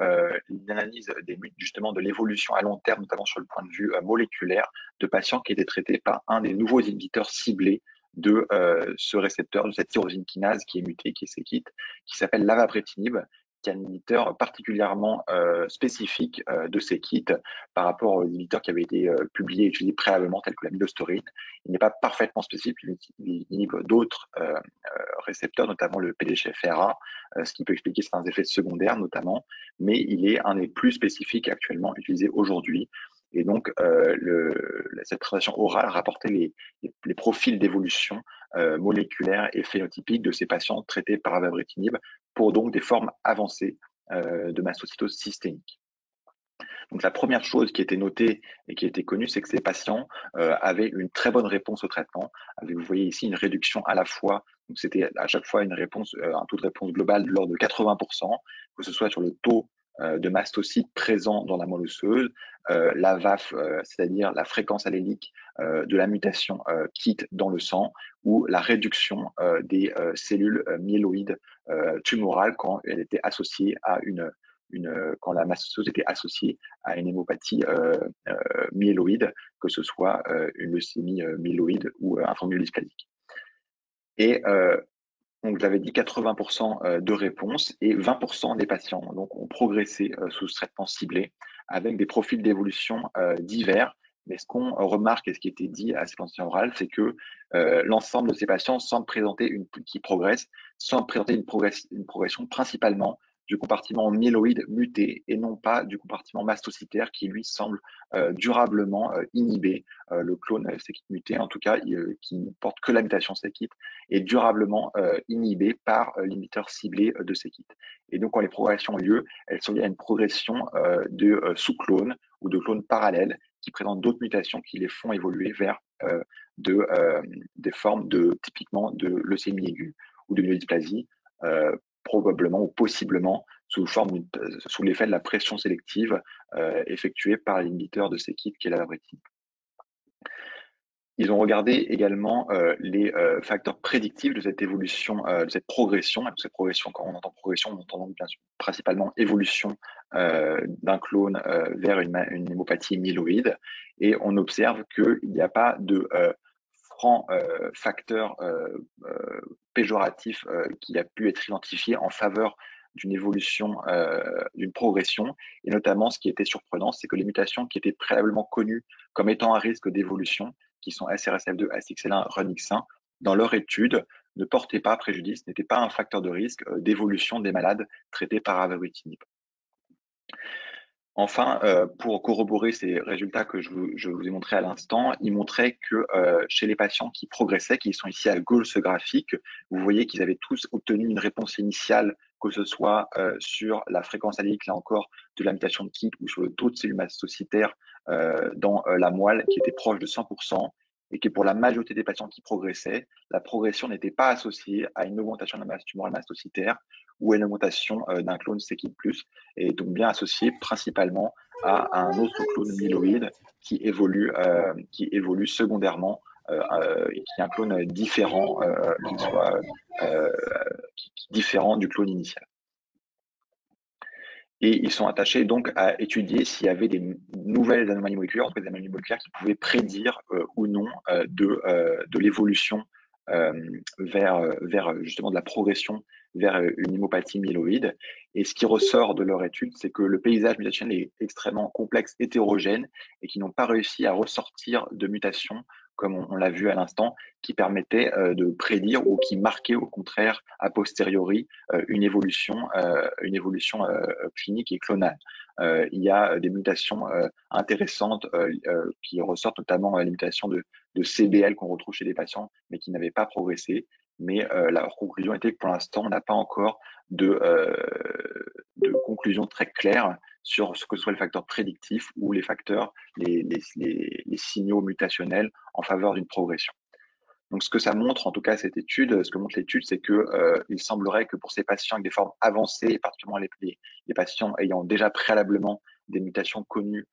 l'analyse justement de l'évolution à long terme, notamment sur le point de vue moléculaire, de patients qui étaient traités par un des nouveaux inhibiteurs ciblés de ce récepteur, de cette tyrosine kinase qui est mutée, qui est c-KIT, qui s'appelle l'avapritinib, qui est un inhibiteur particulièrement spécifique de c-KIT par rapport aux inhibiteurs qui avaient été publiés et utilisés préalablement, tels que la midostaurin. Il n'est pas parfaitement spécifique, il inhibe d'autres récepteurs, notamment le PDGFR, ce qui peut expliquer certains effets secondaires notamment, mais il est un des plus spécifiques actuellement utilisés aujourd'hui. Et donc, cette présentation orale rapportait les profils d'évolution moléculaire et phénotypique de ces patients traités par avapritinib pour donc des formes avancées de mastocytose systémique. Donc la première chose qui était notée et qui était connue, c'est que ces patients avaient une très bonne réponse au traitement. Vous voyez ici une réduction à la fois, donc c'était à chaque fois un taux de réponse global de l'ordre de 80%, que ce soit sur le taux de mastocytes présents dans la moelle osseuse, la VAF, c'est-à-dire la fréquence allélique de la mutation KIT dans le sang, ou la réduction des cellules myéloïdes tumorales quand elle était associée à quand la mastocytose était associée à une hémopathie myéloïde, que ce soit une leucémie myéloïde ou un forme myélodysplasique. Et donc, j'avais dit 80% de réponses et 20% des patients donc, ont progressé sous ce traitement ciblé avec des profils d'évolution divers, Mais ce qu'on remarque et ce qui était dit à cet entretien oral, c'est que l'ensemble de ces patients qui progressent semblent présenter une progression principalement du compartiment myéloïde muté et non pas du compartiment mastocytaire qui lui semble durablement inhibé. Le clone c-KIT muté, en tout cas, qui ne porte que la mutation c-KIT, est durablement inhibé par l'inhibiteur ciblé de c-KIT. Et donc, quand les progressions ont lieu, elles sont liées à une progression de sous-clones ou de clones parallèles qui présentent d'autres mutations qui les font évoluer vers des formes typiquement de leucémie aiguë ou de myélodysplasie, probablement ou possiblement sous l'effet de la pression sélective effectuée par l'inhibiteur de c-KIT qui est l'avapritinib. Ils ont regardé également les facteurs prédictifs de cette évolution, de cette progression. Et cette progression, quand on entend progression, on entend bien sûr principalement évolution d'un clone vers une hémopathie myéloïde. Et on observe qu'il n'y a pas de franc facteur péjoratif qui a pu être identifié en faveur d'une évolution, d'une progression. Et notamment, ce qui était surprenant, c'est que les mutations qui étaient préalablement connues comme étant un risque d'évolution, qui sont SRSF2, ASXL1, RUNX1, dans leur étude, ne portaient pas préjudice, n'étaient pas un facteur de risque d'évolution des malades traités par avapritinib. Enfin, pour corroborer ces résultats que je vous ai montrés à l'instant, ils montraient que chez les patients qui progressaient, qui sont ici à gauche ce graphique, vous voyez qu'ils avaient tous obtenu une réponse initiale, que ce soit sur la fréquence allélique, là encore, de la mutation de KIT ou sur le taux de cellules mastocytaires dans la moelle, qui était proche de 100%, et que pour la majorité des patients qui progressaient, la progression n'était pas associée à une augmentation de la masse tumorale mastocytaire ou à une augmentation d'un clone c-KIT+, et donc bien associée principalement à un autre clone myéloïde qui évolue secondairement et qui est un clone différent, différent du clone initial. Et ils sont attachés donc à étudier s'il y avait des nouvelles anomalies moléculaires, des anomalies moléculaires qui pouvaient prédire ou non de l'évolution vers justement de la progression vers une hémopathie myéloïde. Et ce qui ressort de leur étude, c'est que le paysage mutationnel est extrêmement complexe, hétérogène, et qu'ils n'ont pas réussi à ressortir de mutations, comme on l'a vu à l'instant, qui permettaient de prédire ou qui marquaient au contraire a posteriori une évolution clinique et clonale. Il y a des mutations intéressantes qui ressortent, notamment les mutations de CBL qu'on retrouve chez les patients, mais qui n'avaient pas progressé. Mais leur conclusion était que pour l'instant, on n'a pas encore de conclusion très claire sur ce que soit le facteur prédictif ou les facteurs, les signaux mutationnels en faveur d'une progression. Donc, ce que ça montre, en tout cas, cette étude, ce que montre l'étude, c'est que il semblerait que pour ces patients avec des formes avancées, particulièrement les patients ayant déjà préalablement des mutations connues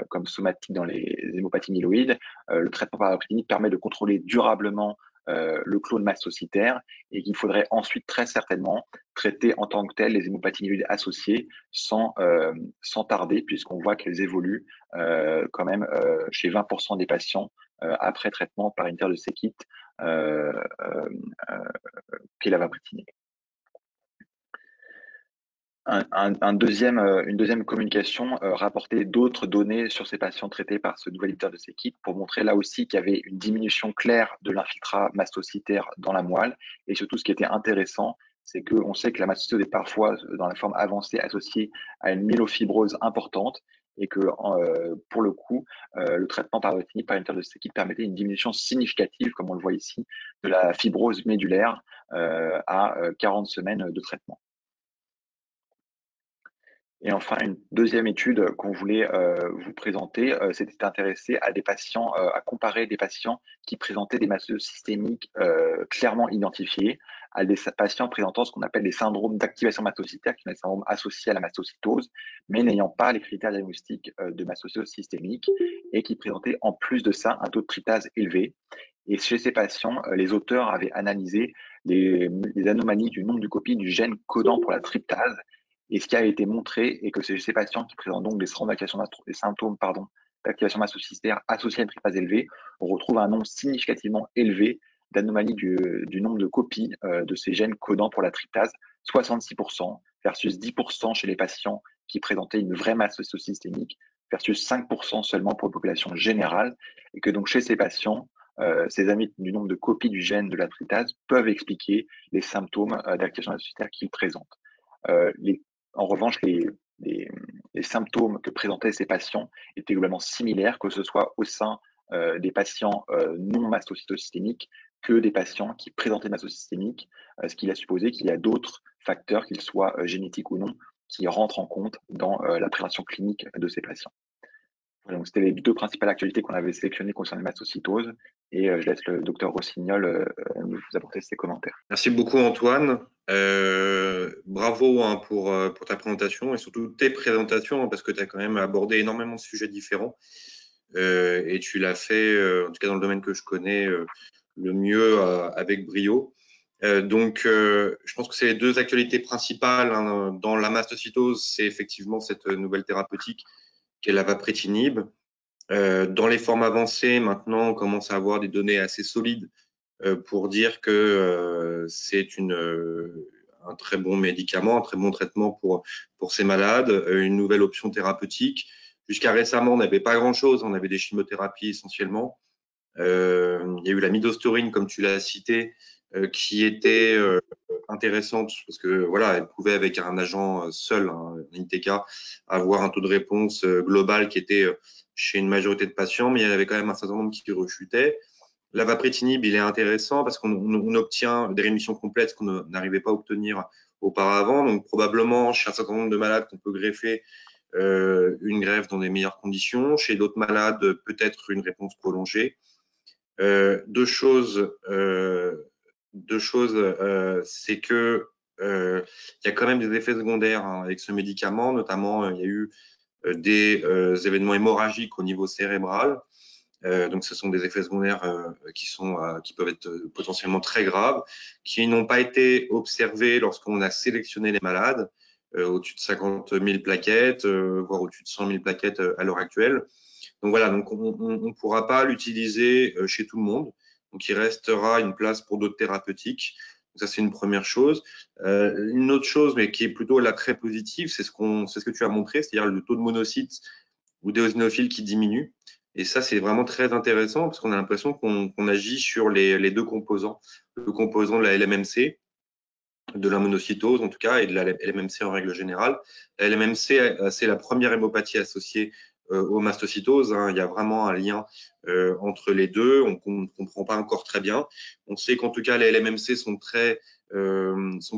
comme somatiques dans les hémopathies myéloïdes, le traitement par avapritinib permet de contrôler durablement le clone mastocytaire et qu'il faudrait ensuite très certainement traiter en tant que tel les hémopathies myéloïdes associées sans tarder, puisqu'on voit qu'elles évoluent quand même chez 20% des patients après traitement par inhibiteur de c-KIT qu'est l'avapritinib. Une deuxième communication rapportait d'autres données sur ces patients traités par ce nouvel inhibiteur de c-KIT pour montrer là aussi qu'il y avait une diminution claire de l'infiltrat mastocytaire dans la moelle. Et surtout, ce qui était intéressant, c'est qu'on sait que la mastocytose est parfois, dans la forme avancée, associée à une myélofibrose importante et que, pour le coup, le traitement par avapritinib par inhibiteur de c-KIT permettait une diminution significative, comme on le voit ici, de la fibrose médulaire à 40 semaines de traitement. Et enfin, une deuxième étude qu'on voulait vous présenter, c'était intéressé à des patients, à comparer des patients qui présentaient des mastocystoses systémiques clairement identifiées à des patients présentant ce qu'on appelle des syndromes d'activation mastocytaire, qui sont des syndromes associés à la mastocytose, mais n'ayant pas les critères diagnostiques de mastocytose systémique et qui présentaient en plus de ça un taux de tryptase élevé. Et chez ces patients, les auteurs avaient analysé les anomalies du nombre de copies du gène codant pour la tryptase. Et ce qui a été montré est que c'est ces patients qui présentent donc des symptômes d'activation mastocytaire associés à une tryptase élevée, on retrouve un nombre significativement élevé d'anomalies du nombre de copies de ces gènes codants pour la tryptase, 66% versus 10% chez les patients qui présentaient une vraie mastocytose systémique, versus 5% seulement pour la population générale, et que donc chez ces patients, ces amis du nombre de copies du gène de la tryptase peuvent expliquer les symptômes d'activation mastocytaire qu'ils présentent. En revanche, les symptômes que présentaient ces patients étaient globalement similaires, que ce soit au sein des patients non mastocytosystémiques que des patients qui présentaient mastocystémique, ce qui a supposé qu'il y a d'autres facteurs, qu'ils soient génétiques ou non, qui rentrent en compte dans la prévention clinique de ces patients. Donc, c'était les deux principales actualités qu'on avait sélectionnées concernant les mastocytoses, et je laisse le docteur Rossignol nous apporter ses commentaires. Merci beaucoup Antoine. Bravo pour ta présentation et surtout tes présentations, parce que tu as quand même abordé énormément de sujets différents et tu l'as fait, en tout cas dans le domaine que je connais, le mieux avec brio. Donc, je pense que c'est les deux actualités principales dans la mastocytose, c'est effectivement cette nouvelle thérapeutique qui est l'avapritinib. Dans les formes avancées, maintenant, on commence à avoir des données assez solides pour dire que c'est un très bon médicament, un très bon traitement pour ces malades, une nouvelle option thérapeutique. Jusqu'à récemment, on n'avait pas grand-chose, on avait des chimiothérapies essentiellement. Il y a eu la midostaurin, comme tu l'as cité, qui était intéressante parce que voilà, elle pouvait avec un agent seul, un ITK, avoir un taux de réponse global qui était chez une majorité de patients, mais il y avait quand même un certain nombre qui rechutaient. L'avapritinib, il est intéressant parce qu'on obtient des rémissions complètes qu'on n'arrivait pas à obtenir auparavant. Donc probablement chez un certain nombre de malades qu'on peut greffer une greffe dans des meilleures conditions. Chez d'autres malades, peut-être une réponse prolongée. Deux choses, c'est que il y a quand même des effets secondaires avec ce médicament, notamment il y a eu des événements hémorragiques au niveau cérébral. Donc, ce sont des effets secondaires qui peuvent être potentiellement très graves, qui n'ont pas été observés lorsqu'on a sélectionné les malades, au-dessus de 50 000 plaquettes, voire au-dessus de 100 000 plaquettes à l'heure actuelle. Donc voilà, donc on ne pourra pas l'utiliser chez tout le monde. Donc, il restera une place pour d'autres thérapeutiques. Donc, ça, c'est une première chose. Une autre chose, mais qui est plutôt là très positive, c'est ce que tu as montré, c'est-à-dire le taux de monocytes ou d'éosinophiles qui diminue. Et ça, c'est vraiment très intéressant parce qu'on a l'impression qu'on agit sur les deux composants, le composant de la LMMC, de la monocytose en tout cas, et de la LMMC en règle générale. La LMMC, c'est la première hémopathie associée aux mastocytoses. Il y a vraiment un lien entre les deux. On ne comprend pas encore très bien. On sait qu'en tout cas, les LMMC sont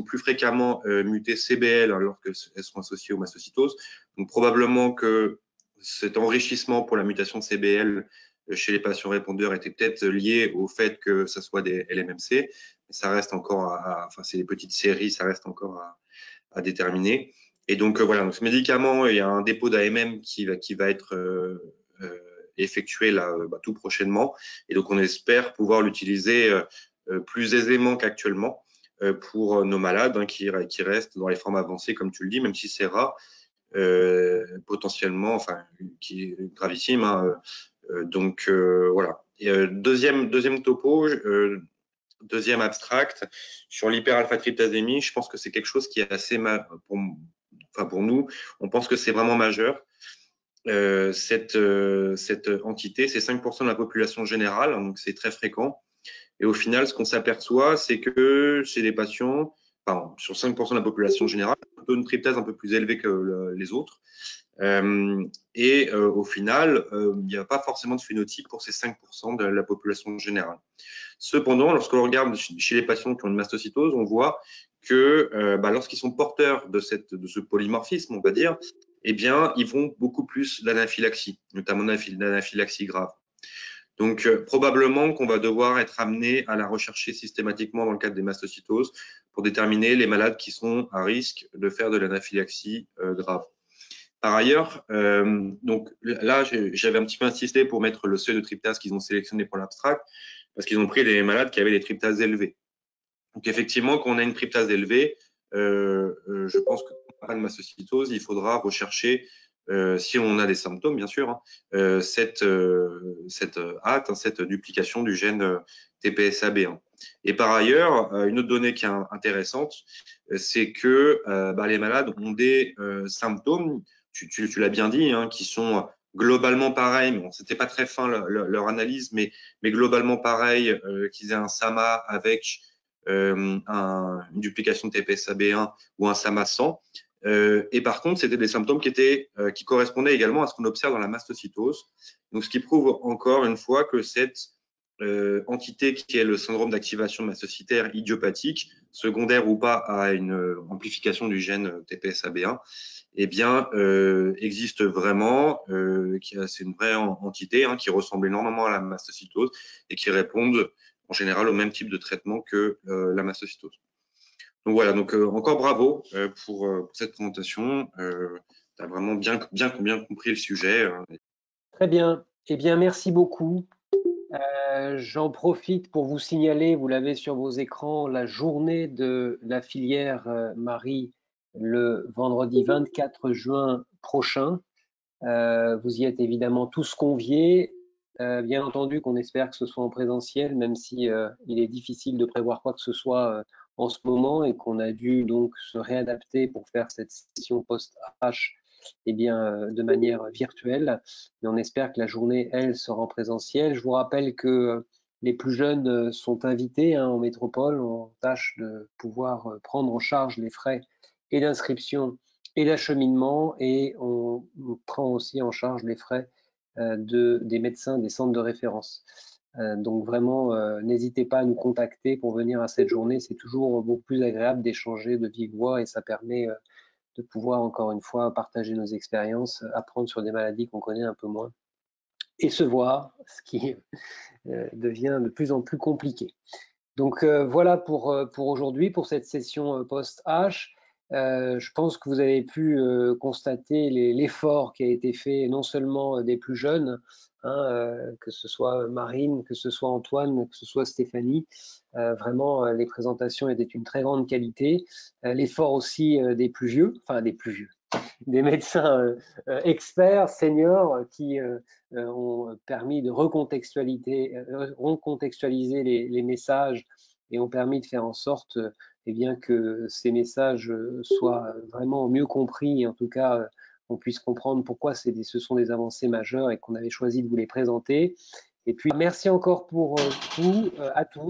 plus fréquemment mutées CBL alors qu'elles sont associées aux mastocytoses. Donc probablement que cet enrichissement pour la mutation CBL chez les patients répondeurs était peut-être lié au fait que ça soit des LMMC, mais ça reste encore enfin, c'est des petites séries, ça reste encore à déterminer. Et donc, voilà, donc ce médicament, il y a un dépôt d'AMM qui va être effectué là, tout prochainement. Et donc, on espère pouvoir l'utiliser plus aisément qu'actuellement pour nos malades qui restent dans les formes avancées, comme tu le dis, même si c'est rare. Potentiellement, enfin, qui est gravissime. Donc voilà. Et, deuxième topo, deuxième abstract sur l'hyperalpha-tryptasémie. Je pense que c'est quelque chose qui est assez pour nous. On pense que c'est vraiment majeur. Cette entité, c'est 5% de la population générale, donc c'est très fréquent. Et au final, ce qu'on s'aperçoit, c'est que chez les patients, sur 5% de la population générale, un taux de tryptase un peu plus élevé que les autres. Au final, il n'y a pas forcément de phénotype pour ces 5% de la population générale. Cependant, lorsqu'on regarde chez les patients qui ont une mastocytose, on voit que lorsqu'ils sont porteurs de ce polymorphisme, on va dire, eh bien, ils vont beaucoup plus d'anaphylaxie, notamment d'anaphylaxie grave. Donc, probablement qu'on va devoir être amené à la rechercher systématiquement dans le cadre des mastocytoses pour déterminer les malades qui sont à risque de faire de l'anaphylaxie grave. Par ailleurs, donc là, j'avais un petit peu insisté pour mettre le seuil de tryptase qu'ils ont sélectionné pour l'abstract, parce qu'ils ont pris les malades qui avaient des tryptases élevées. Donc, effectivement, quand on a une tryptase élevée, je pense que pour pas de mastocytose, il faudra rechercher, si on a des symptômes, bien sûr, cette hâte, cette duplication du gène TPSAB1. Et par ailleurs, une autre donnée qui est intéressante, c'est que les malades ont des symptômes, tu l'as bien dit, qui sont globalement pareil, bon, c'était pas très fin leur analyse, mais globalement pareil, qu'ils aient un SAMA avec une duplication de TPS-AB1 ou un SAMA sans. Et par contre, c'était des symptômes qui correspondaient également à ce qu'on observe dans la mastocytose. Donc, ce qui prouve encore une fois que cette entité qui est le syndrome d'activation mastocytaire idiopathique, secondaire ou pas à une amplification du gène TPS-AB1, eh bien, existe vraiment, c'est une vraie entité qui ressemble énormément à la mastocytose et qui répondent en général au même type de traitement que la mastocytose. Donc voilà, donc encore bravo pour cette présentation. Tu as vraiment bien compris le sujet. Très bien. Eh bien, merci beaucoup. J'en profite pour vous signaler, vous l'avez sur vos écrans, la journée de la filière Marie le vendredi 24 juin prochain. Vous y êtes évidemment tous conviés. Bien entendu qu'on espère que ce soit en présentiel, même si il est difficile de prévoir quoi que ce soit en ce moment et qu'on a dû donc se réadapter pour faire cette session post-H de manière virtuelle. Mais on espère que la journée, elle, sera en présentiel. Je vous rappelle que les plus jeunes sont invités en métropole. On tâche de pouvoir prendre en charge les frais et d'inscription et d'acheminement, et on prend aussi en charge les frais des médecins des centres de référence. Donc vraiment, n'hésitez pas à nous contacter pour venir à cette journée. C'est toujours beaucoup plus agréable d'échanger de vive voix et ça permet de pouvoir encore une fois partager nos expériences, apprendre sur des maladies qu'on connaît un peu moins et se voir, ce qui devient de plus en plus compliqué. Donc voilà pour aujourd'hui, pour cette session post-H. Je pense que vous avez pu constater l'effort qui a été fait non seulement des plus jeunes, que ce soit Marine, que ce soit Antoine, que ce soit Stéphanie. Vraiment, les présentations étaient d'une très grande qualité. L'effort aussi des plus vieux, enfin des plus vieux, des médecins experts, seniors, qui ont permis de recontextualiser les messages et ont permis de faire en sorte que ces messages soient vraiment mieux compris, et en tout cas on puisse comprendre pourquoi ce sont des avancées majeures et qu'on avait choisi de vous les présenter. Et puis merci encore pour tout à tous.